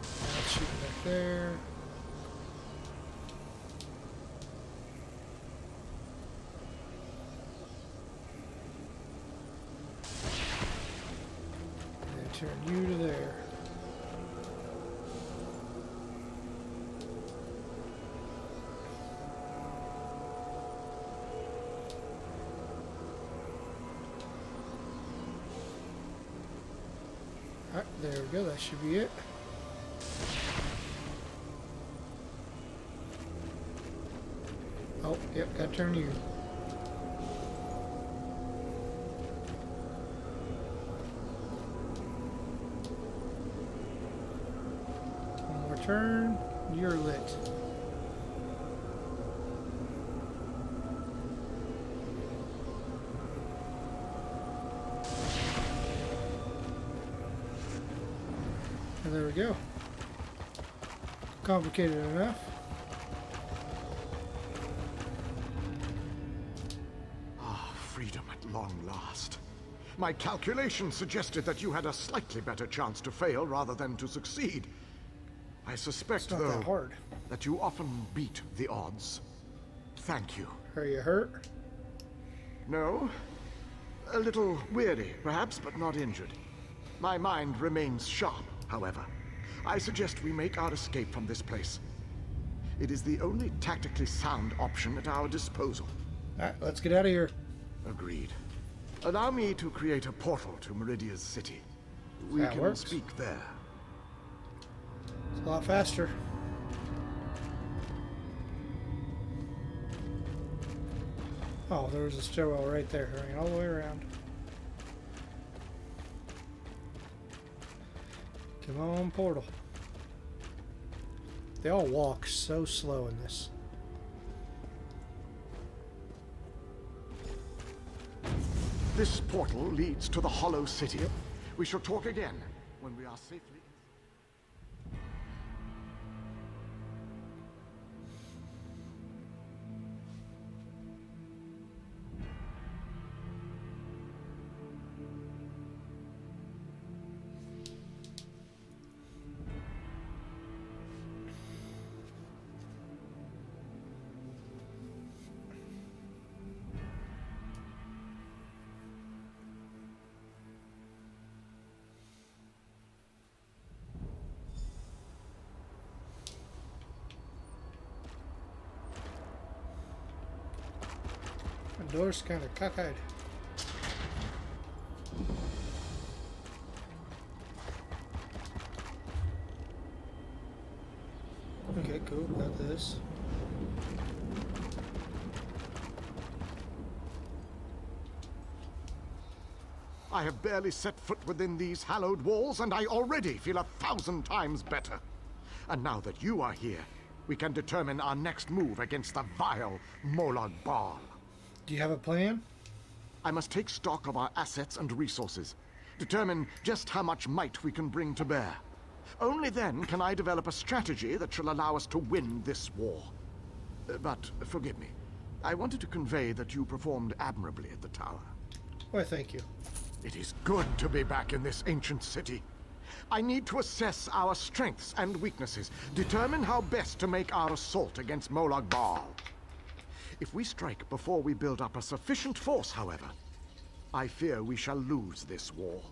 That's shooting back there. Turn you to there. Alright, there we go. That should be it. Oh, yep, gotta turn you. Turn, you're lit. And there we go. Complicated enough. Ah, freedom at long last. My calculations suggested that you had a slightly better chance to fail rather than to succeed. I suspect, though, that you often beat the odds. Thank you. Are you hurt? No. A little weary, perhaps, but not injured. My mind remains sharp, however. I suggest we make our escape from this place. It is the only tactically sound option at our disposal. Alright, let's get out of here. Agreed. Allow me to create a portal to Meridia's city. We can speak there. It's a lot faster. Oh, there was a stairwell right there, going all the way around. Come on, portal. They all walk so slow in this. This portal leads to the Hollow City. We shall talk again when we are safely... The door's kind of cockeyed. Okay, cool. Got this. I have barely set foot within these hallowed walls, and I already feel 1,000 times better. And now that you are here, we can determine our next move against the vile Molag Bal. Do you have a plan? I must take stock of our assets and resources, determine just how much might we can bring to bear. Only then can I develop a strategy that shall allow us to win this war. But forgive me, I wanted to convey that you performed admirably at the tower. Why, thank you. It is good to be back in this ancient city. I need to assess our strengths and weaknesses, determine how best to make our assault against Molag Bal. If we strike before we build up a sufficient force, however, I fear we shall lose this war.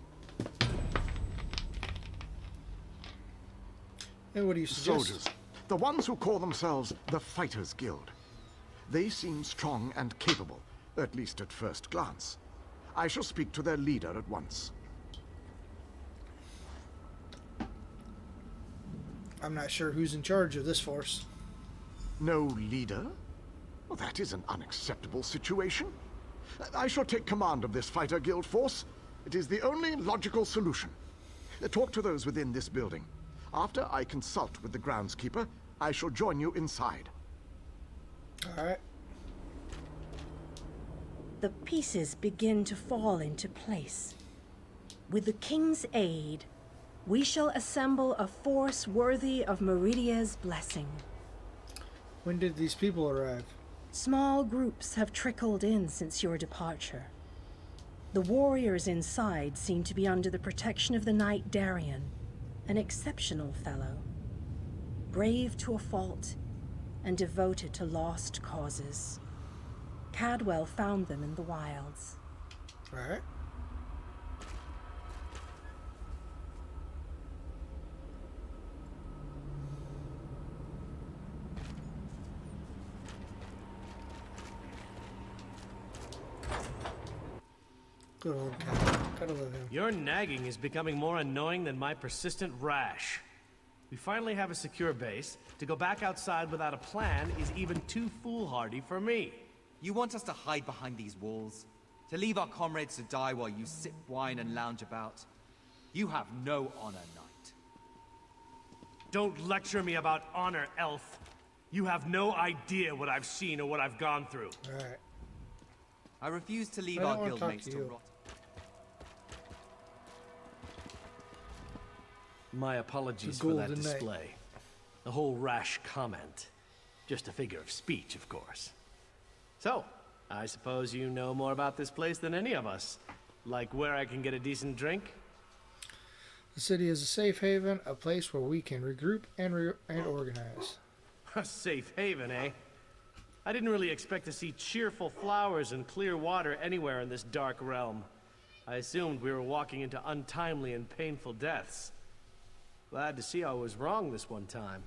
And what do you suggest? Soldiers, the ones who call themselves the Fighters Guild. They seem strong and capable, at least at first glance. I shall speak to their leader at once. I'm not sure who's in charge of this force. No leader? Well, that is an unacceptable situation. I shall take command of this fighter guild force. It is the only logical solution. Talk to those within this building. After I consult with the groundskeeper, I shall join you inside. Alright. The pieces begin to fall into place. With the king's aid, we shall assemble a force worthy of Meridia's blessing. When did these people arrive? Small groups have trickled in since your departure. The warriors inside seem to be under the protection of the knight Darien, an exceptional fellow. Brave to a fault and devoted to lost causes. Cadwell found them in the wilds. Alright. Good old Cadwell. Gotta love him. Your nagging is becoming more annoying than my persistent rash. We finally have a secure base. To go back outside without a plan is even too foolhardy for me. You want us to hide behind these walls? To leave our comrades to die while you sip wine and lounge about? You have no honor, knight. Don't lecture me about honor, elf. You have no idea what I've seen or what I've gone through. Alright. I refuse to leave our guildmates to rot. My apologies for that display. The whole rash comment. Just a figure of speech, of course. So, I suppose you know more about this place than any of us. Like where I can get a decent drink? The city is a safe haven, a place where we can regroup and organize. A safe haven, eh? I didn't really expect to see cheerful flowers and clear water anywhere in this dark realm. I assumed we were walking into untimely and painful deaths. Glad to see I was wrong this one time.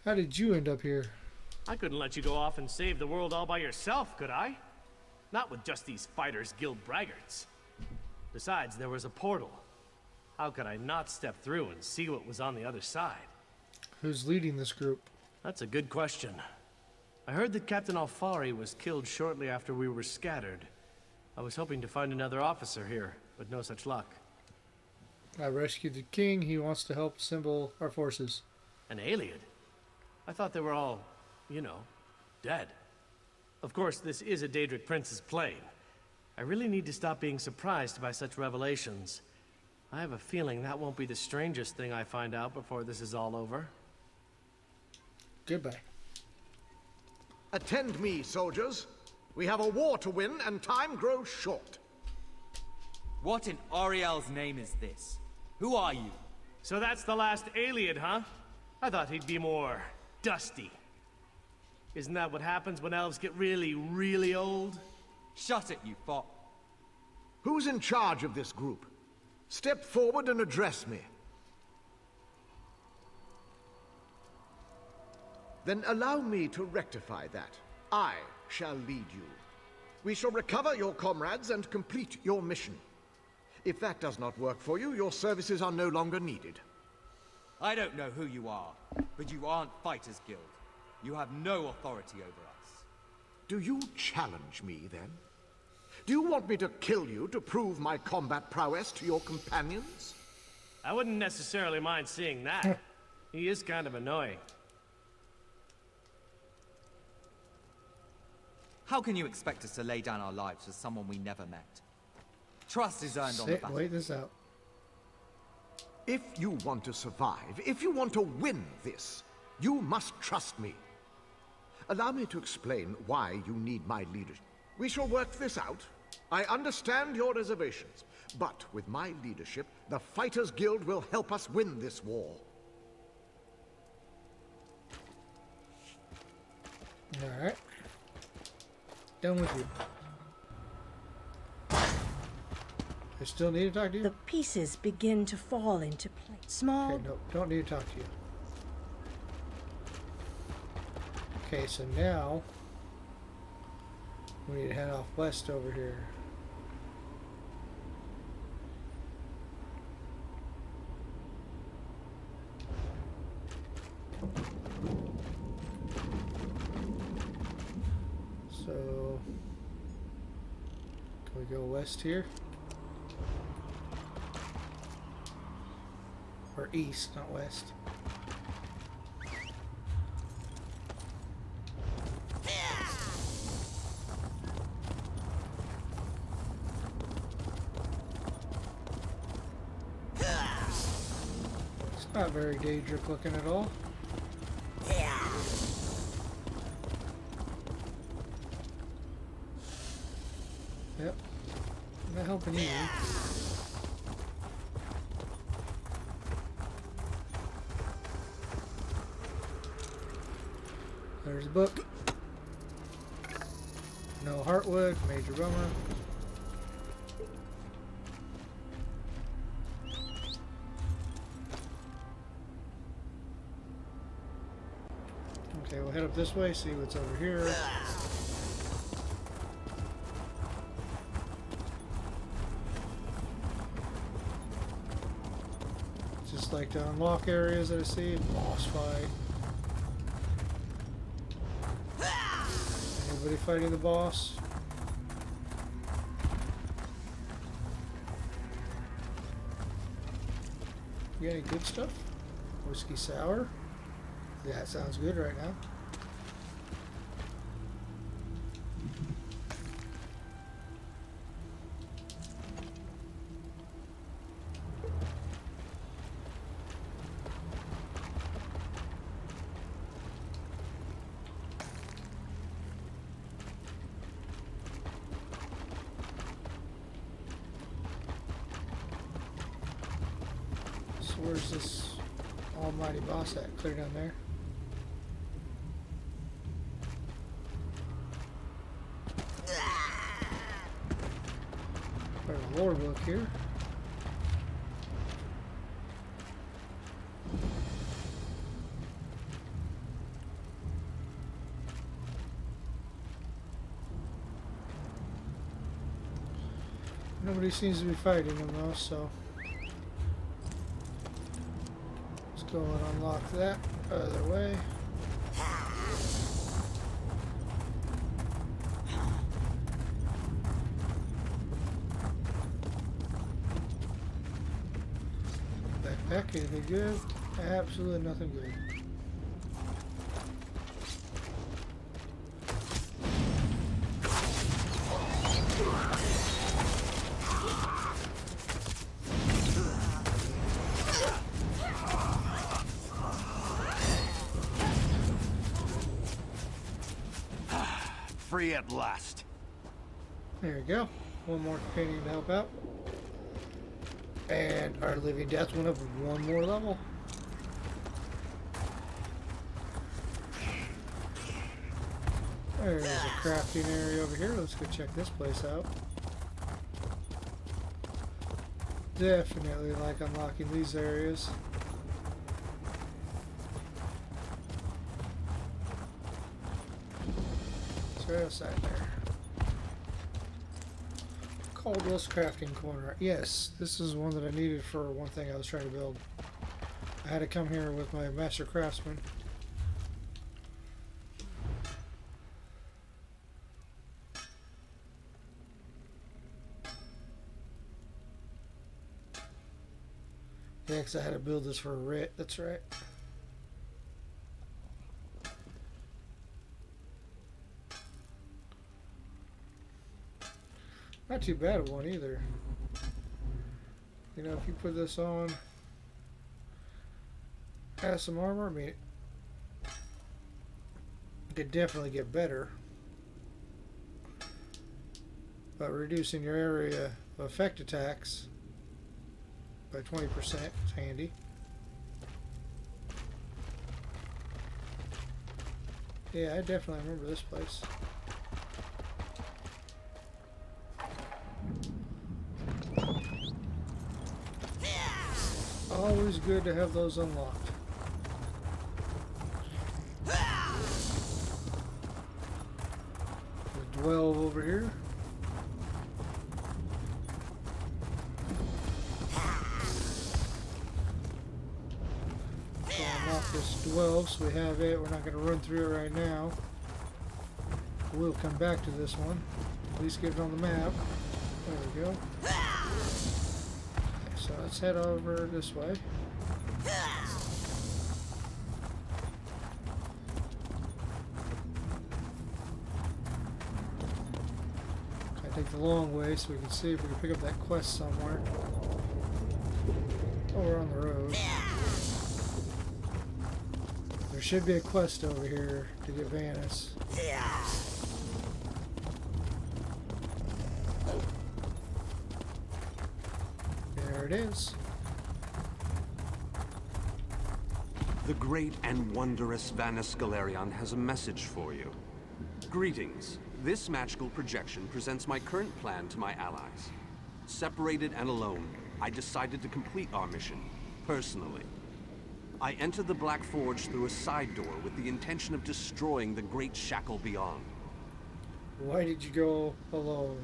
How did you end up here? I couldn't let you go off and save the world all by yourself, could I? Not with just these Fighters Guild braggarts. Besides, there was a portal. How could I not step through and see what was on the other side? Who's leading this group? That's a good question. I heard that Captain Alfari was killed shortly after we were scattered. I was hoping to find another officer here, but no such luck. I rescued the king. He wants to help assemble our forces. An Ayleid? I thought they were all, you know, dead. Of course, this is a Daedric Prince's plane. I really need to stop being surprised by such revelations. I have a feeling that won't be the strangest thing I find out before this is all over. Goodbye. Attend me, soldiers. We have a war to win, and time grows short. What in Ariel's name is this? Who are you? So that's the last Ayleid, huh? I thought he'd be more dusty. Isn't that what happens when elves get really, really old? Shut it, you fop. Who's in charge of this group? Step forward and address me. Then allow me to rectify that. I shall lead you. We shall recover your comrades and complete your mission. If that does not work for you, your services are no longer needed. I don't know who you are, but you aren't Fighters Guild. You have no authority over us. Do you challenge me, then? Do you want me to kill you to prove my combat prowess to your companions? I wouldn't necessarily mind seeing that. He is kind of annoying. How can you expect us to lay down our lives for someone we never met? Trust is earned on the battlefield. Wait this out. If you want to survive, if you want to win this, you must trust me. Allow me to explain why you need my leadership. We shall work this out. I understand your reservations, but with my leadership, the Fighters Guild will help us win this war. Alright. Done with you. I still need to talk to you? The pieces begin to fall into place. Small... Okay, no, don't need to talk to you. Okay, so now we need to head off west over here. go west here. Or east, not west. It's not very Daedric looking at all. Yep. Not helping you. There's a book. No heartwood, major bummer. Okay, we'll head up this way, see what's over here. Just like to unlock areas that I see. Boss fight. Anybody fighting the boss? You got any good stuff? Whiskey sour? Yeah, it sounds good right now. So where's this almighty boss at? Clear down there. There's a lore book here. Nobody seems to be fighting him though, so let's go and unlock that other way. Backpack, anything good? Absolutely nothing good. Free at last. There we go. One more companion to help out. And our living death went up one more level. There's a crafting area over here. Let's go check this place out. Definitely like unlocking these areas. It's right outside there. Caldwell's crafting corner. Yes, this is one that I needed for one thing I was trying to build. I had to come here with my master craftsman. Yeah, because I had to build this for a writ. That's right. Not too bad of one either. You know, if you put this on, add some armor, I mean, it could definitely get better. But reducing your area of effect attacks by 20% is handy. Yeah, I definitely remember this place. Always good to have those unlocked. The Dwell over here. So unlock this Dwell, so we have it. We're not going to run through it right now. We'll come back to this one. At least get it on the map. we go. Okay, so let's head over this way. I take the long way so we can see if we can pick up that quest somewhere. Oh, we're on the road. There should be a quest over here to get Vanis. There it is. The great and wondrous Vanis Galerion has a message for you. Greetings. This magical projection presents my current plan to my allies. Separated and alone, I decided to complete our mission, personally. I entered the Black Forge through a side door with the intention of destroying the Great Shackle beyond. Why did you go alone?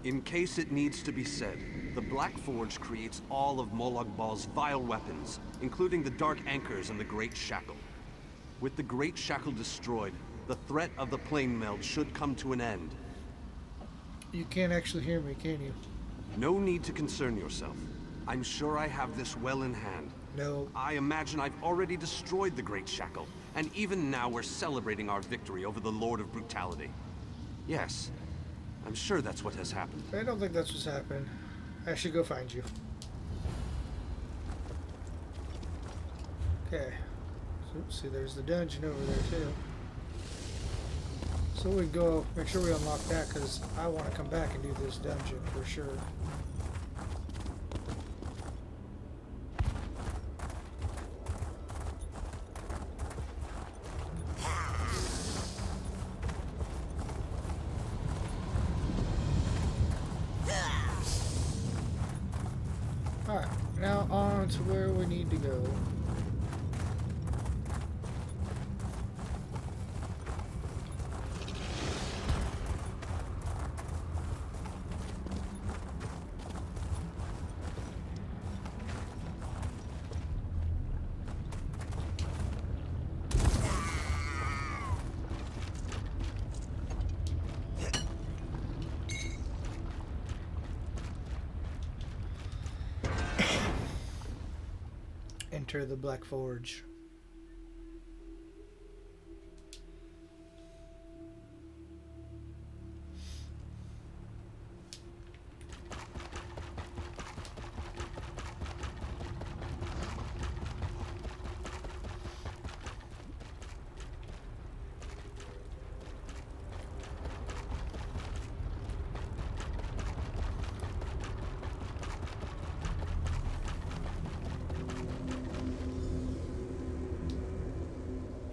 In case it needs to be said, the Black Forge creates all of Molag Bal's vile weapons, including the Dark Anchors and the Great Shackle. With the Great Shackle destroyed, the threat of the Plane Meld should come to an end. You can't actually hear me, can you? No need to concern yourself. I'm sure I have this well in hand. No. I imagine I've already destroyed the Great Shackle, and even now we're celebrating our victory over the Lord of Brutality. Yes, I'm sure that's what has happened. I don't think that's what's happened. I should go find you. Okay. So, see, there's the dungeon over there, too. So we go, make sure we unlock that, because I want to come back and do this dungeon for sure. Alright, now on to where we need to go. Enter the Black Forge.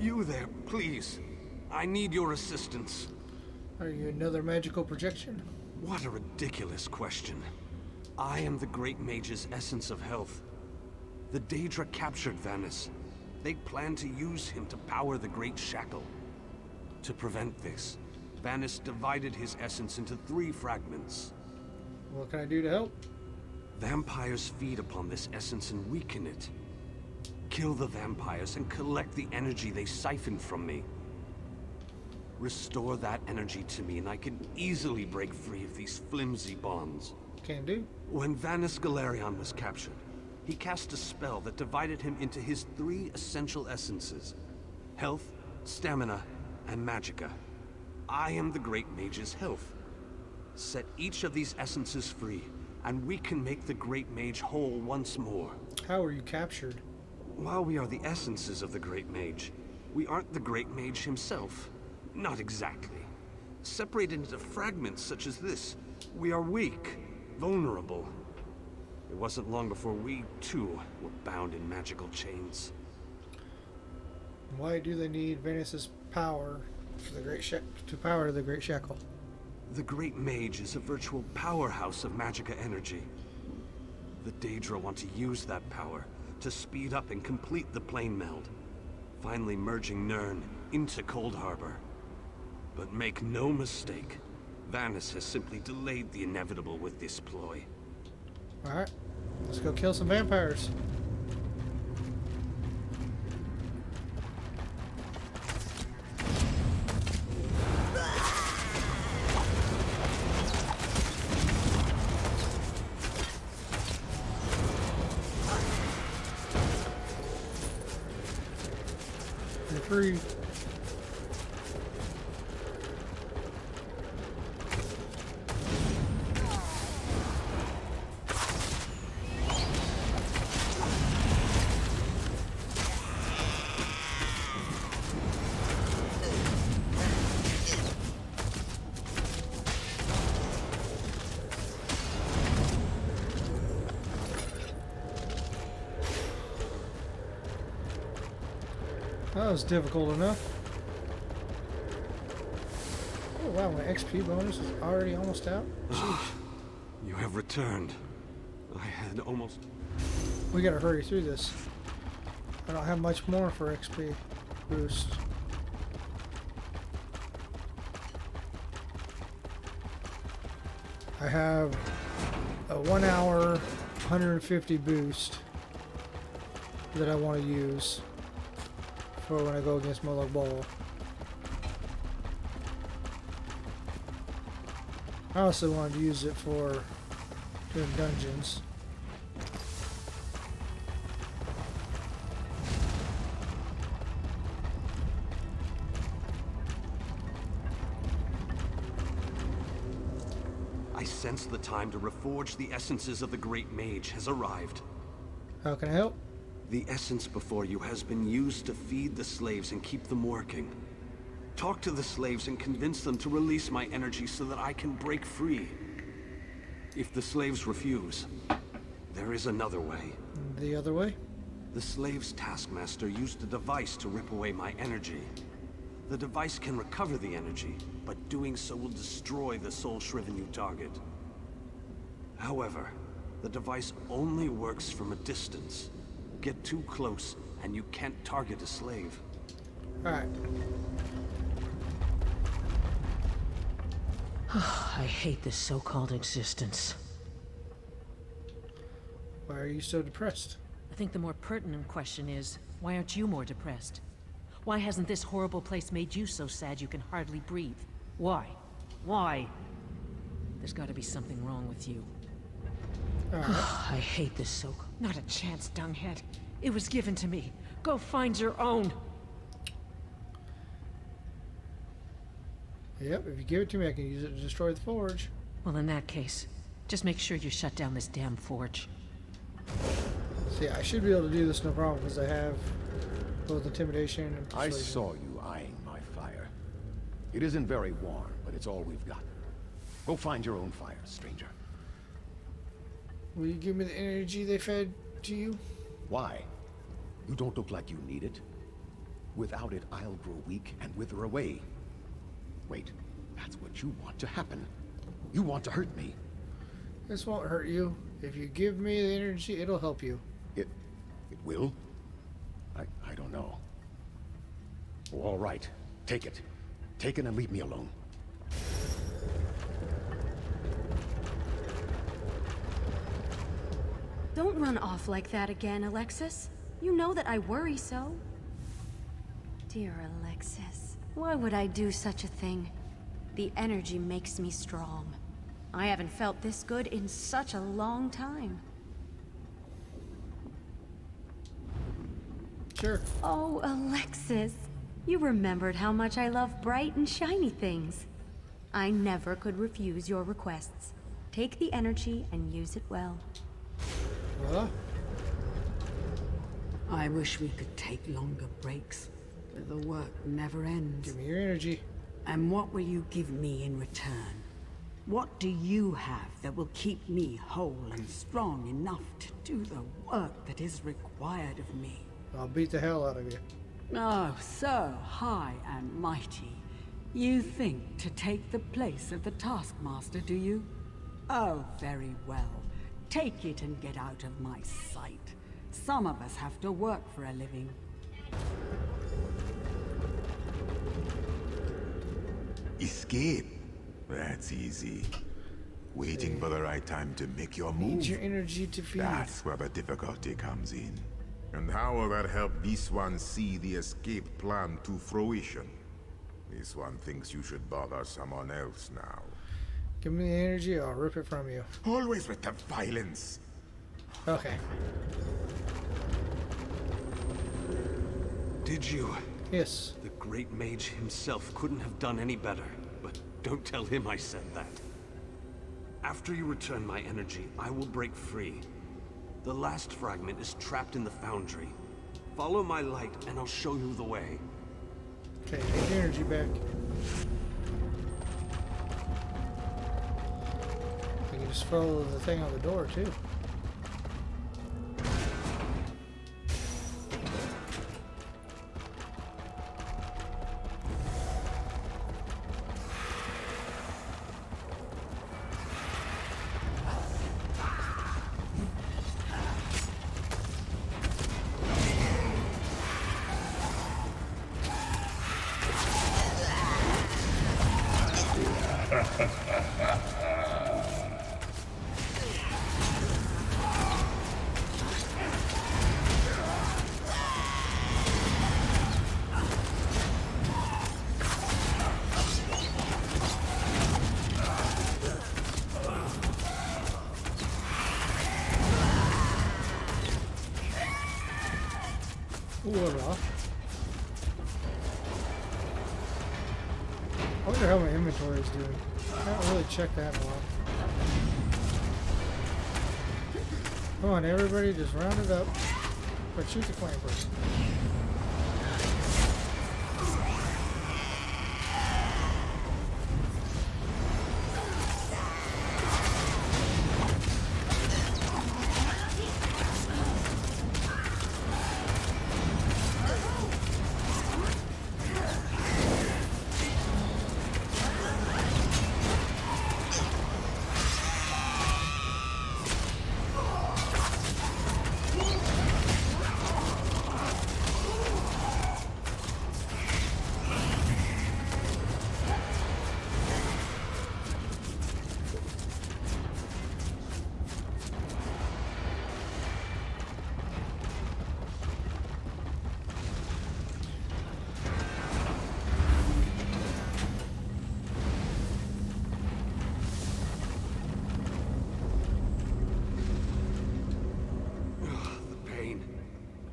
You there, please. I need your assistance. Are you another magical projection? What a ridiculous question. I am the Great Mage's essence of health. The Daedra captured Vanis. They plan to use him to power the Great Shackle. To prevent this, Vanis divided his essence into 3 fragments. What can I do to help? Vampires feed upon this essence and weaken it. Kill the vampires and collect the energy they siphon from me. Restore that energy to me and I can easily break free of these flimsy bonds. Can do. When Vanis Galerion was captured, he cast a spell that divided him into his 3 essential essences: health, stamina, and magicka. I am the Great Mage's health. Set each of these essences free, and we can make the Great Mage whole once more. How were you captured? While we are the essences of the Great Mage, we aren't the Great Mage himself. Not exactly. Separated into fragments such as this, we are weak, vulnerable. It wasn't long before we, too, were bound in magical chains. Why do they need Vanis's power for the to power the Great Shackle? The Great Mage is a virtual powerhouse of magicka energy. The Daedra want to use that power to speed up and complete the plane meld, finally merging Nirn into Cold Harbor. But make no mistake, Vanis has simply delayed the inevitable with this ploy. Alright, let's go kill some vampires. free. That was difficult enough. Oh wow, my XP bonus is already almost out. Sheesh. You have returned. I had almost... We gotta hurry through this. I don't have much more for XP boost. I have a 1 hour 150 boost that I want to use for when I go against Molag Bal. I also wanted to use it for doing dungeons. I sense the time to reforge the essences of the Great Mage has arrived. How can I help? The essence before you has been used to feed the slaves and keep them working. Talk to the slaves and convince them to release my energy so that I can break free. If the slaves refuse, there is another way. The other way? The slaves' taskmaster used a device to rip away my energy. The device can recover the energy, but doing so will destroy the soul-shriven you target. However, the device only works from a distance. Get too close, and you can't target a slave. Alright. I hate this so-called existence. Why are you so depressed? I think the more pertinent question is, why aren't you more depressed? Why hasn't this horrible place made you so sad you can hardly breathe? Why? Why? There's gotta be something wrong with you. I hate this so-called... Not a chance, dunghead. It was given to me. Go find your own. Yep, if you give it to me, I can use it to destroy the forge. Well, in that case, just make sure you shut down this damn forge. See, I should be able to do this no problem because I have both intimidation and persuasion. I saw you eyeing my fire. It isn't very warm, but it's all we've got. Go find your own fire, stranger. Will you give me the energy they fed to you? Why? You don't look like you need it. Without it, I'll grow weak and wither away. Wait, that's what you want to happen. You want to hurt me. This won't hurt you. If you give me the energy, it'll help you. It will? I don't know. Oh, all right, take it. Take it and leave me alone. Don't run off like that again, Alexis. You know that I worry so. Dear Alexis, why would I do such a thing? The energy makes me strong. I haven't felt this good in such a long time. Sure. Oh, Alexis. You remembered how much I love bright and shiny things. I never could refuse your requests. Take the energy and use it well. Huh? I wish we could take longer breaks, but the work never ends. Give me your energy. And what will you give me in return? What do you have that will keep me whole and strong enough to do the work that is required of me? I'll beat the hell out of you. Oh, so high and mighty. You think to take the place of the Taskmaster, do you? Oh, very well. Take it and get out of my sight. Some of us have to work for a living. Escape? That's easy. Waiting for the right time to make your move. Need your energy to feed. That's where the difficulty comes in. And how will that help this one see the escape plan to fruition? This one thinks you should bother someone else now. Give me the energy, I'll rip it from you. Always with the violence. Okay. Did you Yes. The great mage himself couldn't have done any better, but don't tell him I said that. After you return my energy, I will break free. The last fragment is trapped in the foundry. Follow my light and I'll show you the way. Okay, get your energy back. I can just follow the thing on the door too. I wonder how my inventory is doing. I haven't really checked that in a while. Come on, everybody, just round it up. But shoot the clampers.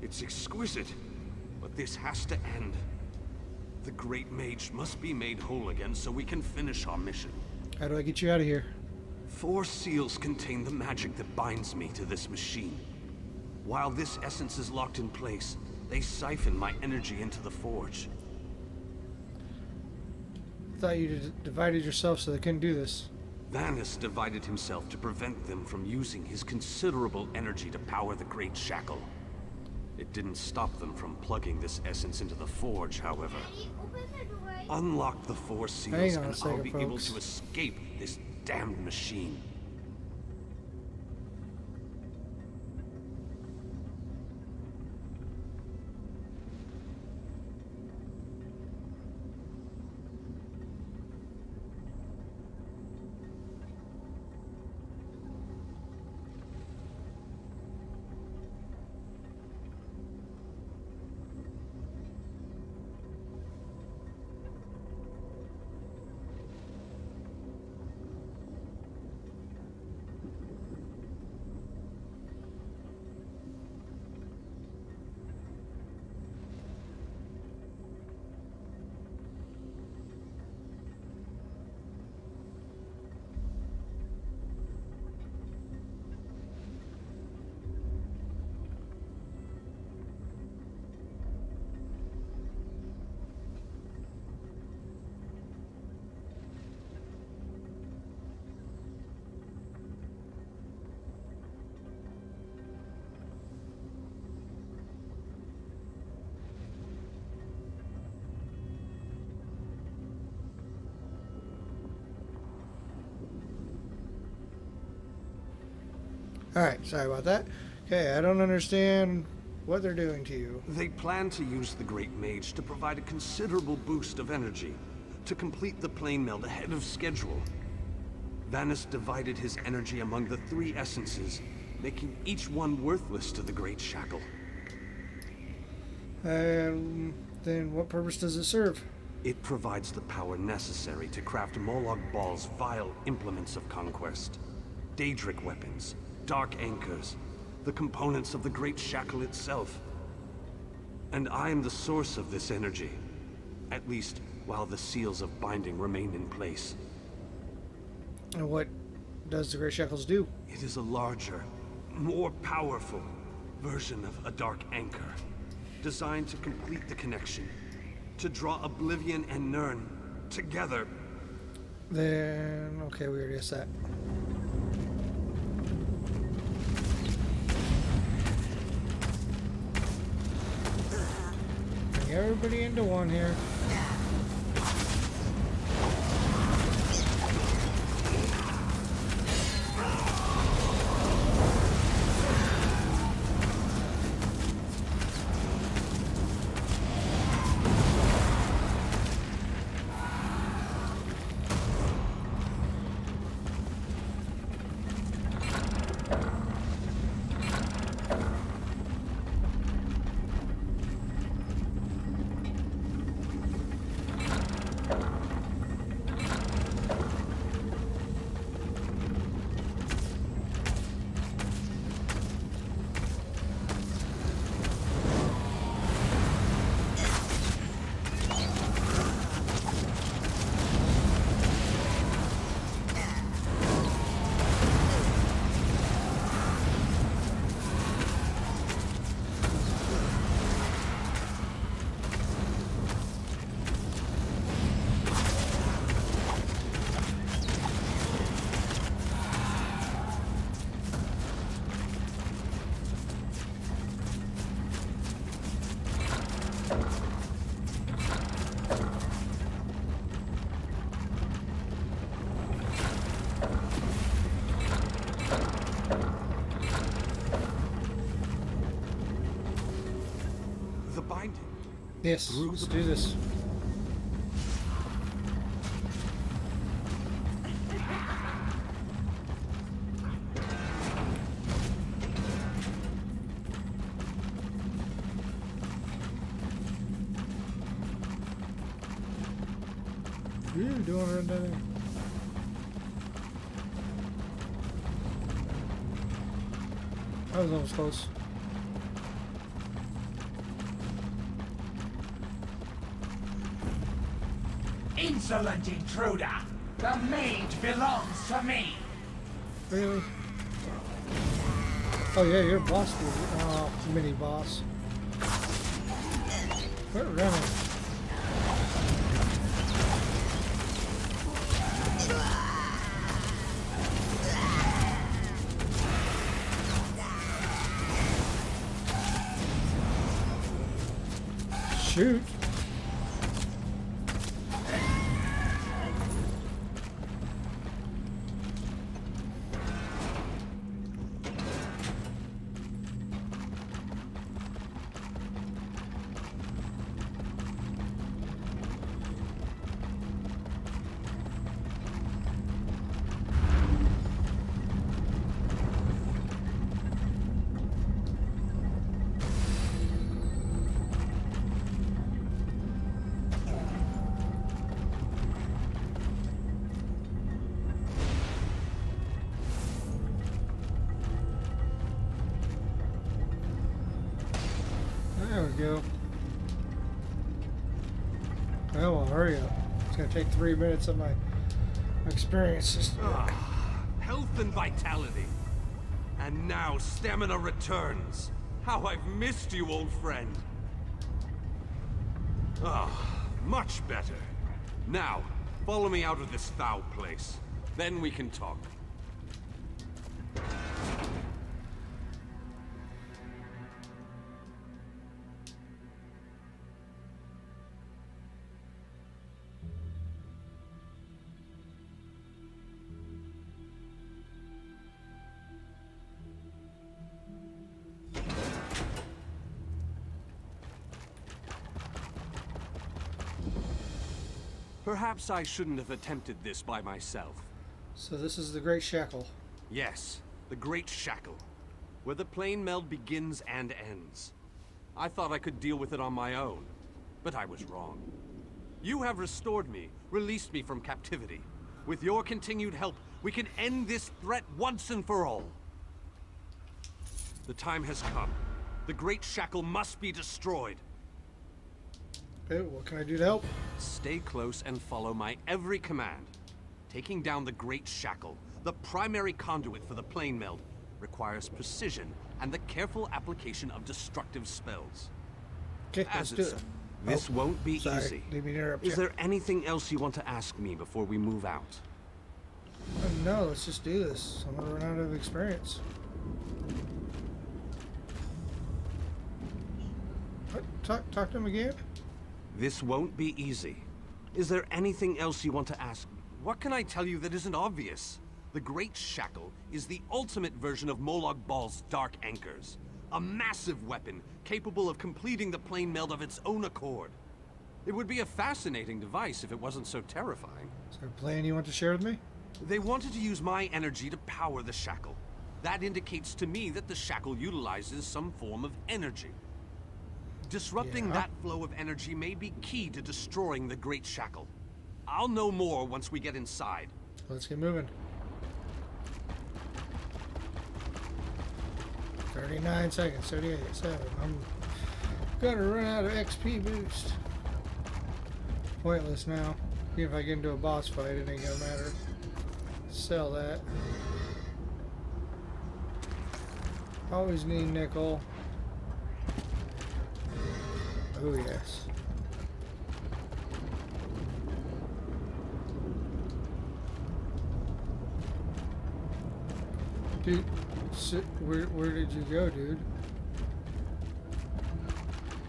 It's exquisite, but this has to end. The Great Mage must be made whole again so we can finish our mission. How do I get you out of here? 4 seals contain the magic that binds me to this machine. While this essence is locked in place, they siphon my energy into the forge. I thought you divided yourself so they couldn't do this. Vanus divided himself to prevent them from using his considerable energy to power the Great Shackle. It didn't stop them from plugging this essence into the forge, however. Unlock the 4 seals and I'll be able to escape this damned machine. Alright, sorry about that. Okay, I don't understand what they're doing to you. They plan to use the Great Mage to provide a considerable boost of energy, to complete the plane meld ahead of schedule. Vanus divided his energy among the 3 essences, making each one worthless to the Great Shackle. Then what purpose does it serve? It provides the power necessary to craft Molag Bal's vile implements of conquest. Daedric weapons, dark anchors, the components of the Great Shackle itself. And I am the source of this energy. At least, while the seals of binding remain in place. And what does the Great Shackles do? It is a larger, more powerful version of a dark anchor, designed to complete the connection, to draw Oblivion and Nirn together. Then, okay, we already asked that. Bring everybody into one here. Yes, let's do this. What are you doing right there? That was almost close. Insolent intruder! The mage belongs to me! Really? Oh yeah, you're boss dude. Oh, mini boss. Quit running. Shoot. There we go. Oh, well, hurry up. It's gonna take 3 minutes of my experiences. Health and vitality. And now stamina returns. How I've missed you, old friend. Much better. Now, follow me out of this foul place. Then we can talk. Perhaps I shouldn't have attempted this by myself. So this is the Great Shackle. Yes, the Great Shackle, where the plane meld begins and ends. I thought I could deal with it on my own, but I was wrong. You have restored me, released me from captivity. With your continued help, we can end this threat once and for all. The time has come. The Great Shackle must be destroyed, Okay, what can I do to help? Stay close and follow my every command. Taking down the Great Shackle, the primary conduit for the plane meld, requires precision and the careful application of destructive spells. Okay, let's do it. This won't be sorry. easy. Didn't mean to interrupt Is you. there anything else you want to ask me before we move out? No, let's just do this. I'm gonna run out of experience. What? Talk to him again? This won't be easy. Is there anything else you want to ask? What can I tell you that isn't obvious? The Great Shackle is the ultimate version of Molag Bal's Dark Anchors. A massive weapon capable of completing the plane meld of its own accord. It would be a fascinating device if it wasn't so terrifying. Is there a plan you want to share with me? They wanted to use my energy to power the Shackle. That indicates to me that the Shackle utilizes some form of energy. Disrupting that flow of energy may be key to destroying the Great Shackle. I'll know more once we get inside. Let's get moving. 39 seconds, 38, 7. I'm gonna run out of XP boost. Pointless now. Even if I get into a boss fight, it ain't gonna matter. Sell that. Always need nickel. Oh yes. Dude, where did you go, dude?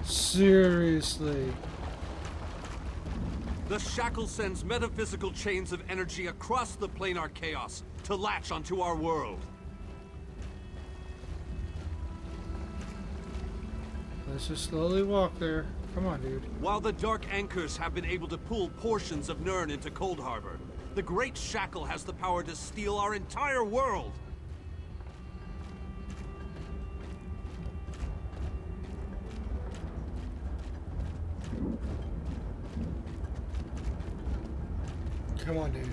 Seriously. The Shackle sends metaphysical chains of energy across the planar chaos to latch onto our world. Let's just slowly walk there. Come on, dude. While the Dark Anchors have been able to pull portions of Nirn into Cold Harbor, the Great Shackle has the power to steal our entire world. Come on, dude.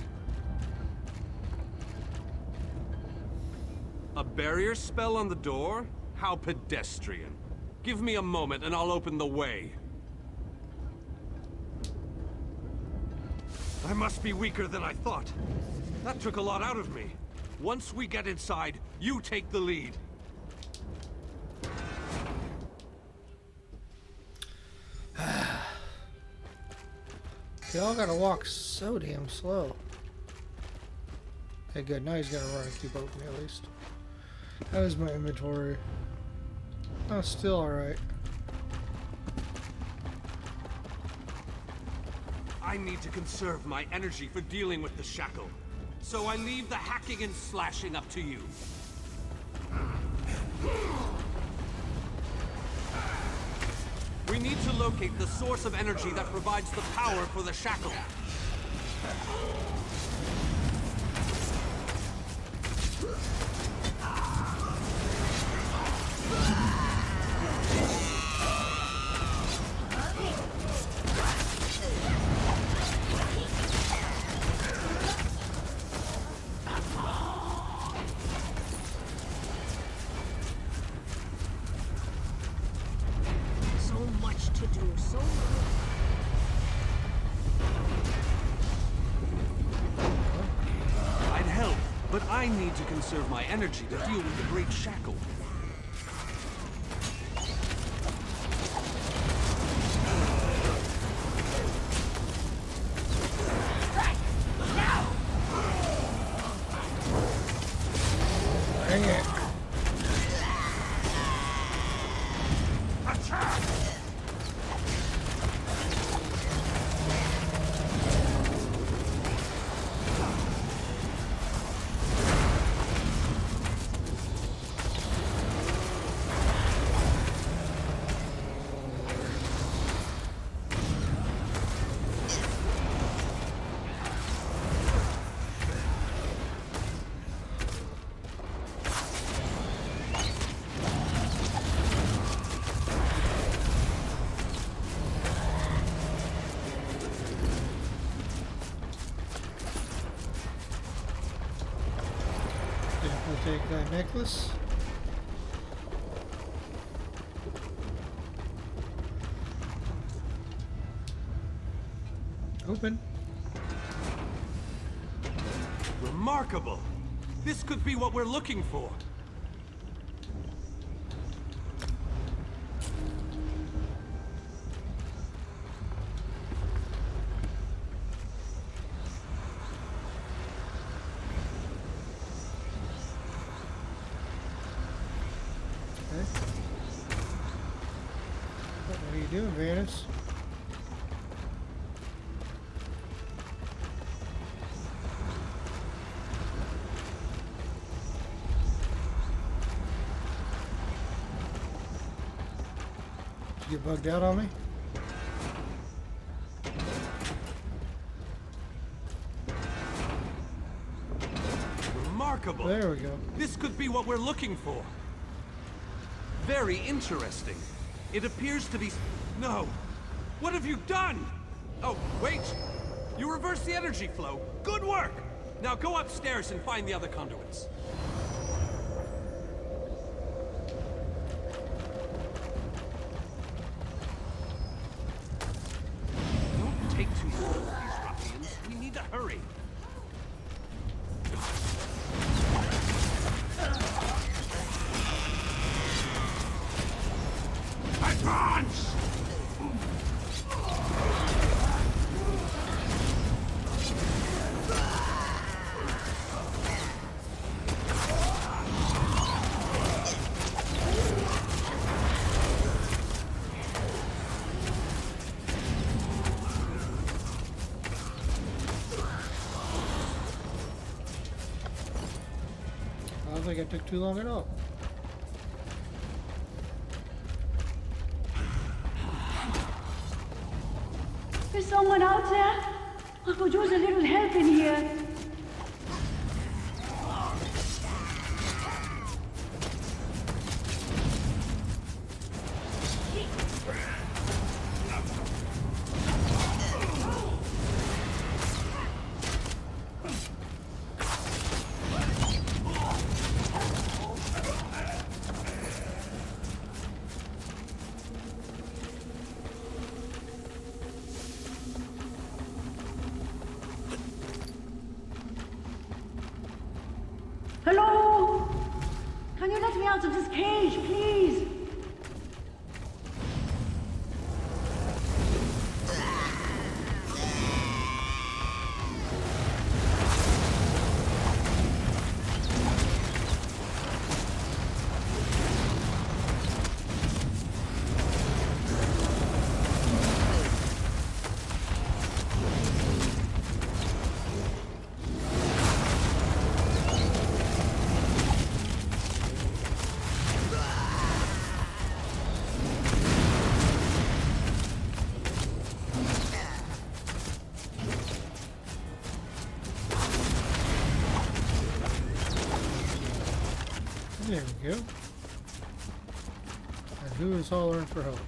A barrier spell on the door? How pedestrian. Give me a moment and I'll open the way. I must be weaker than I thought. That took a lot out of me. Once we get inside, you take the lead. Y'all gotta walk so damn slow. Okay, good. Now he's gonna run and keep up with me at least. How is my inventory? Oh, still alright. I need to conserve my energy for dealing with the Shackle. So I leave the hacking and slashing up to you. We need to locate the source of energy that provides the power for the Shackle. So much to do, so much. I'd help, but I need to conserve my energy to deal with the Great Shackle. Dang it. Definitely take that necklace. Open. Remarkable. This could be what we're looking for. What are you doing, Vanus? Did you get bugged out on me? Remarkable. There we go. This could be what we're looking for. Very interesting. It appears to be... No. What have you done? Oh, wait. You reversed the energy flow. Good work. Now go upstairs and find the other conduits. Don't take too long with these ruffians. We need to hurry. Advance! I don't think I took too long at all. Is someone out there? I could use a little help in here. Hello? Can you let me out of this cage, please? There we go. And who is hollering for help?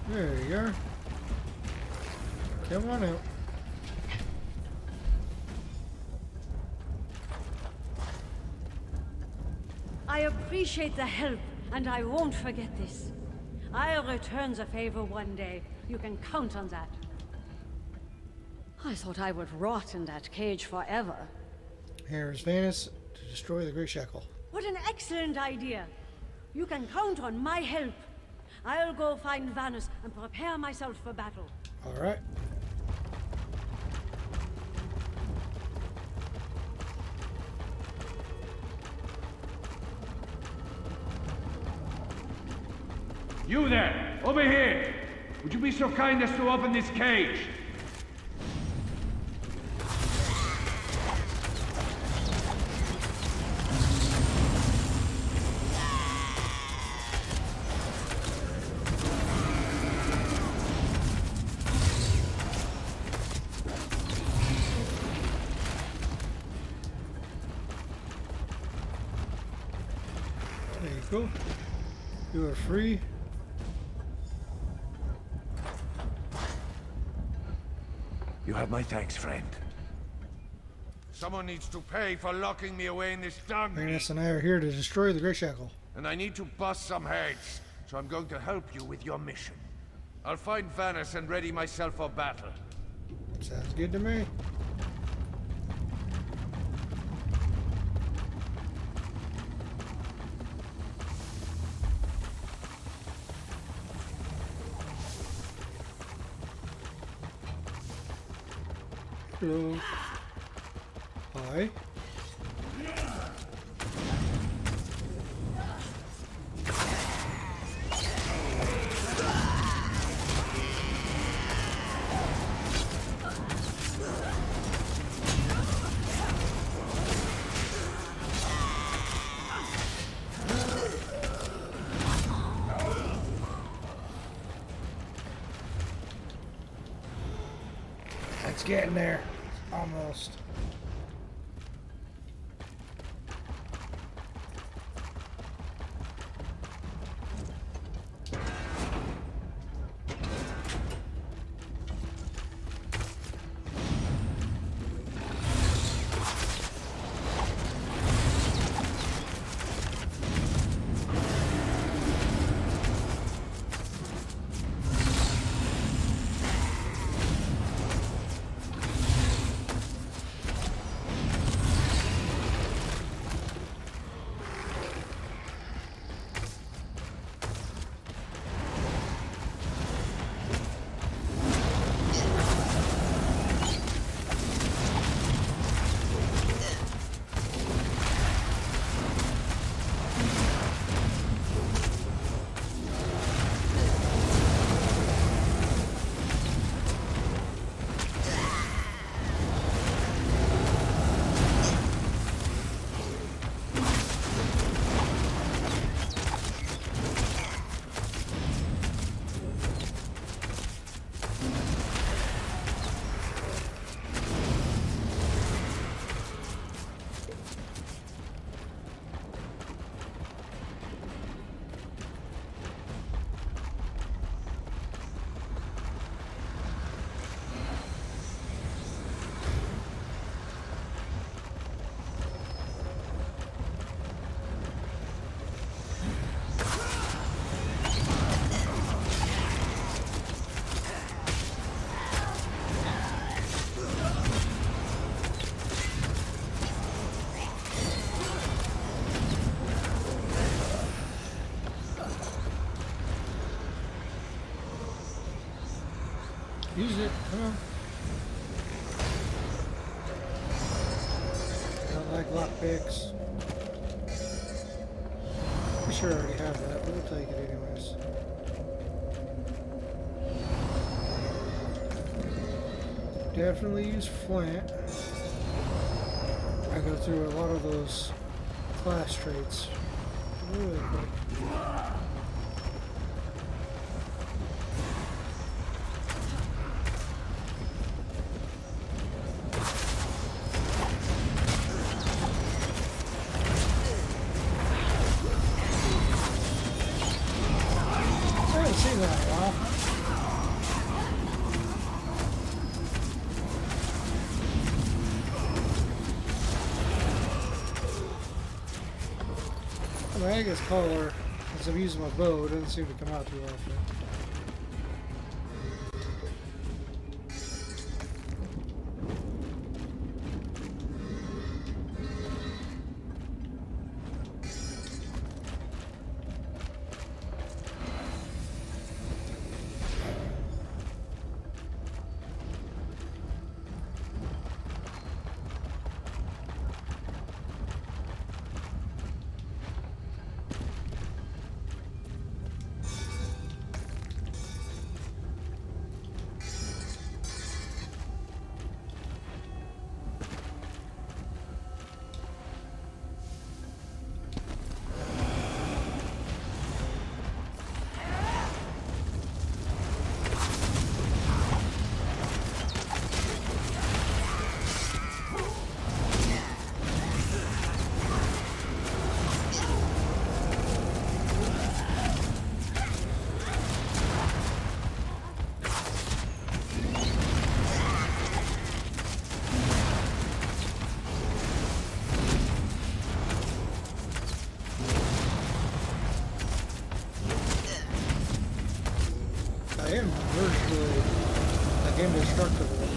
There you are. Come on out. I appreciate the help, and I won't forget this. I'll return the favor one day. You can count on that. I thought I would rot in that cage forever. Here is Vanus to destroy the Great Shackle. What an excellent idea. You can count on my help. I'll go find Vanus and prepare myself for battle. All right. You there! Over here! Would you be so kind as to open this cage? Cool. You are free. You have my thanks, friend. Someone needs to pay for locking me away in this dung. Magnus and I are here to destroy the Great Shackle. And I need to bust some heads, so I'm going to help you with your mission. I'll find Vanus and ready myself for battle. Sounds good to me. Hello. Hi. It's getting there. Almost. Use it. Come on. I don't like lockpicks. I'm sure I already have that, but we'll take it anyways. Definitely use flint. I go through a lot of those class traits really quick. I guess color, as I'm using my bow, it doesn't seem to come out too often. am virtually like indestructible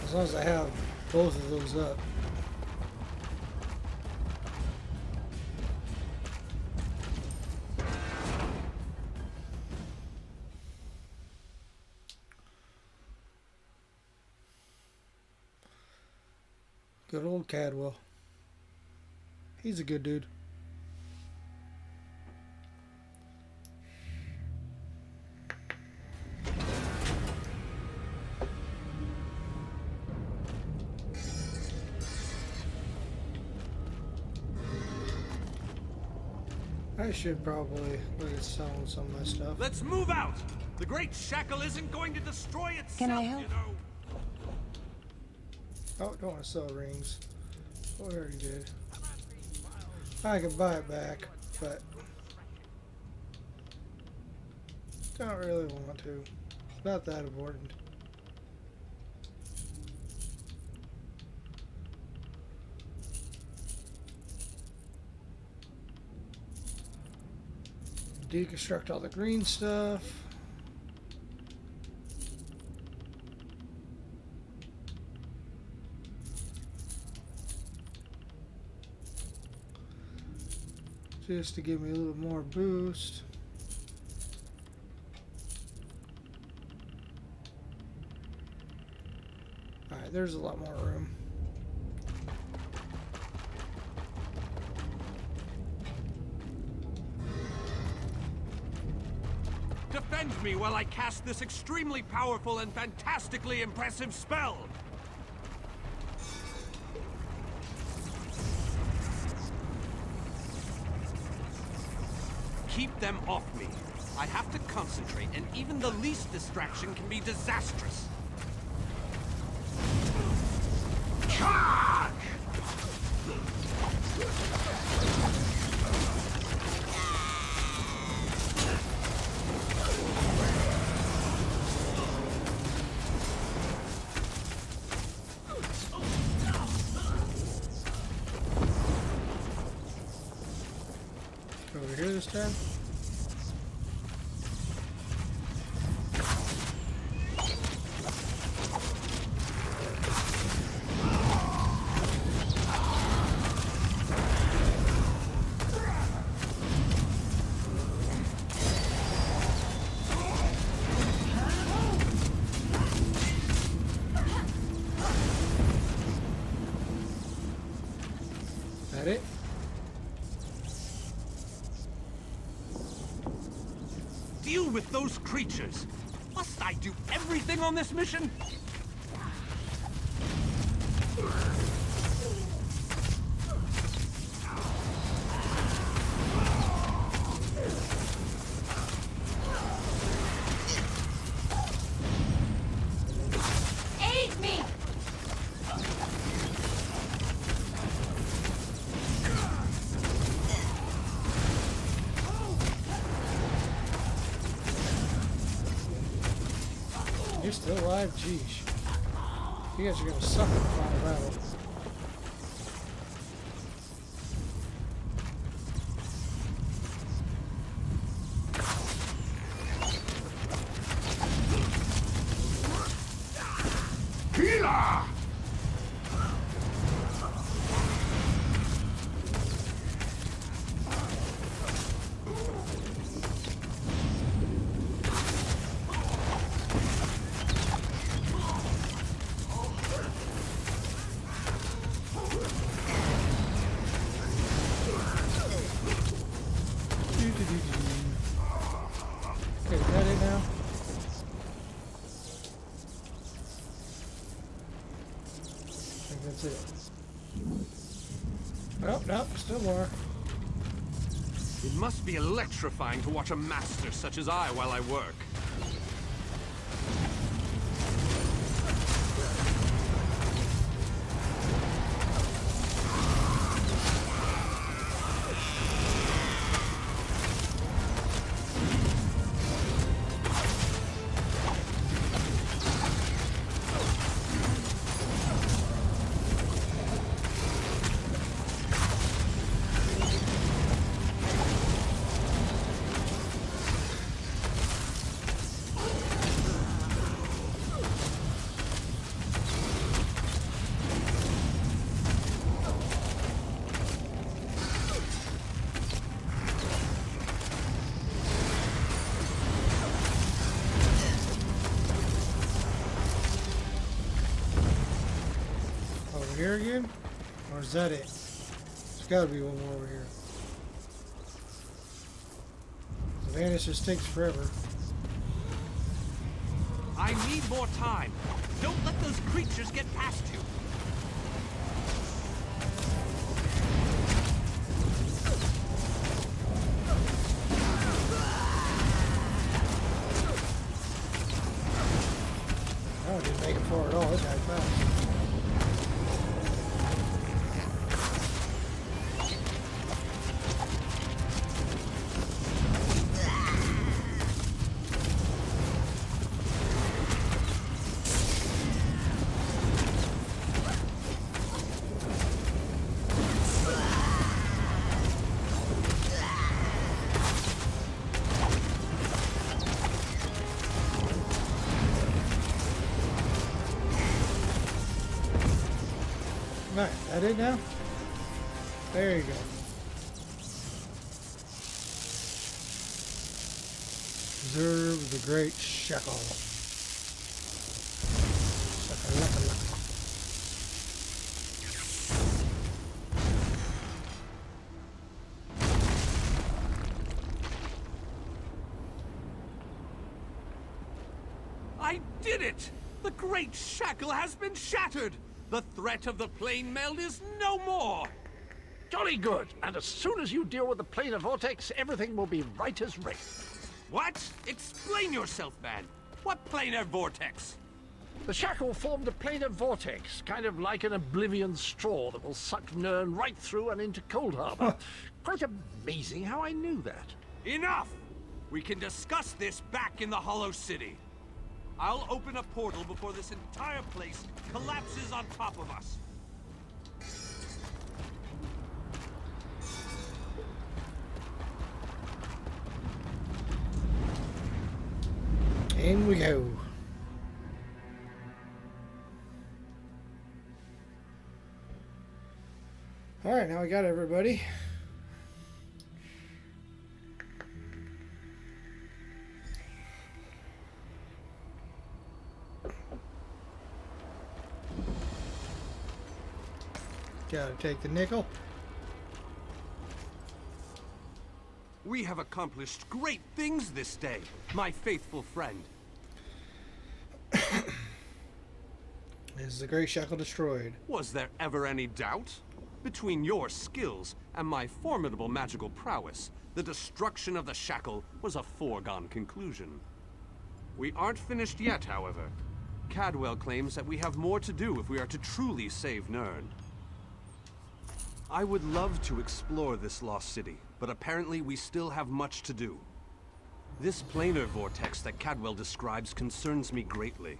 as long as I have both of those up. Good old Cadwell. He's a good dude. I should probably look at selling some of my stuff. Let's move out! The Great Shackle isn't going to destroy itself, Can I help? you know. Oh, don't want to sell rings. Oh, I already did. I can buy it back, but don't really want to. It's not that important. Deconstruct all the green stuff. Just to give me a little more boost. Alright, there's a lot more room. Defend me while I cast this extremely powerful and fantastically impressive spell! Keep them off me. I have to concentrate, and even the least distraction can be disastrous. Charge! Over here this time. That it? Deal with those creatures. Must I do everything on this mission? Aid me! You're still alive? Jeez. You guys are gonna suck in the final battle. Healer! Okay, is that it now? I think that's it. Oh, no, still more. It must be electrifying to watch a master such as I while I work. here again? Or is that it? There's gotta be one more over here. The Vanis just takes forever. I need more time. Don't let those creatures get past you. Oh, it didn't make it far at all. It died fast. Right, that it now? There you go. Observe the great shackle. Shakalaka-laka. I did it! The great shackle has been shattered! The threat of the plane meld is no more! Jolly good. And as soon as you deal with the planar vortex, everything will be right as rain. What? Explain yourself, man. What planar vortex? The shackle formed a planar vortex, kind of like an oblivion straw that will suck Nirn right through and into Cold Harbor. Quite amazing how I knew that. Enough! We can discuss this back in the Hollow City. I'll open a portal before this entire place collapses on top of us. In we go. Alright, now we got everybody. Gotta take the nickel. We have accomplished great things this day, my faithful friend. Is the Great Shackle destroyed? Was there ever any doubt? Between your skills and my formidable magical prowess, the destruction of the shackle was a foregone conclusion. We aren't finished yet, however. Cadwell claims that we have more to do if we are to truly save Nirn. I would love to explore this lost city, but apparently we still have much to do. This planar vortex that Cadwell describes concerns me greatly.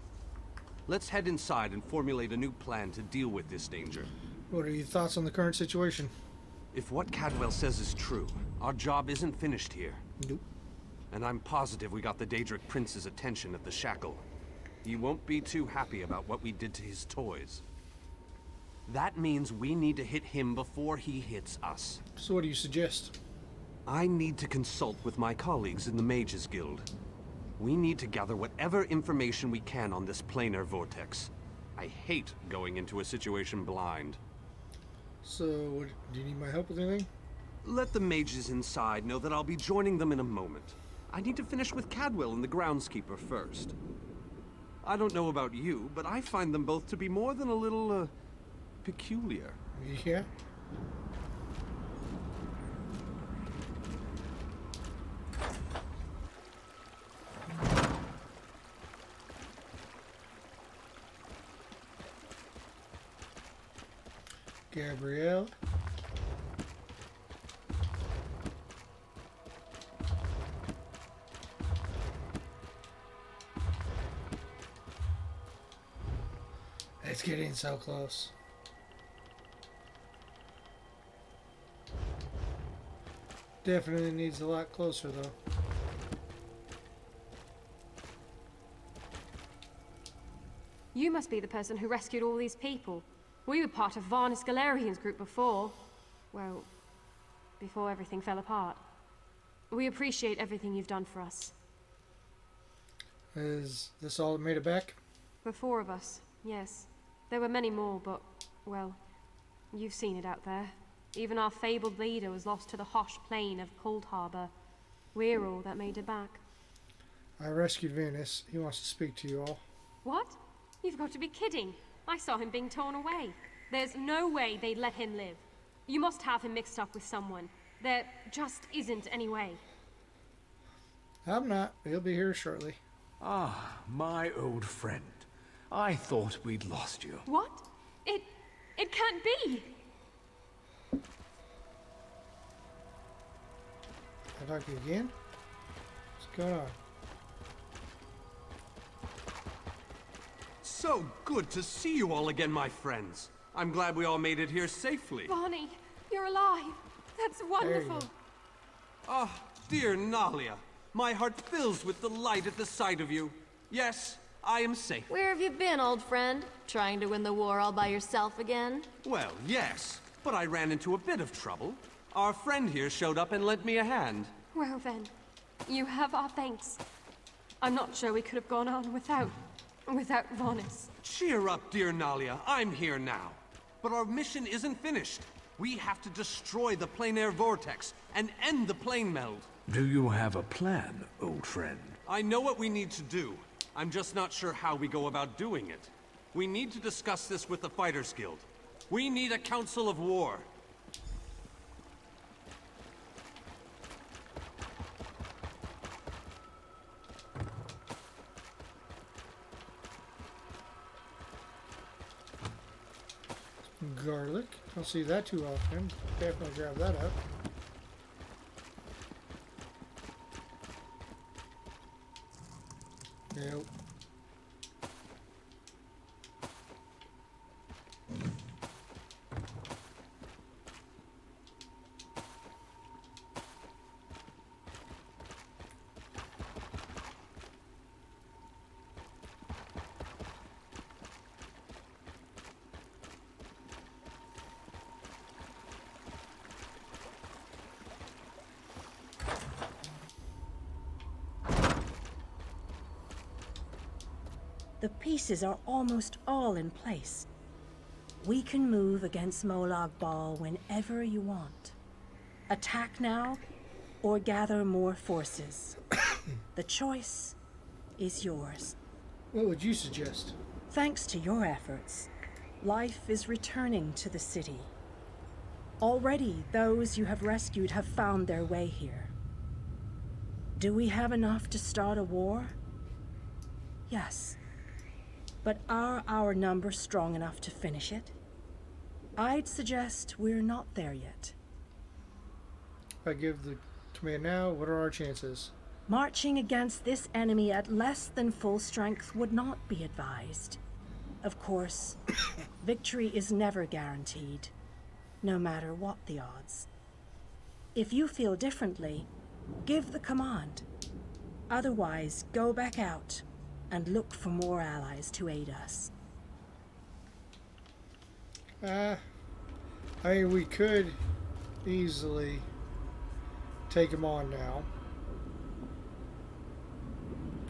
Let's head inside and formulate a new plan to deal with this danger. What are your thoughts on the current situation? If what Cadwell says is true, our job isn't finished here. Nope. And I'm positive we got the Daedric Prince's attention at the shackle. He won't be too happy about what we did to his toys. That means we need to hit him before he hits us. So what do you suggest? I need to consult with my colleagues in the Mages Guild. We need to gather whatever information we can on this planar vortex. I hate going into a situation blind. So, do you need my help with anything? Let the mages inside know that I'll be joining them in a moment. I need to finish with Cadwell and the groundskeeper first. I don't know about you, but I find them both to be more than a little, peculiar. Yeah? Gabrielle. It's getting so close. Definitely needs a lot closer though. You must be the person who rescued all these people. We were part of Varnus Galerian's group before. Well, before everything fell apart. We appreciate everything you've done for us. Is this all that made it back? The four of us, yes. There were many more, but well, you've seen it out there. Even our fabled leader was lost to the harsh plain of Cold Harbor. We're all that made it back. I rescued Venus. He wants to speak to you all. What? You've got to be kidding. I saw him being torn away. There's no way they'd let him live. You must have him mixed up with someone. There just isn't any way. I'm not. He'll be here shortly. Ah, my old friend. I thought we'd lost you. What? It can't be! Can I talk to you again? What's going on? So good to see you all again, my friends. I'm glad we all made it here safely. Bonnie, you're alive. That's wonderful. Ah, dear Nalia. My heart fills with delight at the sight of you. Yes, I am safe. Where have you been, old friend? Trying to win the war all by yourself again? Well, yes, but I ran into a bit of trouble. Our friend here showed up and lent me a hand. Well then, you have our thanks. I'm not sure we could have gone on without Vonis. Cheer up, dear Nalia. I'm here now. But our mission isn't finished. We have to destroy the plein air vortex and end the plane meld. Do you have a plan, old friend? I know what we need to do. I'm just not sure how we go about doing it. We need to discuss this with the Fighters Guild. We need a council of war. Garlic. Don't see that too often. Definitely grab that up. Nope. The pieces are almost all in place. We can move against Molag Bal whenever you want. Attack now, or gather more forces. The choice is yours. What would you suggest? Thanks to your efforts, life is returning to the city. Already, those you have rescued have found their way here. Do we have enough to start a war? Yes. But are our numbers strong enough to finish it? I'd suggest we're not there yet. If I give the command now, what are our chances? Marching against this enemy at less than full strength would not be advised. Of course, victory is never guaranteed, no matter what the odds. If you feel differently, give the command. Otherwise, go back out and look for more allies to aid us. I mean, we could easily take them on now.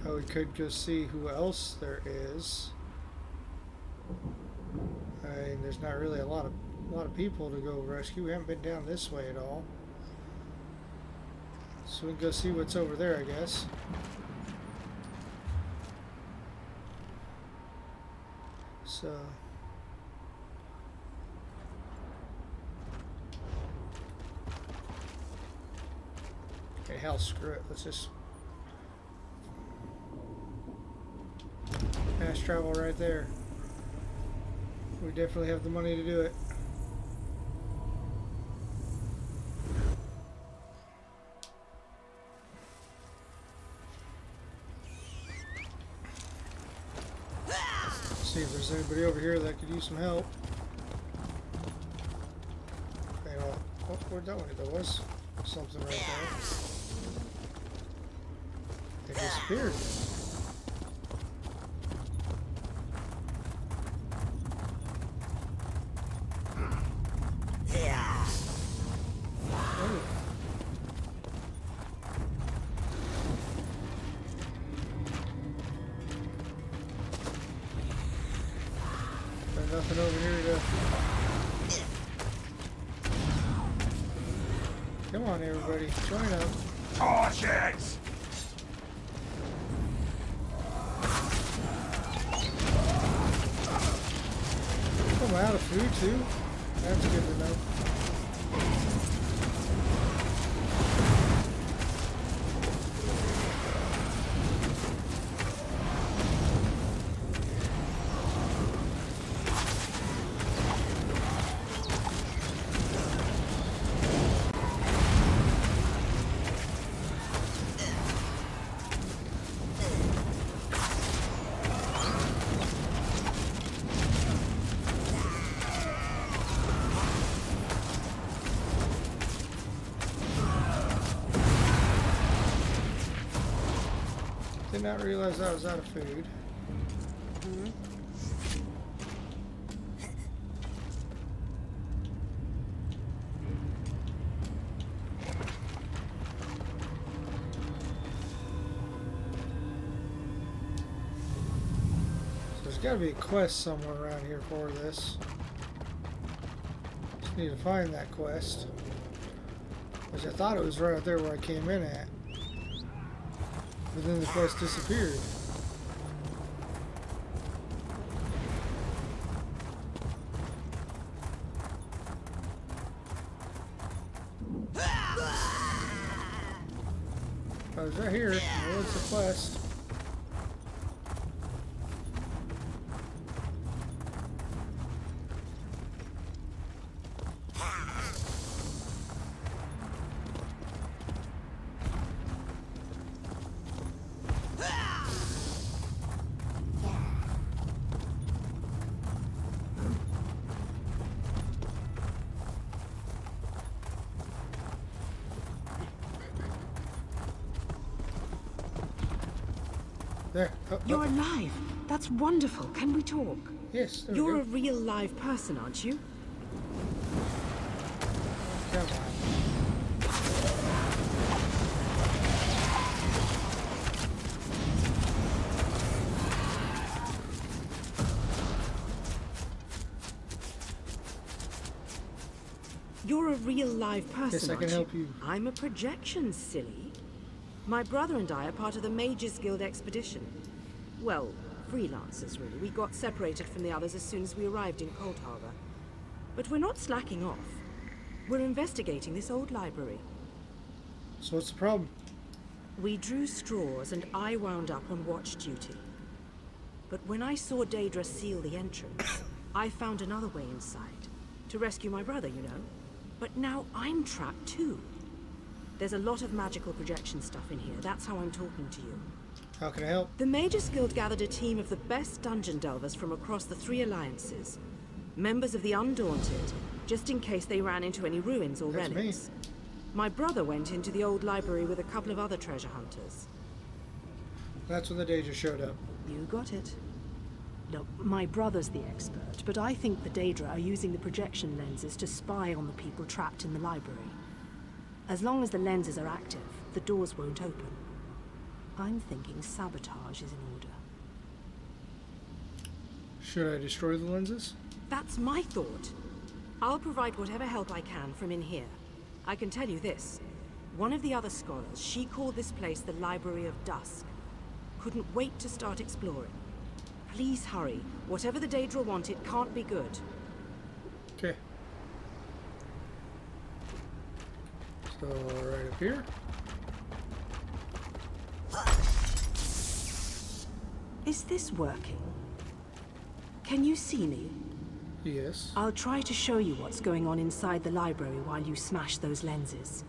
Or we could go see who else there is. I mean, there's not really a lot of people to go rescue. We haven't been down this way at all. So we can go see what's over there, I guess. So okay, hell, screw it. Let's just fast travel right there. We definitely have the money to do it. See if there's anybody over here that could use some help. Okay, well, oh, where'd that one go? There was something right there. It disappeared. Nothing over here to... Come on, everybody. Join up. Torches! Oh, I'm out of food, too? That's good to know. Did not realize I was out of food. So there's got to be a quest somewhere around here for this. Just need to find that quest. Which I thought it was right out there where I came in at. But then the quest disappeared. I was right here. Where's the quest? There. Oh, You're alive. That's wonderful. Can we talk? Yes. There You're we a go. real live person, aren't you? Come on. You're a real live person, Yes, I can aren't help you. I'm a projection, silly. My brother and I are part of the Mages Guild expedition. Well, freelancers, really. We got separated from the others as soon as we arrived in Cold Harbor. But we're not slacking off. We're investigating this old library. So what's the problem? We drew straws and I wound up on watch duty. But when I saw Daedra seal the entrance, I found another way inside. To rescue my brother, you know. But now I'm trapped too. There's a lot of magical projection stuff in here. That's how I'm talking to you. How can I help? The Mages Guild gathered a team of the best dungeon delvers from across the 3 alliances. Members of the Undaunted, just in case they ran into any ruins or That's relics. My brother went into the old library with a couple of other treasure hunters. That's when the Daedra showed up. You got it. Look, my brother's the expert, but I think the Daedra are using the projection lenses to spy on the people trapped in the library. As long as the lenses are active, the doors won't open. I'm thinking sabotage is in order. Should I destroy the lenses? That's my thought. I'll provide whatever help I can from in here. I can tell you this. One of the other scholars, she called this place the Library of Dusk. Couldn't wait to start exploring. Please hurry. Whatever the Daedra want, it can't be good. Okay. So, right up here. Is this working? Can you see me? Yes. I'll try to show you what's going on inside the library while you smash those lenses.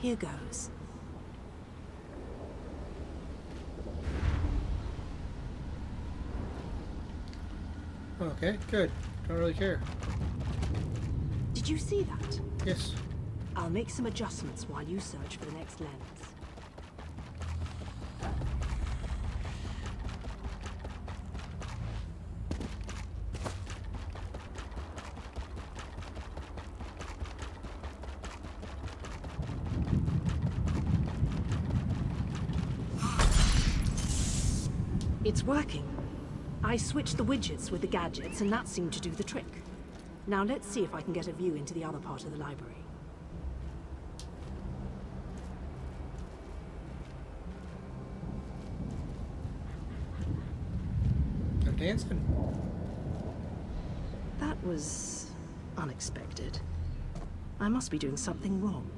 Here goes. Okay, good. Don't really care. Did you see that? Yes. I'll make some adjustments while you search for the next lens. It's working. I switched the widgets with the gadgets, and that seemed to do the trick. Now let's see if I can get a view into the other part of the library. They're dancing. That was unexpected. I must be doing something wrong.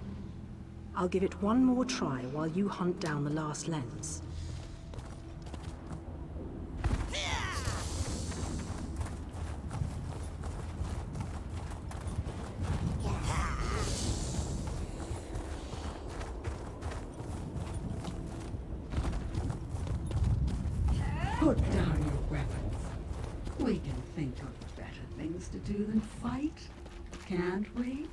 I'll give it one more try while you hunt down the last lens. Put down your weapons. We can think of better things to do than fight, can't we?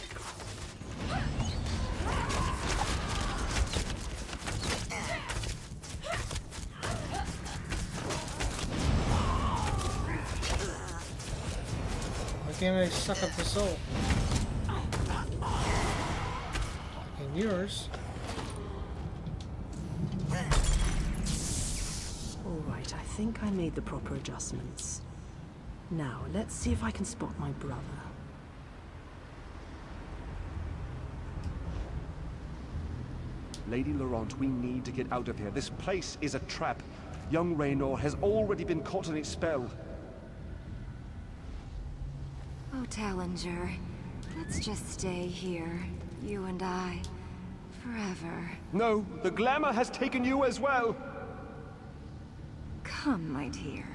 Why can't I suck up the soul? And yours. Alright, I think I made the proper adjustments. Now, let's see if I can spot my brother. Lady Laurent, we need to get out of here. This place is a trap. Young Raynor has already been caught in its spell. Oh, Tallinger, let's just stay here, you and I, forever. No, the glamour has taken you as well. Come, my dear.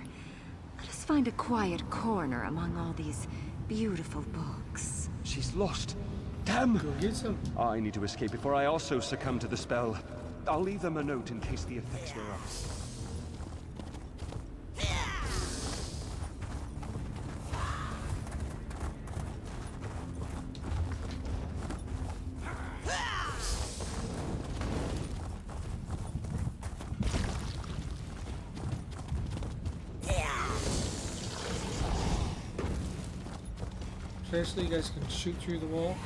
Let us find a quiet corner among all these beautiful books. She's lost. Damn! Go get some. I need to escape before I also succumb to the spell. I'll leave them a note in case the effects wear off. Seriously, you guys can shoot through the wall?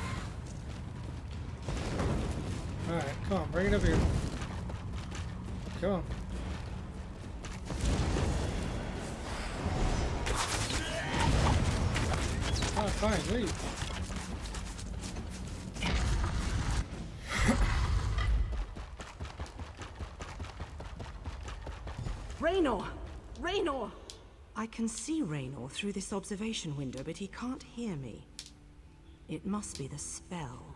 Alright, come on, bring it up here. Come on. Oh, fine, leave. Raynor! Raynor! I can see Raynor through this observation window, but he can't hear me. It must be the spell.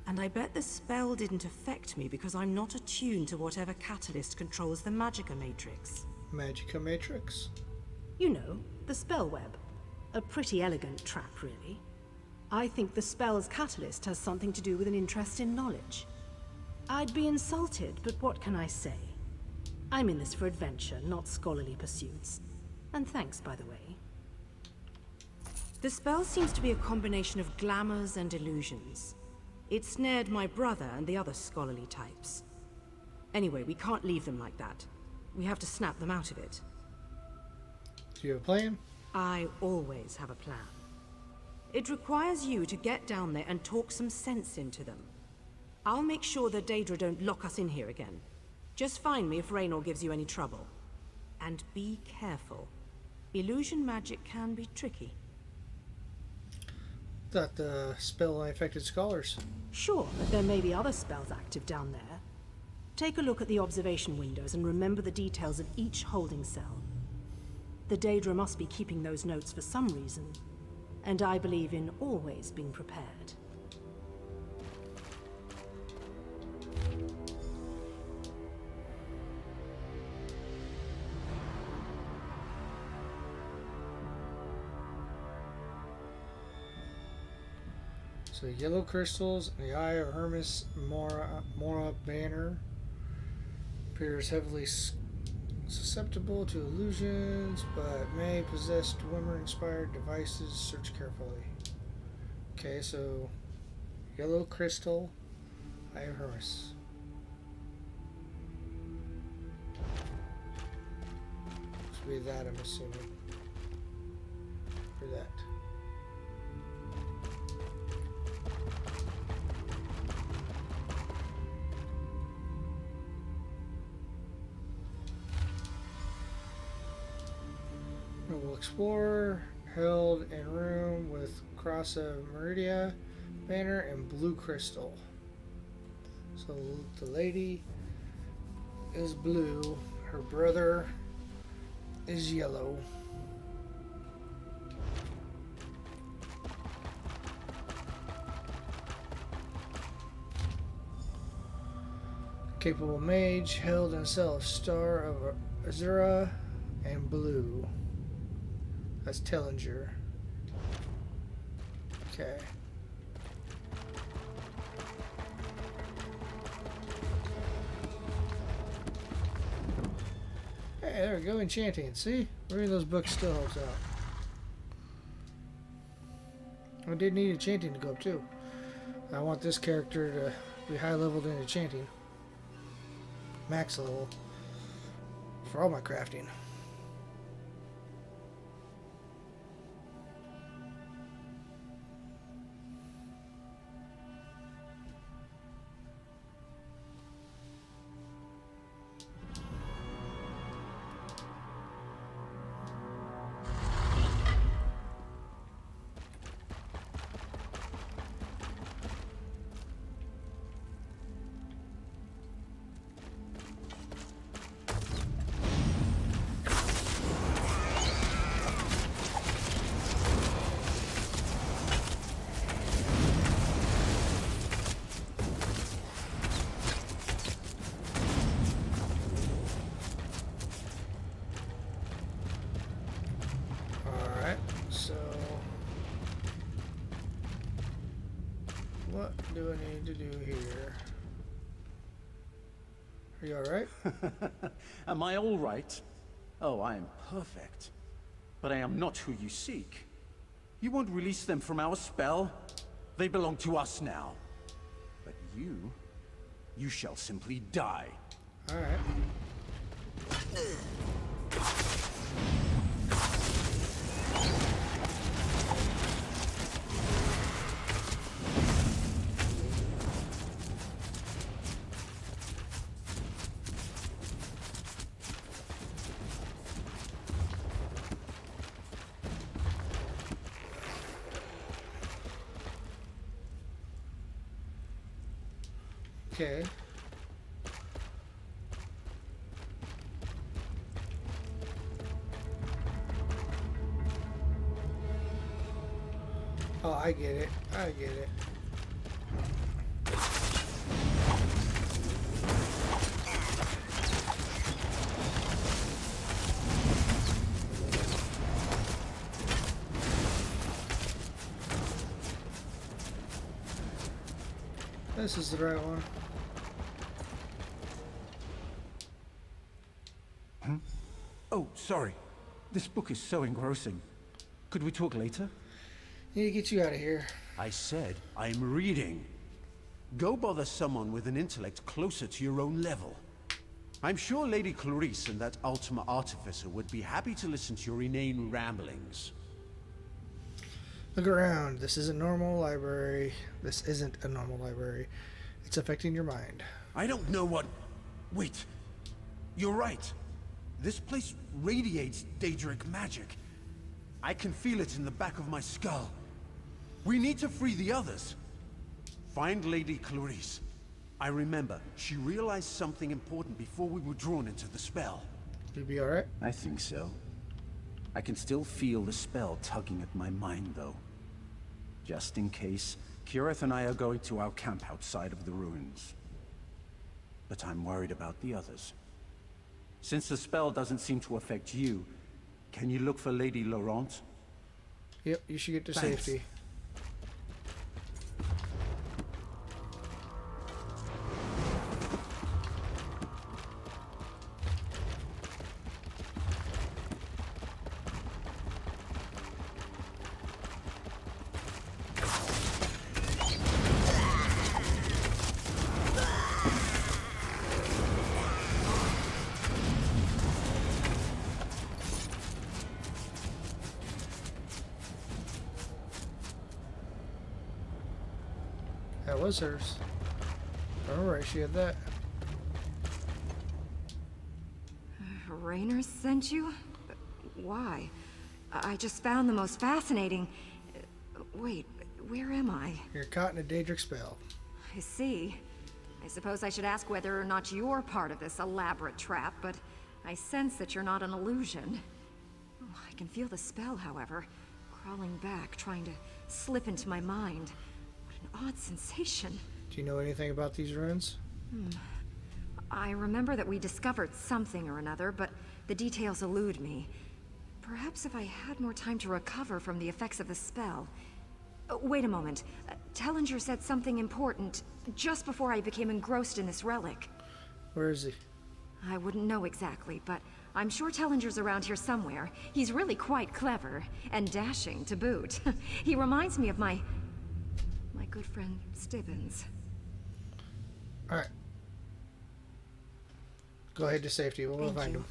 And I bet the spell didn't affect me because I'm not attuned to whatever catalyst controls the Magicka Matrix. Magicka Matrix? You know, the spell web. A pretty elegant trap, really. I think the spell's catalyst has something to do with an interest in knowledge. I'd be insulted, but what can I say? I'm in this for adventure, not scholarly pursuits. And thanks, by the way. The spell seems to be a combination of glamours and illusions. It snared my brother and the other scholarly types. Anyway, we can't leave them like that. We have to snap them out of it. Do you have a plan? I always have a plan. It requires you to get down there and talk some sense into them. I'll make sure the Daedra don't lock us in here again. Just find me if Raynor gives you any trouble. And be careful. Illusion magic can be tricky. Thought the spell only affected scholars. Sure, but there may be other spells active down there. Take a look at the observation windows and remember the details of each holding cell. The Daedra must be keeping those notes for some reason, and I believe in always being prepared. So yellow crystals, the Eye of Hermes Mora banner appears heavily susceptible to illusions, but may possess Dwemer-inspired devices. Search carefully. Okay, so yellow crystal, Eye of Hermes. Should be that, I'm assuming. For that. Noble Explorer, held in room with Cross of Meridia banner and blue crystal. So the lady is blue, her brother is yellow. Capable mage, held in cell of Star of Azura and blue. That's Tellinger. Okay. Hey, there we go, enchanting. See? Reading those books still helps out. I did need enchanting to go up too. I want this character to be high leveled in enchanting. Max level. For all my crafting. What do I need to do here? Are you alright? Am I alright? Oh, I am perfect. But I am not who you seek. You won't release them from our spell. They belong to us now. But you shall simply die. Alright. Okay. Oh, I get it. I get it. This is the right one. Oh, sorry. This book is so engrossing. Could we talk later? Need to get you out of here. I said I'm reading. Go bother someone with an intellect closer to your own level. I'm sure Lady Clarice and that Ultima Artificer would be happy to listen to your inane ramblings. Look around. This isn't normal library. This isn't a normal library. It's affecting your mind. I don't know what... Wait. You're right. This place radiates Daedric magic. I can feel it in the back of my skull. We need to free the others. Find Lady Clarice. I remember, she realized something important before we were drawn into the spell. You'll be alright? I think so. I can still feel the spell tugging at my mind, though. Just in case, Kirith and I are going to our camp outside of the ruins. But I'm worried about the others. Since the spell doesn't seem to affect you, can you look for Lady Laurent? Yep, you should get to Thanks. safety. That was hers. Alright, she had that. Raynor sent you? But why? I just found the most fascinating... Wait, where am I? You're caught in a Daedric spell. I see. I suppose I should ask whether or not you're part of this elaborate trap, but I sense that you're not an illusion. Oh, I can feel the spell, however, crawling back, trying to slip into my mind. What an odd sensation. Do you know anything about these runes? I remember that we discovered something or another, but the details elude me. Perhaps if I had more time to recover from the effects of the spell... wait a moment. Tellinger said something important just before I became engrossed in this relic. Where is he? I wouldn't know exactly, but I'm sure Tellinger's around here somewhere. He's really quite clever, and dashing to boot. He reminds me of my good friend Stibbins. Alright. Go ahead to safety. We'll find him.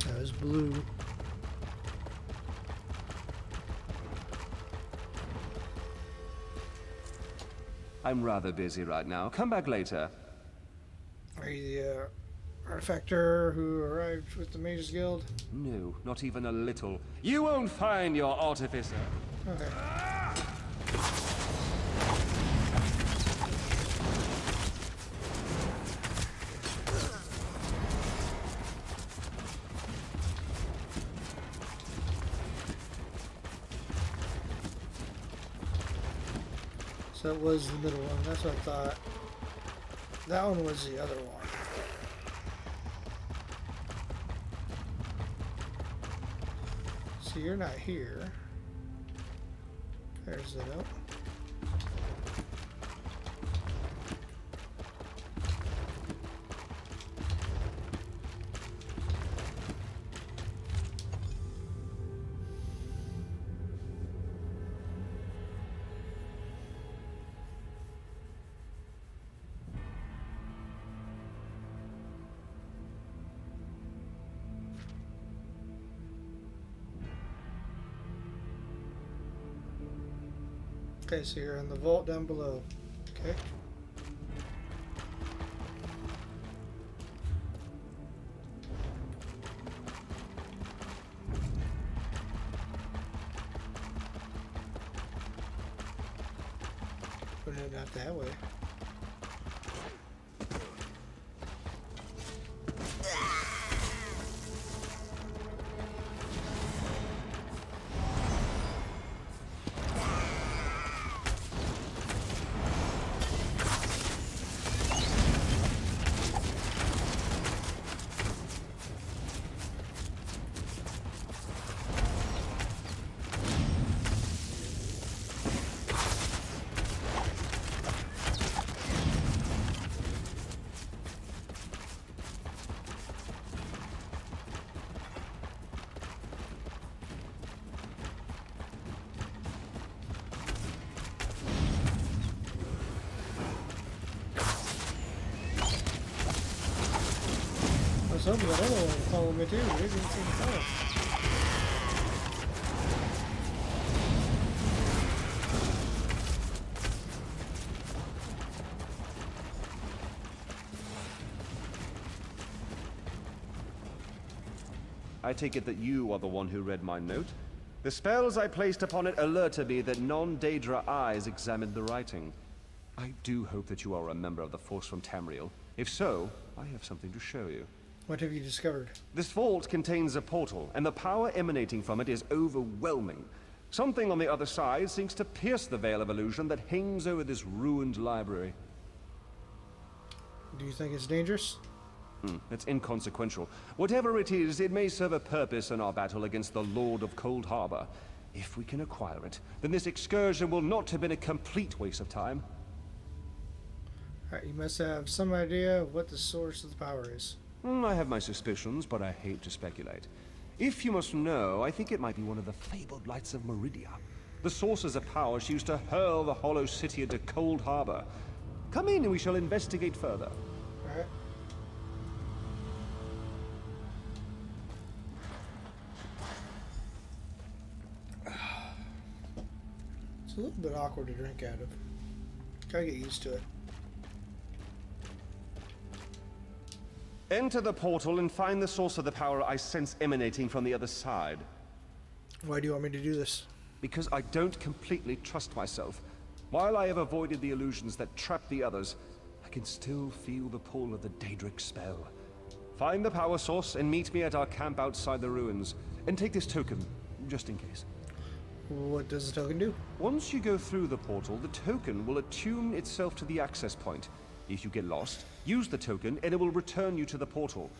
That was blue. I'm rather busy right now. Come back later. Are you the artifactor who arrived with the Mages Guild? No, not even a little. You won't find your artificer. Okay. So it was the middle one. That's what I thought. That one was the other one. So you're not here. There's the note. Okay, so you're in the vault down below. Okay. But not that way. I was hoping that other one would follow me too, but it didn't seem to follow. I take it that you are the one who read my note? The spells I placed upon it alerted me that non-Daedra eyes examined the writing. I do hope that you are a member of the force from Tamriel. If so, I have something to show you. What have you discovered? This vault contains a portal, and the power emanating from it is overwhelming. Something on the other side seems to pierce the veil of illusion that hangs over this ruined library. Do you think it's dangerous? It's inconsequential. Whatever it is, it may serve a purpose in our battle against the Lord of Cold Harbor. If we can acquire it, then this excursion will not have been a complete waste of time. Alright, you must have some idea of what the source of the power is. I have my suspicions, but I hate to speculate. If you must know, I think it might be one of the fabled lights of Meridia. The sources of power she used to hurl the Hollow City into Cold Harbor. Come in and we shall investigate further. Alright. It's a little bit awkward to drink out of. Gotta get used to it. Enter the portal and find the source of the power I sense emanating from the other side. Why do you want me to do this? Because I don't completely trust myself. While I have avoided the illusions that trap the others, I can still feel the pull of the Daedric spell. Find the power source and meet me at our camp outside the ruins. And take this token, just in case. What does the token do? Once you go through the portal, the token will attune itself to the access point. If you get lost, use the token and it will return you to the portal.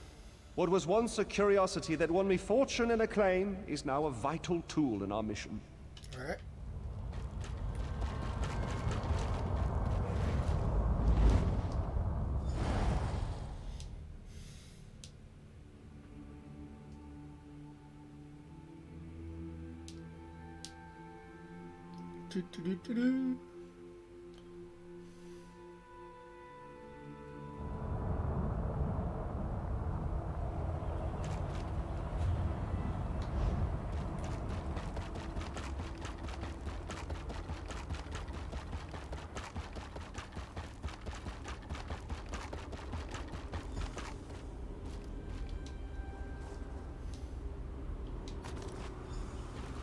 What was once a curiosity that won me fortune and acclaim is now a vital tool in our mission. Alright. Do-do-do-do-do.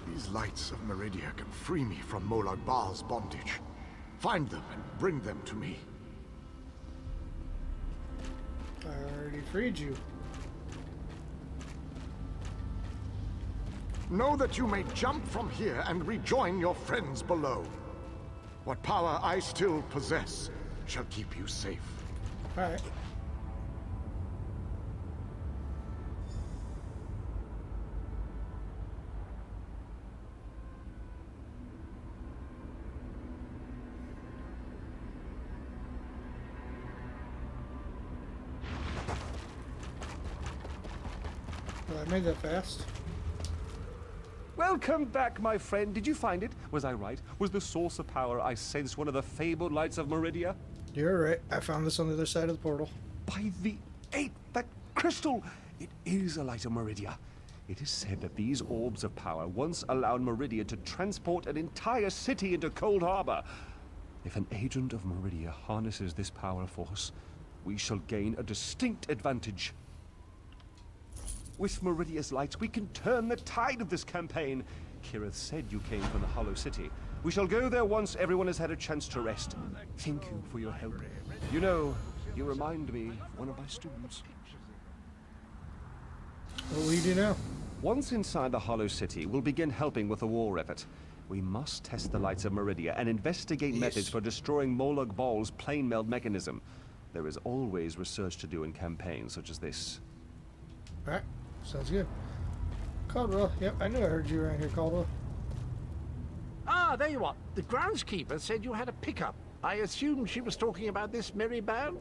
These lights of Meridia can free me from Molag Bal's bondage. Find them and bring them to me. I already freed you. Know that you may jump from here and rejoin your friends below. What power I still possess shall keep you safe. Alright. Well, I made that fast. Welcome back, my friend. Did you find it? Was I right? Was the source of power I sensed one of the fabled lights of Meridia? You're right. I found this on the other side of the portal. By the 8th, that crystal! It is a light of Meridia. It is said that these orbs of power once allowed Meridia to transport an entire city into Cold Harbor. If an agent of Meridia harnesses this power force, we shall gain a distinct advantage. With Meridia's lights, we can turn the tide of this campaign. Kirith said you came from the Hollow City. We shall go there once everyone has had a chance to rest. Thank you for your help. You know, you remind me of one of my students. What will you do now? Once inside the Hollow City, we'll begin helping with the war effort. We must test the lights of Meridia and investigate methods for destroying Molag Bal's plane meld mechanism. There is always research to do in campaigns such as this. Alright. Sounds good. Caldwell. Yep, I knew I heard you around here, Caldwell. Ah, there you are. The groundskeeper said you had a pickup. I assumed she was talking about this merry band.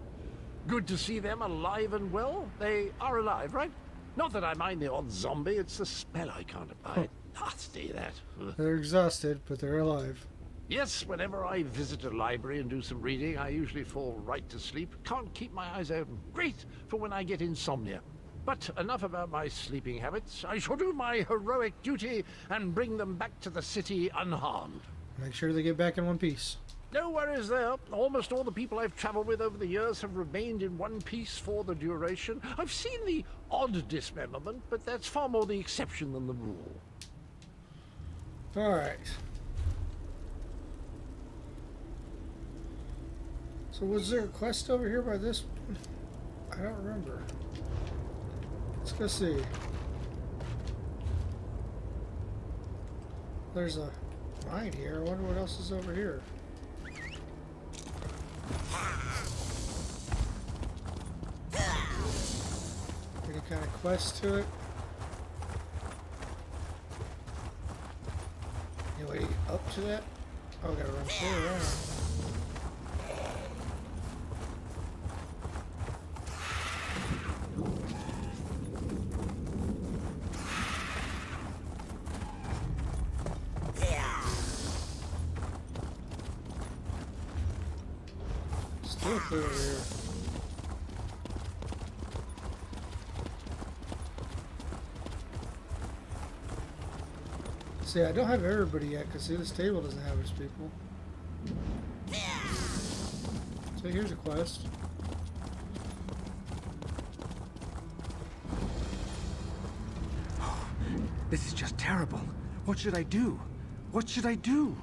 Good to see them alive and well. They are alive, right? Not that I mind the odd zombie, it's the smell I can't abide. Nasty, that. They're exhausted, but they're alive. Yes, whenever I visit a library and do some reading, I usually fall right to sleep. Can't keep my eyes open. Great for when I get insomnia. But enough about my sleeping habits. I shall do my heroic duty and bring them back to the city unharmed. Make sure they get back in one piece. No worries there. Almost all the people I've traveled with over the years have remained in one piece for the duration. I've seen the odd dismemberment, but that's far more the exception than the rule. Alright. So was there a quest over here by this one? I don't remember. Let's go see. There's a mine here. I wonder what else is over here. Any kind of quest to it? Any way up to that? Oh, I gotta run clear around. Still clear over here. See, I don't have everybody yet, because see, this table doesn't have its people. So here's a quest. This is just terrible. What should I do? What should I do?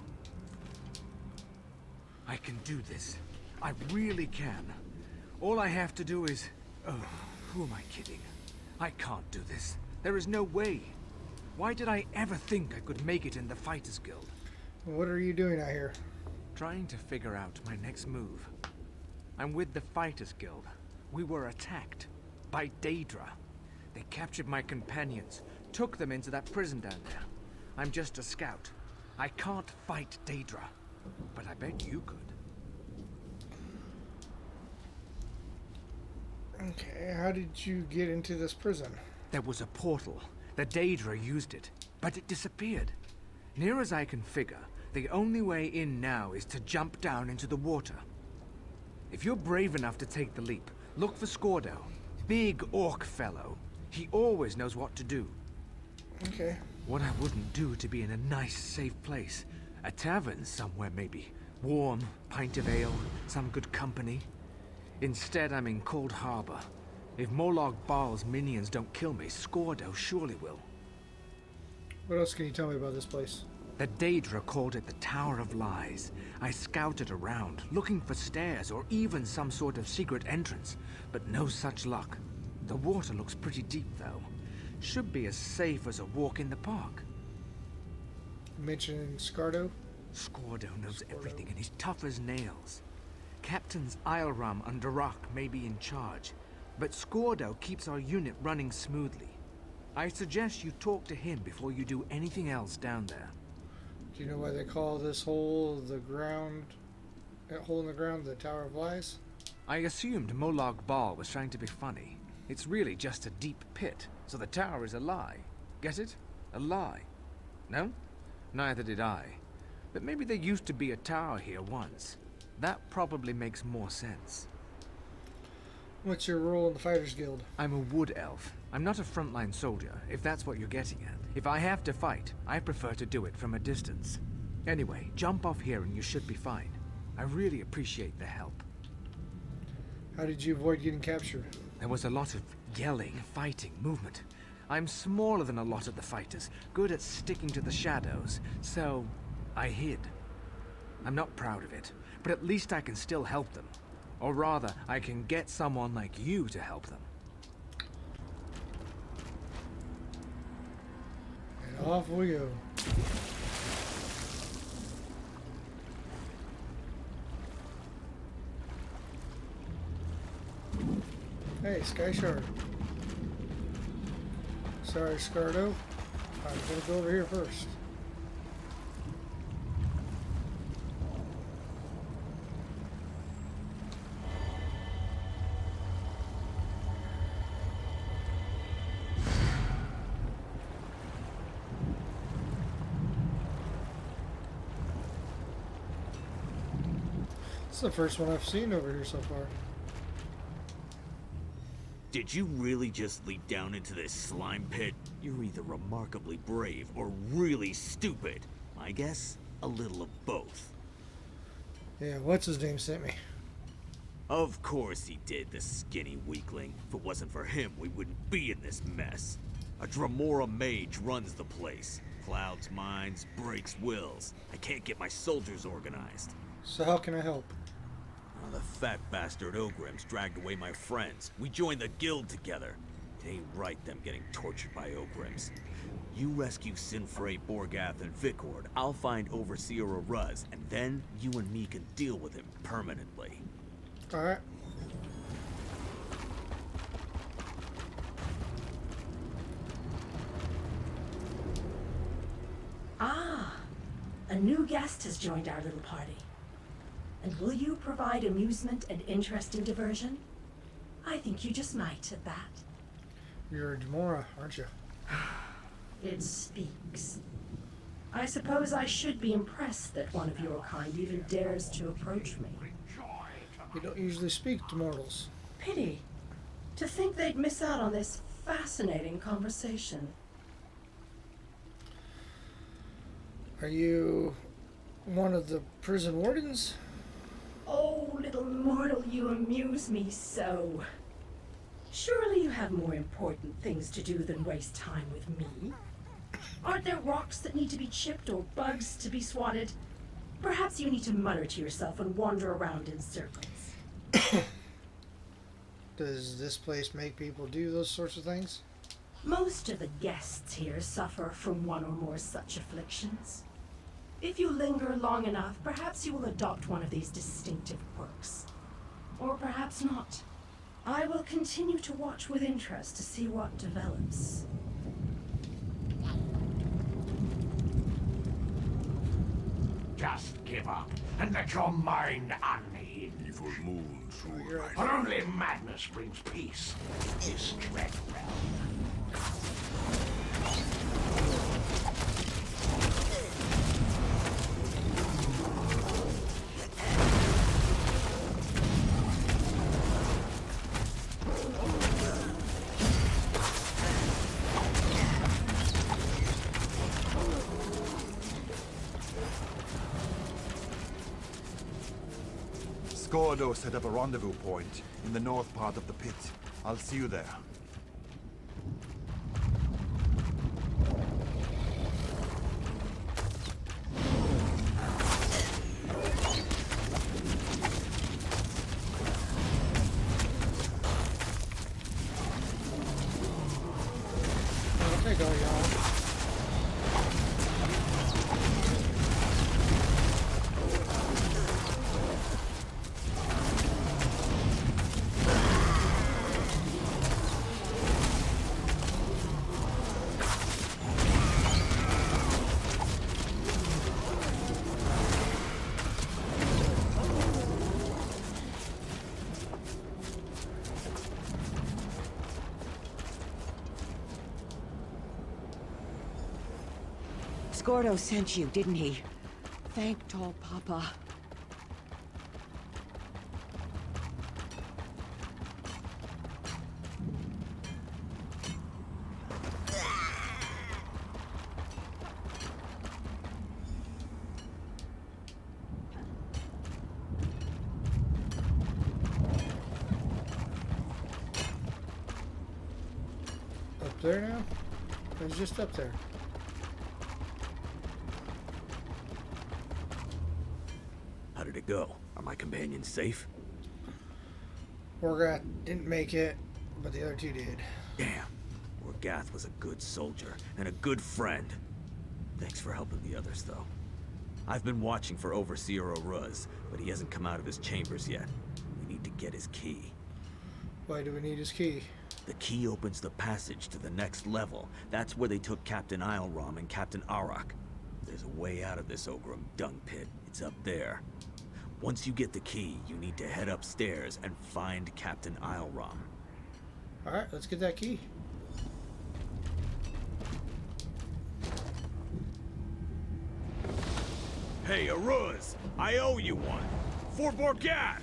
I can do this. I really can. All I have to do is... Oh, who am I kidding? I can't do this. There is no way. Why did I ever think I could make it in the Fighters Guild? What are you doing out here? Trying to figure out my next move. I'm with the Fighters Guild. We were attacked by Daedra. They captured my companions, took them into that prison down there. I'm just a scout. I can't fight Daedra, but I bet you could. Okay, how did you get into this prison? There was a portal. The Daedra used it, but it disappeared. Near as I can figure, the only way in now is to jump down into the water. If you're brave enough to take the leap, look for Scordo. Big orc fellow. He always knows what to do. Okay. What I wouldn't do to be in a nice, safe place. A tavern somewhere, maybe. Warm, pint of ale, some good company. Instead, I'm in Cold Harbor. If Molag Bal's minions don't kill me, Scordo surely will. What else can you tell me about this place? The Daedra called it the Tower of Lies. I scouted around, looking for stairs or even some sort of secret entrance, but no such luck. The water looks pretty deep, though. Should be as safe as a walk in the park. Mentioning Scardo? Scordo knows everything and he's tough as nails. Captains Ilram and Darak may be in charge, but Scordo keeps our unit running smoothly. I suggest you talk to him before you do anything else down there. Do you know why they call this hole the ground, that hole in the ground, the Tower of Lies? I assumed Molag Bal was trying to be funny. It's really just a deep pit, so the tower is a lie. Get it? A lie. No? Neither did I. But maybe there used to be a tower here once. That probably makes more sense. What's your role in the Fighters Guild? I'm a wood elf. I'm not a frontline soldier, if that's what you're getting at. If I have to fight, I prefer to do it from a distance. Anyway, jump off here and you should be fine. I really appreciate the help. How did you avoid getting captured? There was a lot of yelling, fighting, movement. I'm smaller than a lot of the fighters, good at sticking to the shadows, so I hid. I'm not proud of it, but at least I can still help them. Or rather, I can get someone like you to help them. And off we go. Hey, Sky Shard. Sorry, Scardo. I'm gonna go over here first. This is the first one I've seen over here so far. Did you really just leap down into this slime pit? You're either remarkably brave or really stupid. I guess a little of both. Yeah, what's his name sent me. Of course he did, the skinny weakling. If it wasn't for him, we wouldn't be in this mess. A Dremora mage runs the place. Clouds minds, breaks wills. I can't get my soldiers organized. So how can I help? Well, the fat bastard Ogrims dragged away my friends. We joined the guild together. It ain't right them getting tortured by Ogrims. You rescue Sinfrey, Borgath, and Vikord. I'll find Overseer Aruz, and then you and me can deal with him permanently. Alright. Ah, a new guest has joined our little party. And will you provide amusement and interesting diversion? I think you just might at that. You're a Dremora, aren't you? It speaks. I suppose I should be impressed that one of your kind even dares to approach me. You don't usually speak to mortals. Pity. To think they'd miss out on this fascinating conversation. Are you one of the prison wardens? Oh, little mortal, you amuse me so. Surely you have more important things to do than waste time with me. Aren't there rocks that need to be chipped or bugs to be swatted? Perhaps you need to mutter to yourself and wander around in circles. Does this place make people do those sorts of things? Most of the guests here suffer from one or more such afflictions. If you linger long enough, perhaps you will adopt one of these distinctive quirks. Or perhaps not. I will continue to watch with interest to see what develops. Just give up and let your mind unhinged. Evil moons rule. For only madness brings peace in this dread realm. Skordo set up a rendezvous point in the north part of the pit. I'll see you there. There you go, y'all. Skordo sent you, didn't he? Thank Tall Papa. Up there now? I was just up there. How did it go? Are my companions safe? Orgath didn't make it, but the other two did. Damn. Orgath was a good soldier and a good friend. Thanks for helping the others, though. I've been watching for Overseer Aruz, but he hasn't come out of his chambers yet. We need to get his key. Why do we need his key? The key opens the passage to the next level. That's where they took Captain Isleram and Captain Arak. There's a way out of this Ogrim dung pit. It's up there. Once you get the key, you need to head upstairs and find Captain Isleram. Alright, let's get that key. Hey, Aruz! I owe you one! For Borgath!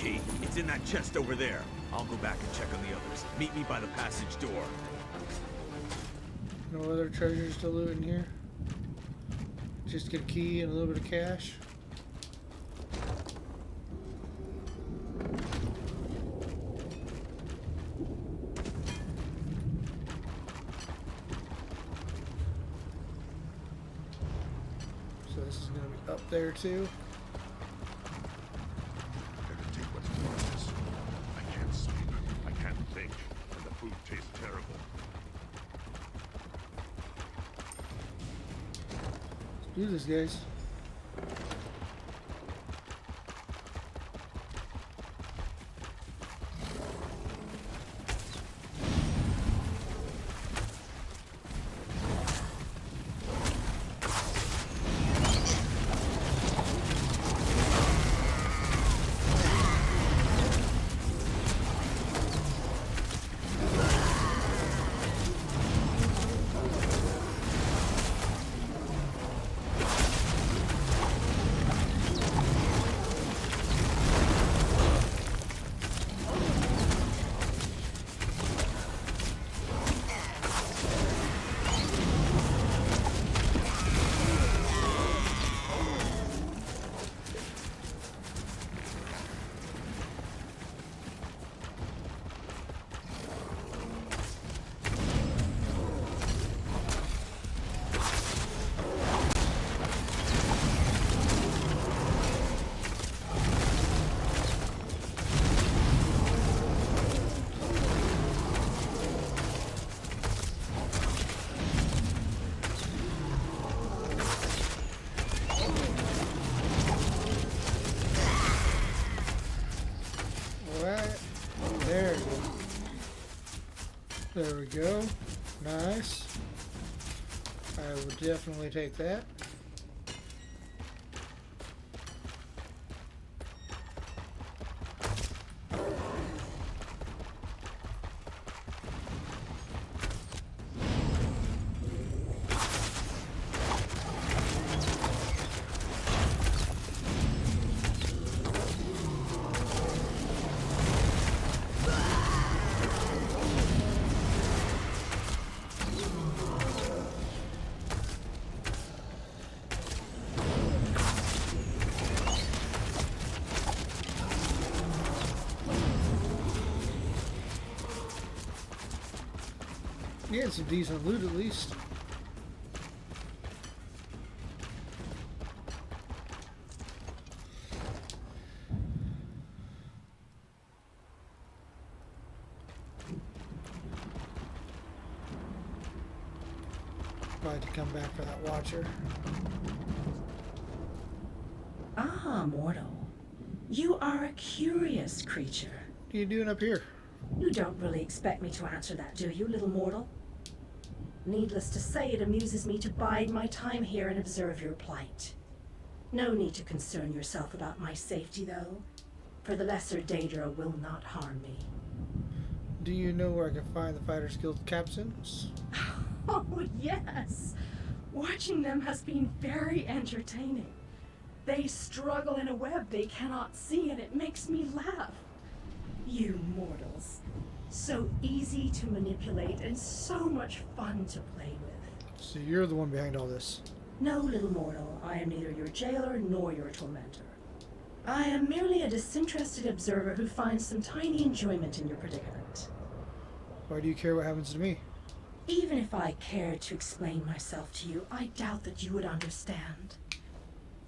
key. It's in that chest over there. I'll go back and check on the others. Meet me by the passage door. No other treasures to loot in here? Just get a key and a little bit of cash. So this is going to be up there too. Better take what's brought us. I can't sleep. I can't think. And the food tastes terrible. Let's do this, guys. There we go. Nice. I would definitely take that. Yeah, some decent loot at least. Glad to come back for that watcher. Ah, mortal. You are a curious creature. What are you doing up here? You don't really expect me to answer that, do you, little mortal? Needless to say, it amuses me to bide my time here and observe your plight. No need to concern yourself about my safety, though, for the Lesser Daedra will not harm me. Do you know where I can find the Fighters Guild captains? Oh, yes! Watching them has been very entertaining. They struggle in a web they cannot see, and it makes me laugh. You mortals. So easy to manipulate and so much fun to play with. So you're the one behind all this? No, little mortal. I am neither your jailer nor your tormentor. I am merely a disinterested observer who finds some tiny enjoyment in your predicament. Why do you care what happens to me? Even if I cared to explain myself to you, I doubt that you would understand.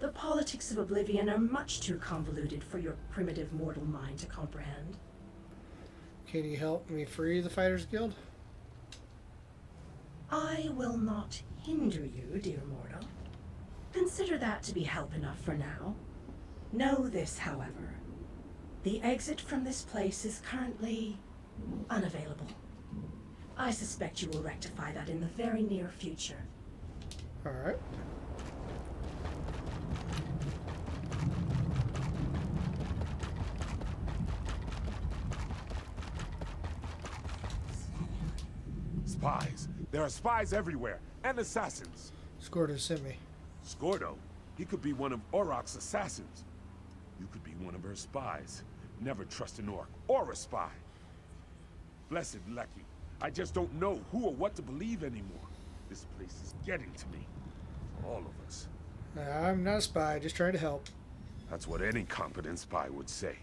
The politics of Oblivion are much too convoluted for your primitive mortal mind to comprehend. Can you help me free the Fighters Guild? I will not hinder you, dear mortal. Consider that to be help enough for now. Know this, however. The exit from this place is currently unavailable. I suspect you will rectify that in the very near future. All right. Spies. There are spies everywhere, and assassins. Scordo sent me. Scordo? He could be one of Oroc's assassins. You could be one of her spies. Never trust an orc or a spy. Blessed lucky. I just don't know who or what to believe anymore. This place is getting to me. All of us. I'm not a spy, just trying to help. That's what any competent spy would say.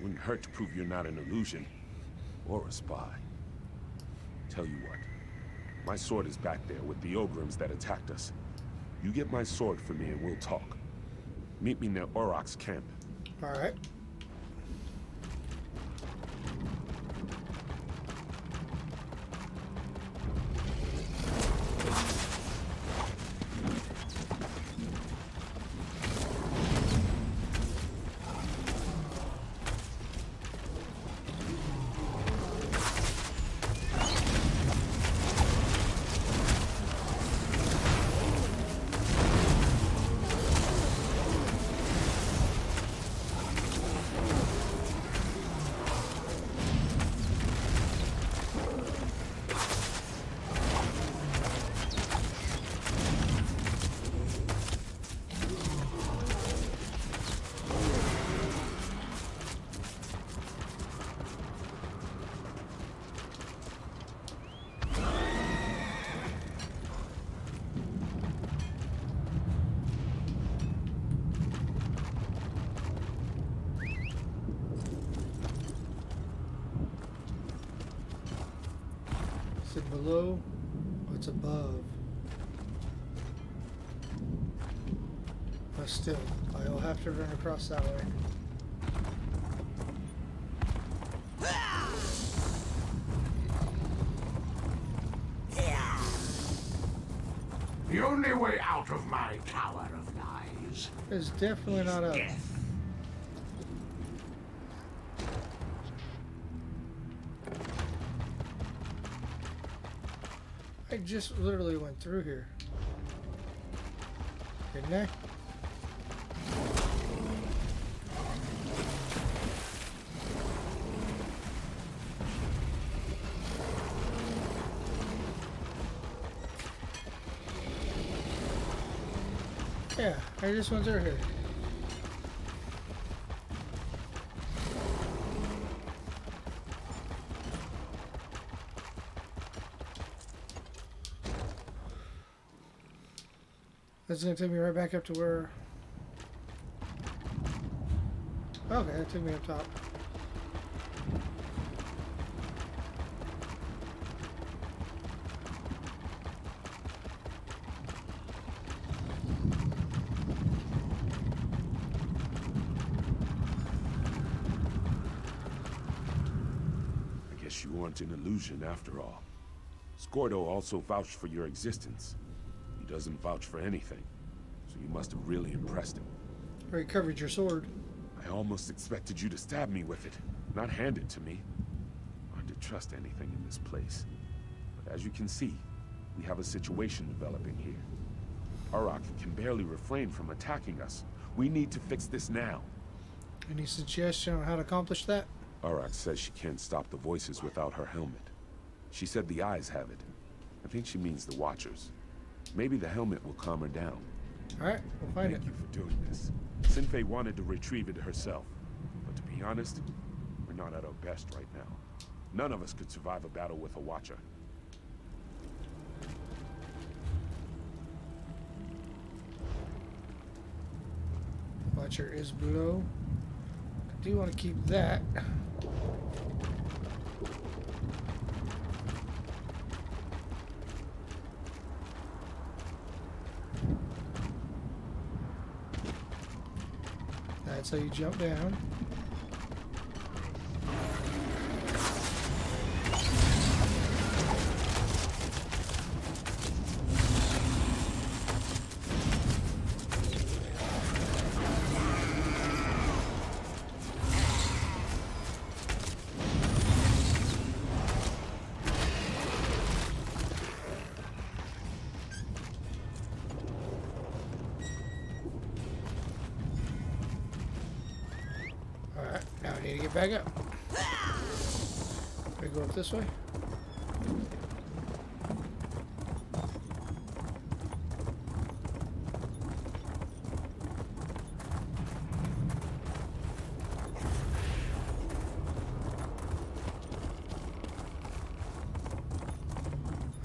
Wouldn't hurt to prove you're not an illusion. Or a spy. Tell you what. My sword is back there with the Ogrims that attacked us. You get my sword for me and we'll talk. Meet me near Oroc's camp. Alright. Is it below? What's above? But still, I'll have to run across that way. The only way out of my tower of lies is definitely not up. Death. I just literally went through here. Didn't I? Yeah, I just went through here. That's gonna take me right back up to where... Okay, that took me up top. I guess you weren't an illusion after all. Scordo also vouched for your existence. He doesn't vouch for anything, so you must have really impressed him. Recovered your sword. I almost expected you to stab me with it, not hand it to me. Hard to trust anything in this place. But as you can see, we have a situation developing here. Orc can barely refrain from attacking us. We need to fix this now. Any suggestion on how to accomplish that? Orc says she can't stop the voices without her helmet. She said the eyes have it. I think she means the Watchers. Maybe the helmet will calm her down. Alright, we'll find it. Thank you for doing this. Sinfei wanted to retrieve it herself. But to be honest, we're not at our best right now. None of us could survive a battle with a Watcher. Watcher is below. I do want to keep that. That's how you jump down. Alright, now I need to get back up. Can I go up this way?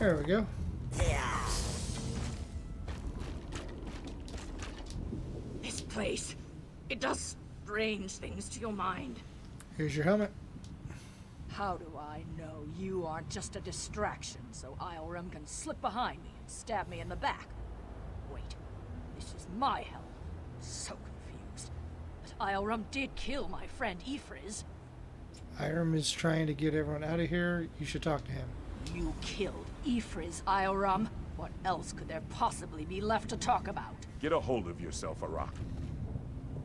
There we go. This place, it does strange things to your mind. Here's your helmet. How do I know you aren't just a distraction so Ioram can slip behind me and stab me in the back? Wait, this is my helmet. So confused. But Ioram did kill my friend Ifriz. Ioram is trying to get everyone out of here. You should talk to him. You killed Ifriz, Ioram. What else could there possibly be left to talk about? Get a hold of yourself, Arak.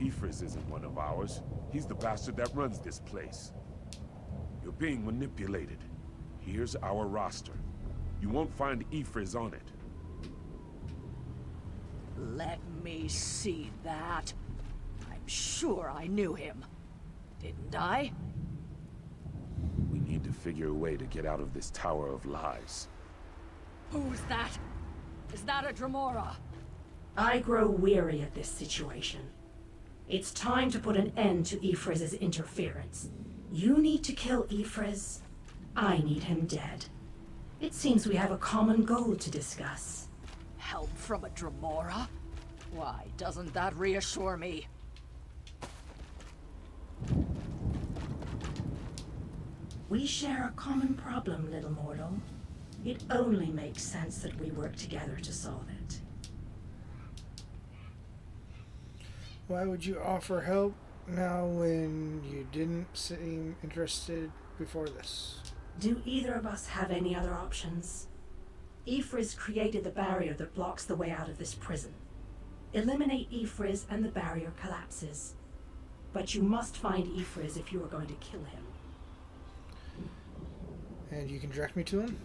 Ifriz isn't one of ours. He's the bastard that runs this place. You're being manipulated. Here's our roster. You won't find Ifriz on it. Let me see that. I'm sure I knew him. Didn't I? We need to figure a way to get out of this tower of lies. Who's that? Is that a Dremora? I grow weary of this situation. It's time to put an end to Ifriz's interference. You need to kill Ifriz. I need him dead. It seems we have a common goal to discuss. Help from a Dremora? Why, doesn't that reassure me? We share a common problem, little mortal. It only makes sense that we work together to solve it. Why would you offer help now when you didn't seem interested before this? Do either of us have any other options? Ifriz created the barrier that blocks the way out of this prison. Eliminate Ifriz and the barrier collapses. But you must find Ifriz if you are going to kill him. And you can direct me to him?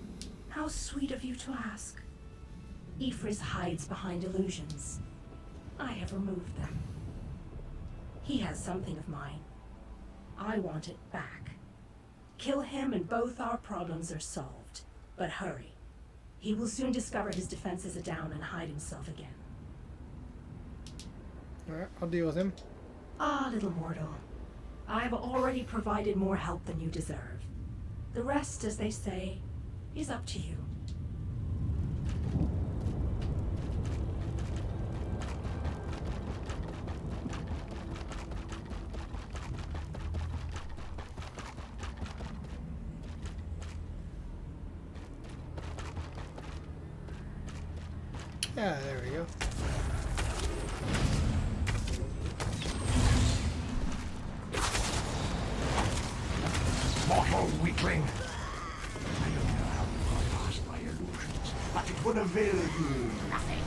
How sweet of you to ask. Ifriz hides behind illusions. I have removed them. He has something of mine. I want it back. Kill him and both our problems are solved. But hurry. He will soon discover his defenses are down and hide himself again. Alright, I'll deal with him. Ah, little mortal. I have already provided more help than you deserve. The rest, as they say, is up to you. Yeah, there we go. Mortal weakling! I don't know how you got past my illusions, but it would avail you nothing.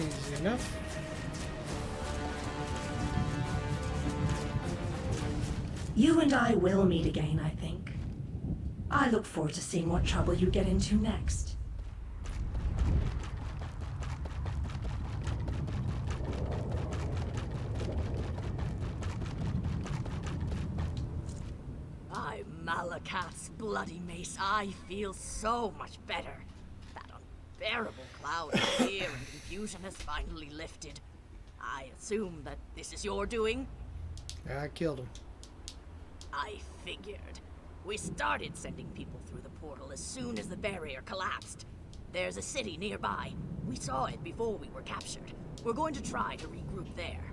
Easy enough. You and I will meet again, I think. I look forward to seeing what trouble you get into next. By Malakat's bloody mace, I feel so much better. That unbearable cloud of fear and confusion has finally lifted. I assume that this is your doing? I killed him. I figured. We started sending people through the portal as soon as the barrier collapsed. There's a city nearby. We saw it before we were captured. We're going to try to regroup there.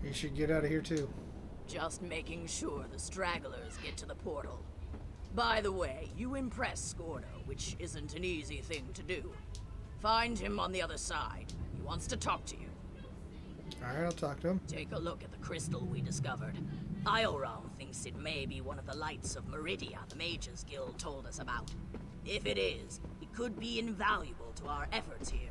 You should get out of here too. Just making sure the stragglers get to the portal. By the way, you impress Scorno, which isn't an easy thing to do. Find him on the other side. He wants to talk to you. Alright, I'll talk to him. Take a look at the crystal we discovered. Ioram thinks it may be one of the lights of Meridia the Mages Guild told us about. If it is, it could be invaluable to our efforts here.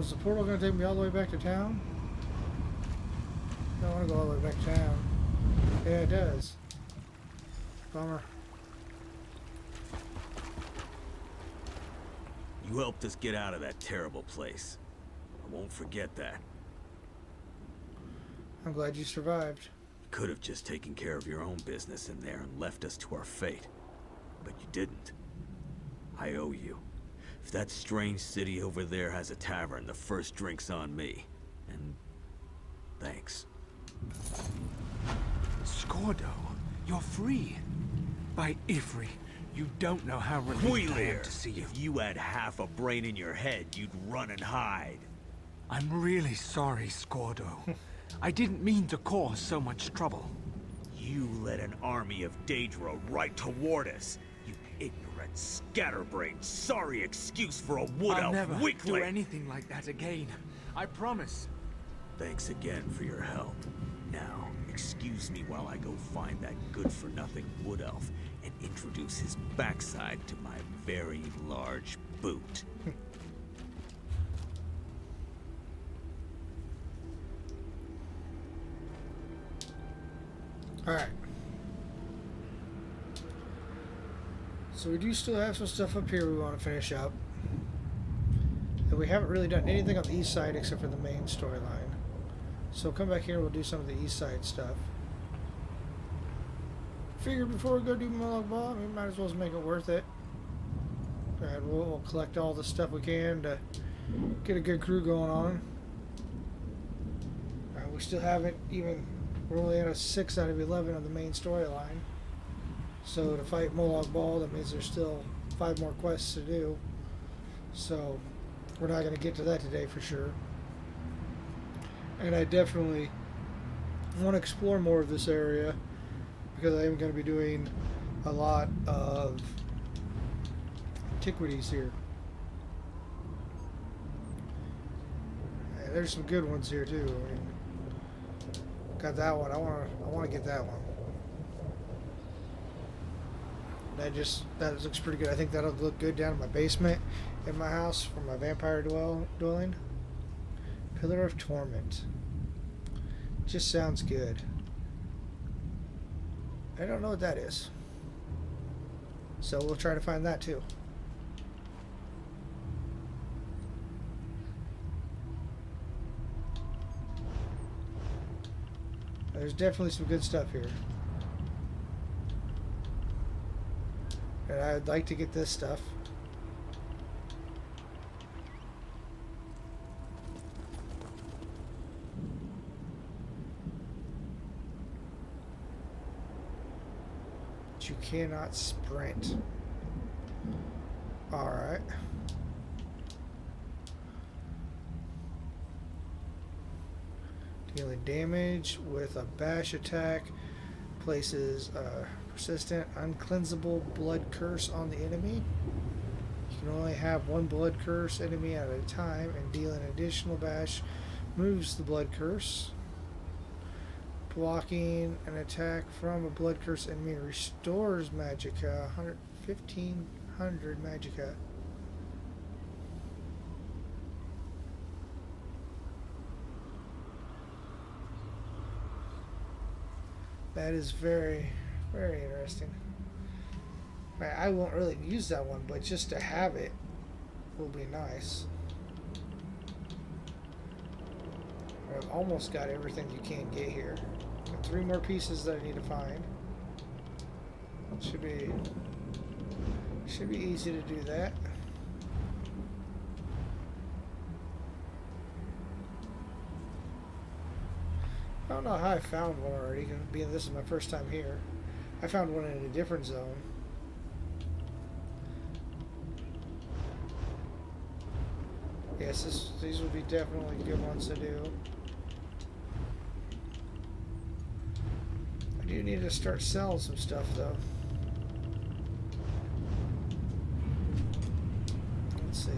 is the portal going to take me all the way back to town? I don't want to go all the way back to town. Yeah, it does. Bummer. You helped us get out of that terrible place. I won't forget that. I'm glad you survived. You could have just taken care of your own business in there and left us to our fate. But you didn't. I owe you. If that strange city over there has a tavern, the first drink's on me. And thanks. Scordo, you're free. By Ivry, you don't know how relieved I am to see you. If you had half a brain in your head, you'd run and hide. I'm really sorry, Scordo. I didn't mean to cause so much trouble. You led an army of Daedra right toward us. You ignorant, scatterbrained, sorry excuse for a wood I'll elf never weakling. do anything like that again. I promise. Thanks again for your help. Now, excuse me while I go find that good-for-nothing wood elf and introduce his backside to my very large boot. Alright. So we do still have some stuff up here we want to finish up. And we haven't really done anything on the east side except for the main storyline. So come back here, we'll do some of the east side stuff. Figured before we go do Moloch Ball, we might as well make it worth it. Alright, we'll collect all the stuff we can to get a good crew going on. Alright, we still haven't even... We're only at a 6 out of 11 on the main storyline. So to fight Moloch Ball, that means there's still 5 more quests to do. So we're not going to get to that today for sure. And I definitely want to explore more of this area because I am going to be doing a lot of antiquities here. And there's some good ones here too. I mean, got that one. I want to get that one. That looks pretty good. I think that'll look good down in my basement in my house for my vampire dwelling. Pillar of Torment. Just sounds good. I don't know what that is. So we'll try to find that too. There's definitely some good stuff here. And I'd like to get this stuff. But you cannot sprint. Alright. Dealing damage with a bash attack. Places a persistent, uncleansable blood curse on the enemy. You can only have one blood curse enemy at a time, and deal an additional bash moves the blood curse. Blocking an attack from a blood curse enemy restores magicka, 1500 magicka. That is very, very interesting. I won't really use that one, but just to have it will be nice. I've almost got everything you can get here. Got 3 more pieces that I need to find. Should be easy to do that. I don't know how I found one already, being this is my first time here. I found one in a different zone. Yes, these would be definitely good ones to do. I do need to start selling some stuff though. Let's see.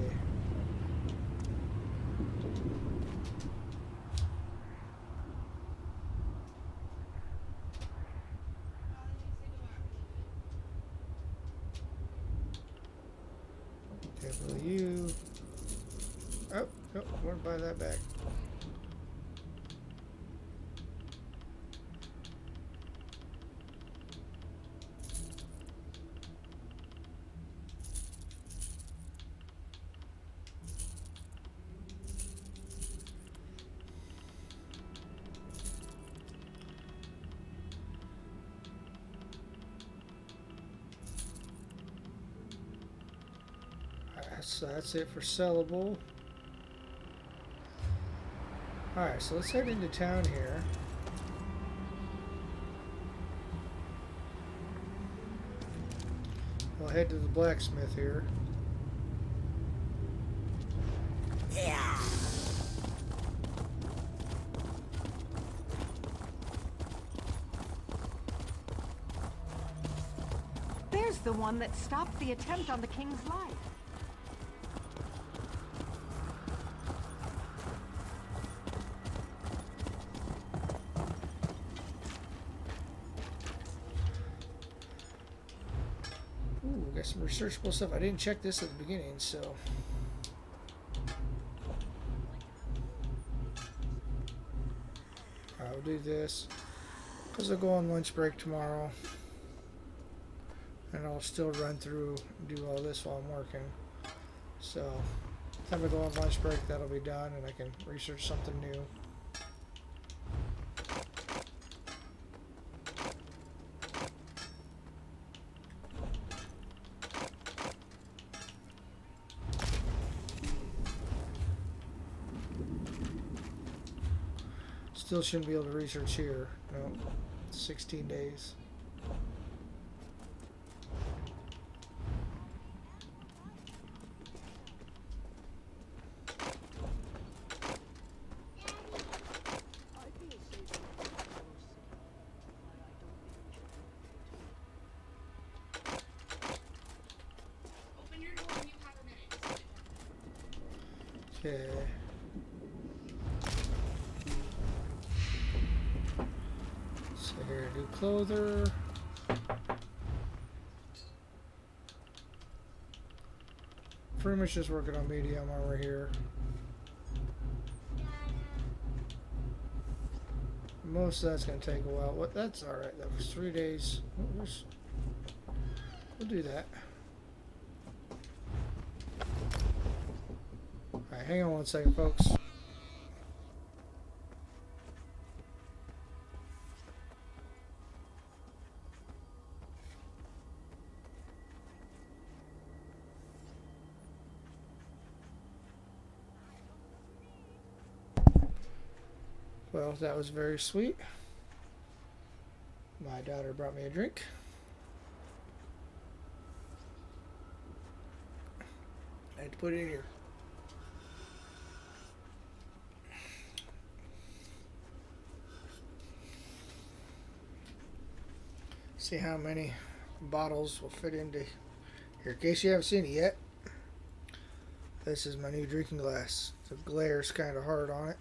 You. Oh, Oh, I want to buy that back. So that's it for sellable. Alright, so let's head into town here. We'll head to the blacksmith here. Yeah. There's the one that stopped the attempt on the king's life. Ooh, got some researchable stuff. I didn't check this at the beginning, so. I'll do this because I'll go on lunch break tomorrow. And I'll still run through and do all this while I'm working. So, time to go on lunch break, that'll be done, and I can research something new. Still shouldn't be able to research here. No, 16 days. Okay. So here, new clother. Pretty much just working on medium armor here. Most of that's going to take a while. What? That's alright. That was 3 days. We'll do that. Alright, hang on one second, folks. Well, that was very sweet. My daughter brought me a drink. I had to put it in here. See how many bottles will fit into here. In case you haven't seen it yet, this is my new drinking glass. The glare's kind of hard on it.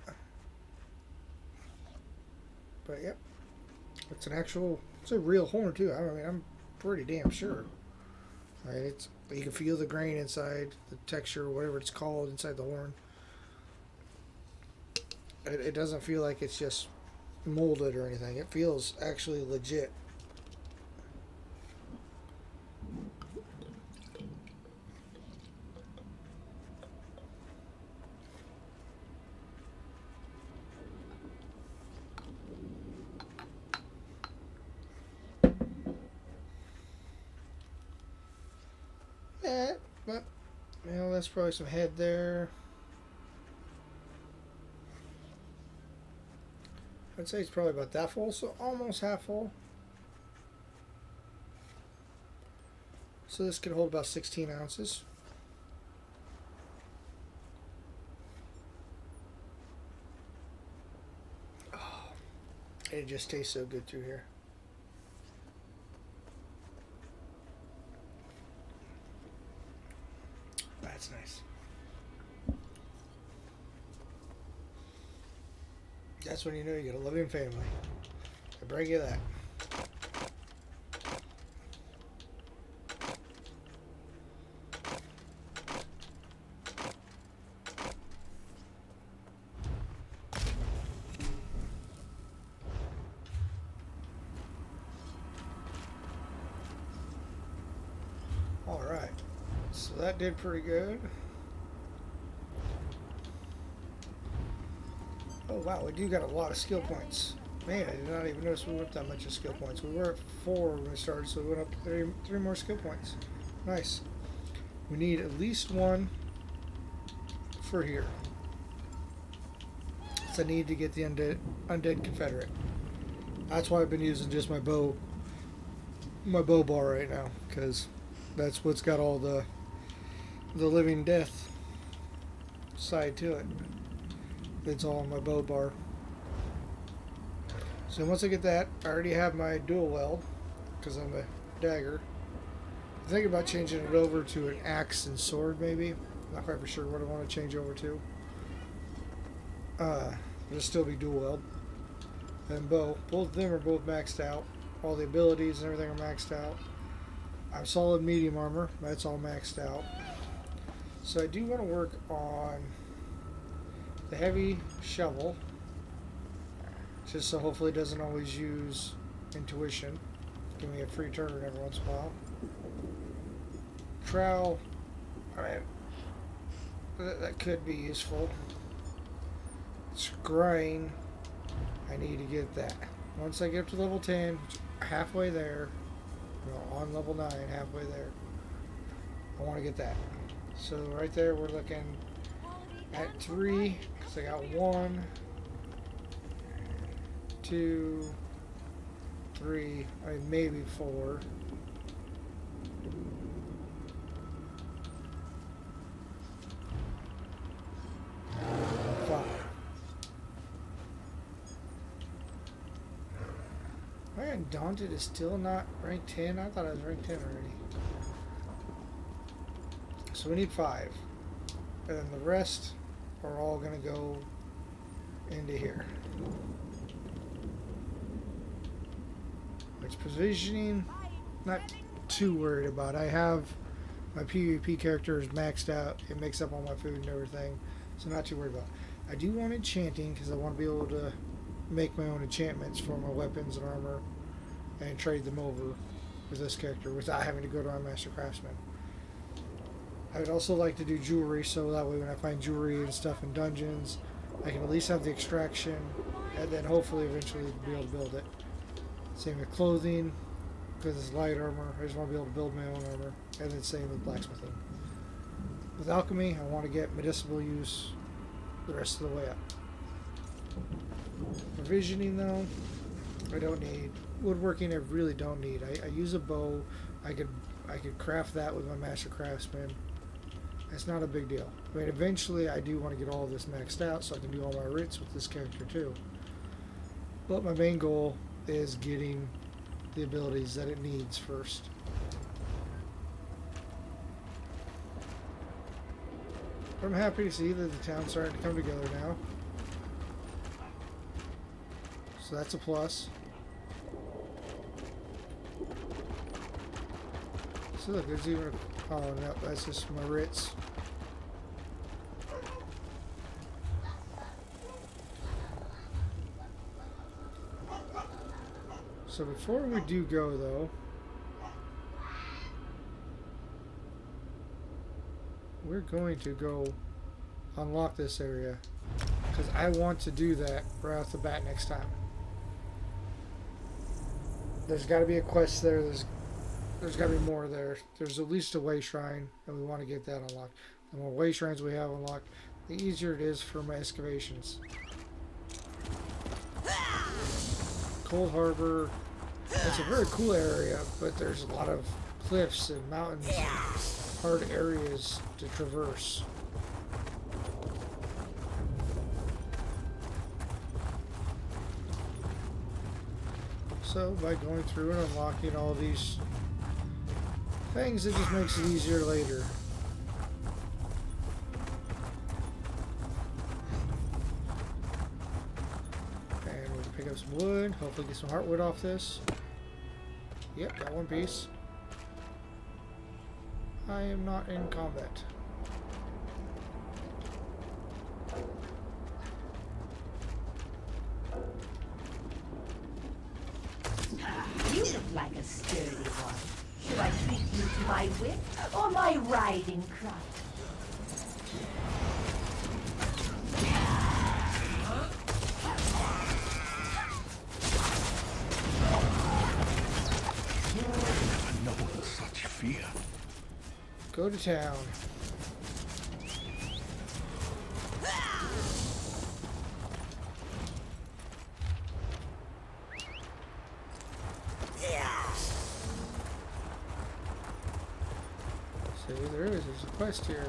But yep, it's a real horn too. I mean, I'm pretty damn sure. Right, you can feel the grain inside, the texture, whatever it's called, inside the horn. It doesn't feel like it's just molded or anything. It feels actually legit. But, you know, that's probably some head there. I'd say it's probably about that full, so almost half full. So this could hold about 16 ounces. Oh, it just tastes so good through here. That's nice. That's when you know you got a loving family. I bring you that. So that did pretty good. Oh wow, we do got a lot of skill points. Man, I did not even notice we went up that much of skill points. We were at 4 when we started, so we went up three more skill points. Nice. We need at least 1 for here. So I need to get the undead Confederate. That's why I've been using just my bow bar right now, because that's what's got all the living death side to it. It's all on my bow bar. So once I get that, I already have my dual weld because I'm a dagger. I'm thinking about changing it over to an axe and sword, maybe. Not quite for sure what I want to change over to. It'll still be dual weld. And bow. Both of them are both maxed out. All the abilities and everything are maxed out. I'm solid medium armor. That's all maxed out. So I do want to work on the heavy shovel. Just so hopefully it doesn't always use intuition. Give me a free turn every once in a while. Trowel. Alright. That could be useful. Scrying. I need to get that. Once I get up to level 10, halfway there, well, on level 9, halfway there, I want to get that. So right there, we're looking at 3, because I got 1, 2, 3, I mean maybe 4. Man, Daunted is still not rank 10. I thought I was rank 10 already. So we need 5. And then the rest are all going to go into here. Which provisioning, not too worried about. I have my PvP character is maxed out. It makes up all my food and everything. So not too worried about. I do want enchanting because I want to be able to make my own enchantments for my weapons and armor and trade them over with this character without having to go to my master craftsman. I would also like to do jewelry, so that way when I find jewelry and stuff in dungeons, I can at least have the extraction and then hopefully eventually be able to build it. Same with clothing, because it's light armor. I just want to be able to build my own armor. And then same with blacksmithing. With alchemy, I want to get medicinal use the rest of the way up. Provisioning though, I don't need. Woodworking, I really don't need. I use a bow. I could craft that with my master craftsman. It's not a big deal. I mean, eventually I do want to get all this maxed out so I can do all my writs with this character too. But my main goal is getting the abilities that it needs first. I'm happy to see that the town's starting to come together now. So that's a plus. So look, there's even a... Oh, no, that's just my writs. So before we do go, though, we're going to go unlock this area because I want to do that right off the bat next time. There's got to be a quest there. There's got to be more there. There's at least a way shrine, and we want to get that unlocked. The more way shrines we have unlocked, the easier it is for my excavations. Cold Harbor. It's a very cool area, but there's a lot of cliffs and mountains and hard areas to traverse. So by going through and unlocking all these things, it just makes it easier later. And we'll pick up some wood, hopefully get some heartwood off this. Yep, got one piece. I am not in combat. You look like a sturdy one. Should I treat you to my whip or my riding crop. Never known such fear. Go to town. See, there's a quest here.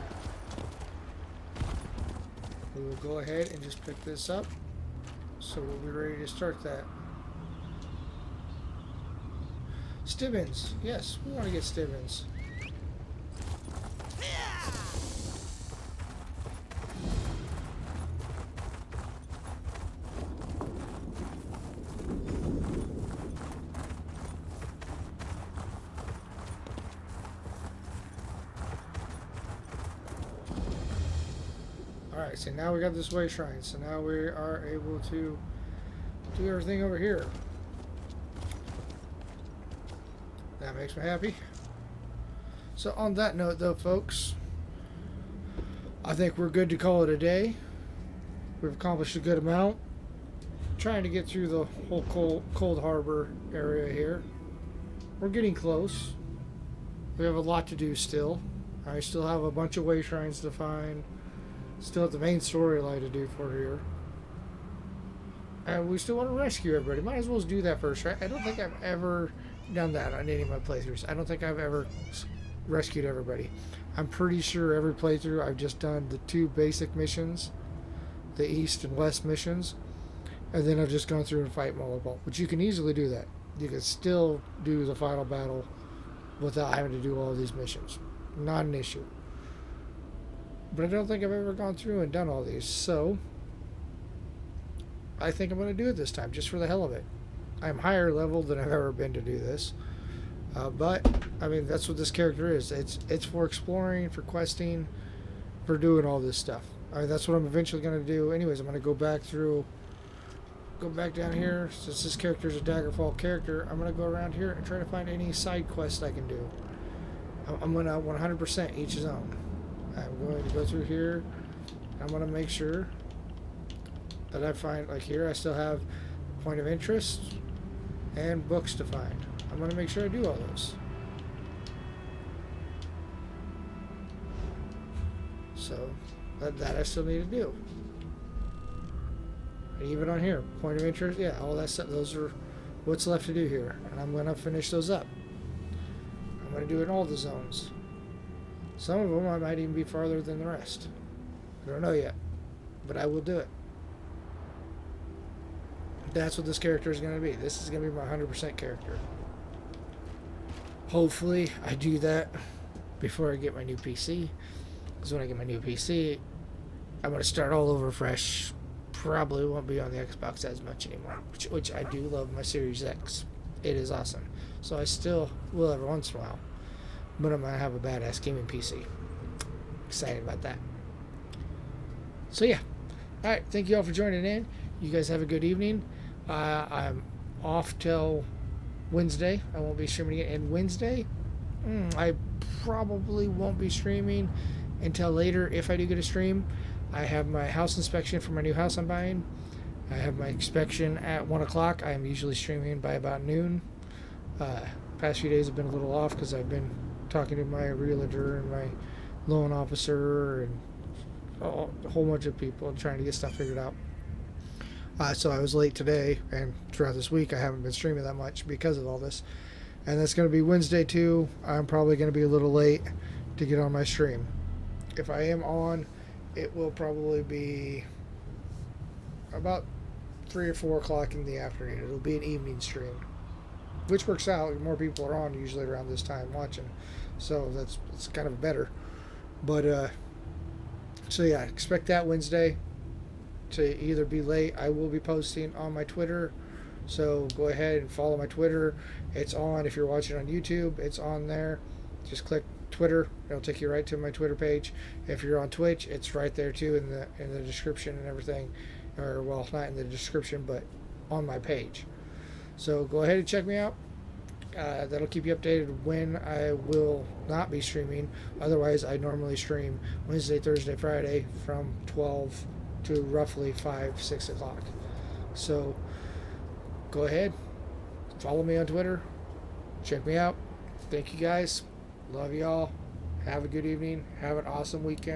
We will go ahead and just pick this up. So we'll be ready to start that. Stibbins. Yes, we want to get Stibbins. Alright, so now we got this way shrine, so now we are able to do everything over here. That makes me happy. So on that note though, folks, I think we're good to call it a day. We've accomplished a good amount. Trying to get through the whole Cold Harbor area here. We're getting close. We have a lot to do still. I still have a bunch of way shrines to find. Still have the main storyline to do for here. And we still want to rescue everybody. Might as well do that first, right? I don't think I've ever done that on any of my playthroughs. I don't think I've ever rescued everybody. I'm pretty sure every playthrough I've just done the 2 basic missions, the east and west missions, and then I've just gone through and fight Mollaball. But you can easily do that. You can still do the final battle without having to do all these missions. Not an issue. But I don't think I've ever gone through and done all these, so I think I'm going to do it this time, just for the hell of it. I'm higher level than I've ever been to do this. But, I mean, that's what this character is. It's for exploring, for questing, for doing all this stuff. I mean, that's what I'm eventually going to do. Anyways, I'm going to go back down here. Since this character is a Daggerfall character, I'm going to go around here and try to find any side quests I can do. I'm going to 100% each zone. I'm going to go through here. I'm going to make sure that I find, like here, I still have point of interest and books to find. I'm going to make sure I do all those. So, that I still need to do. And even on here, point of interest, yeah, all that stuff, those are what's left to do here. And I'm going to finish those up. I'm going to do it in all the zones. Some of them I might even be farther than the rest. I don't know yet, but I will do it. That's what this character is going to be. This is going to be my 100% character. Hopefully I do that before I get my new PC. Because when I get my new PC, I'm going to start all over fresh. Probably won't be on the Xbox as much anymore. Which I do love my Series X. It is awesome. So I still will every once in a while. But I'm going to have a badass gaming PC. Excited about that. So yeah. Alright, thank you all for joining in. You guys have a good evening. I'm off till Wednesday. I won't be streaming again. And Wednesday, I probably won't be streaming until later if I do get a stream. I have my house inspection for my new house I'm buying. I have my inspection at 1 o'clock. I am usually streaming by about noon. Past few days have been a little off because I've been talking to my realtor and my loan officer and a whole bunch of people and trying to get stuff figured out. So I was late today, and throughout this week I haven't been streaming that much because of all this. And that's going to be Wednesday too. I'm probably going to be a little late to get on my stream. If I am on, it will probably be about 3 or 4 o'clock in the afternoon. It'll be an evening stream, which works out. More people are on usually around this time watching, so it's kind of better. But so yeah, expect that Wednesday to either be late. I will be posting on my Twitter, so go ahead and follow my Twitter. It's on. If you're watching on YouTube, it's on there. Just click Twitter, it'll take you right to my Twitter page. If you're on Twitch, it's right there too in the description and everything, or well, not in the description, but on my page. So go ahead and check me out. That'll keep you updated when I will not be streaming. Otherwise, I normally stream Wednesday, Thursday, Friday from 12 to roughly 5, 6 o'clock. So go ahead, follow me on Twitter, check me out. Thank you guys. Love y'all. Have a good evening. Have an awesome weekend.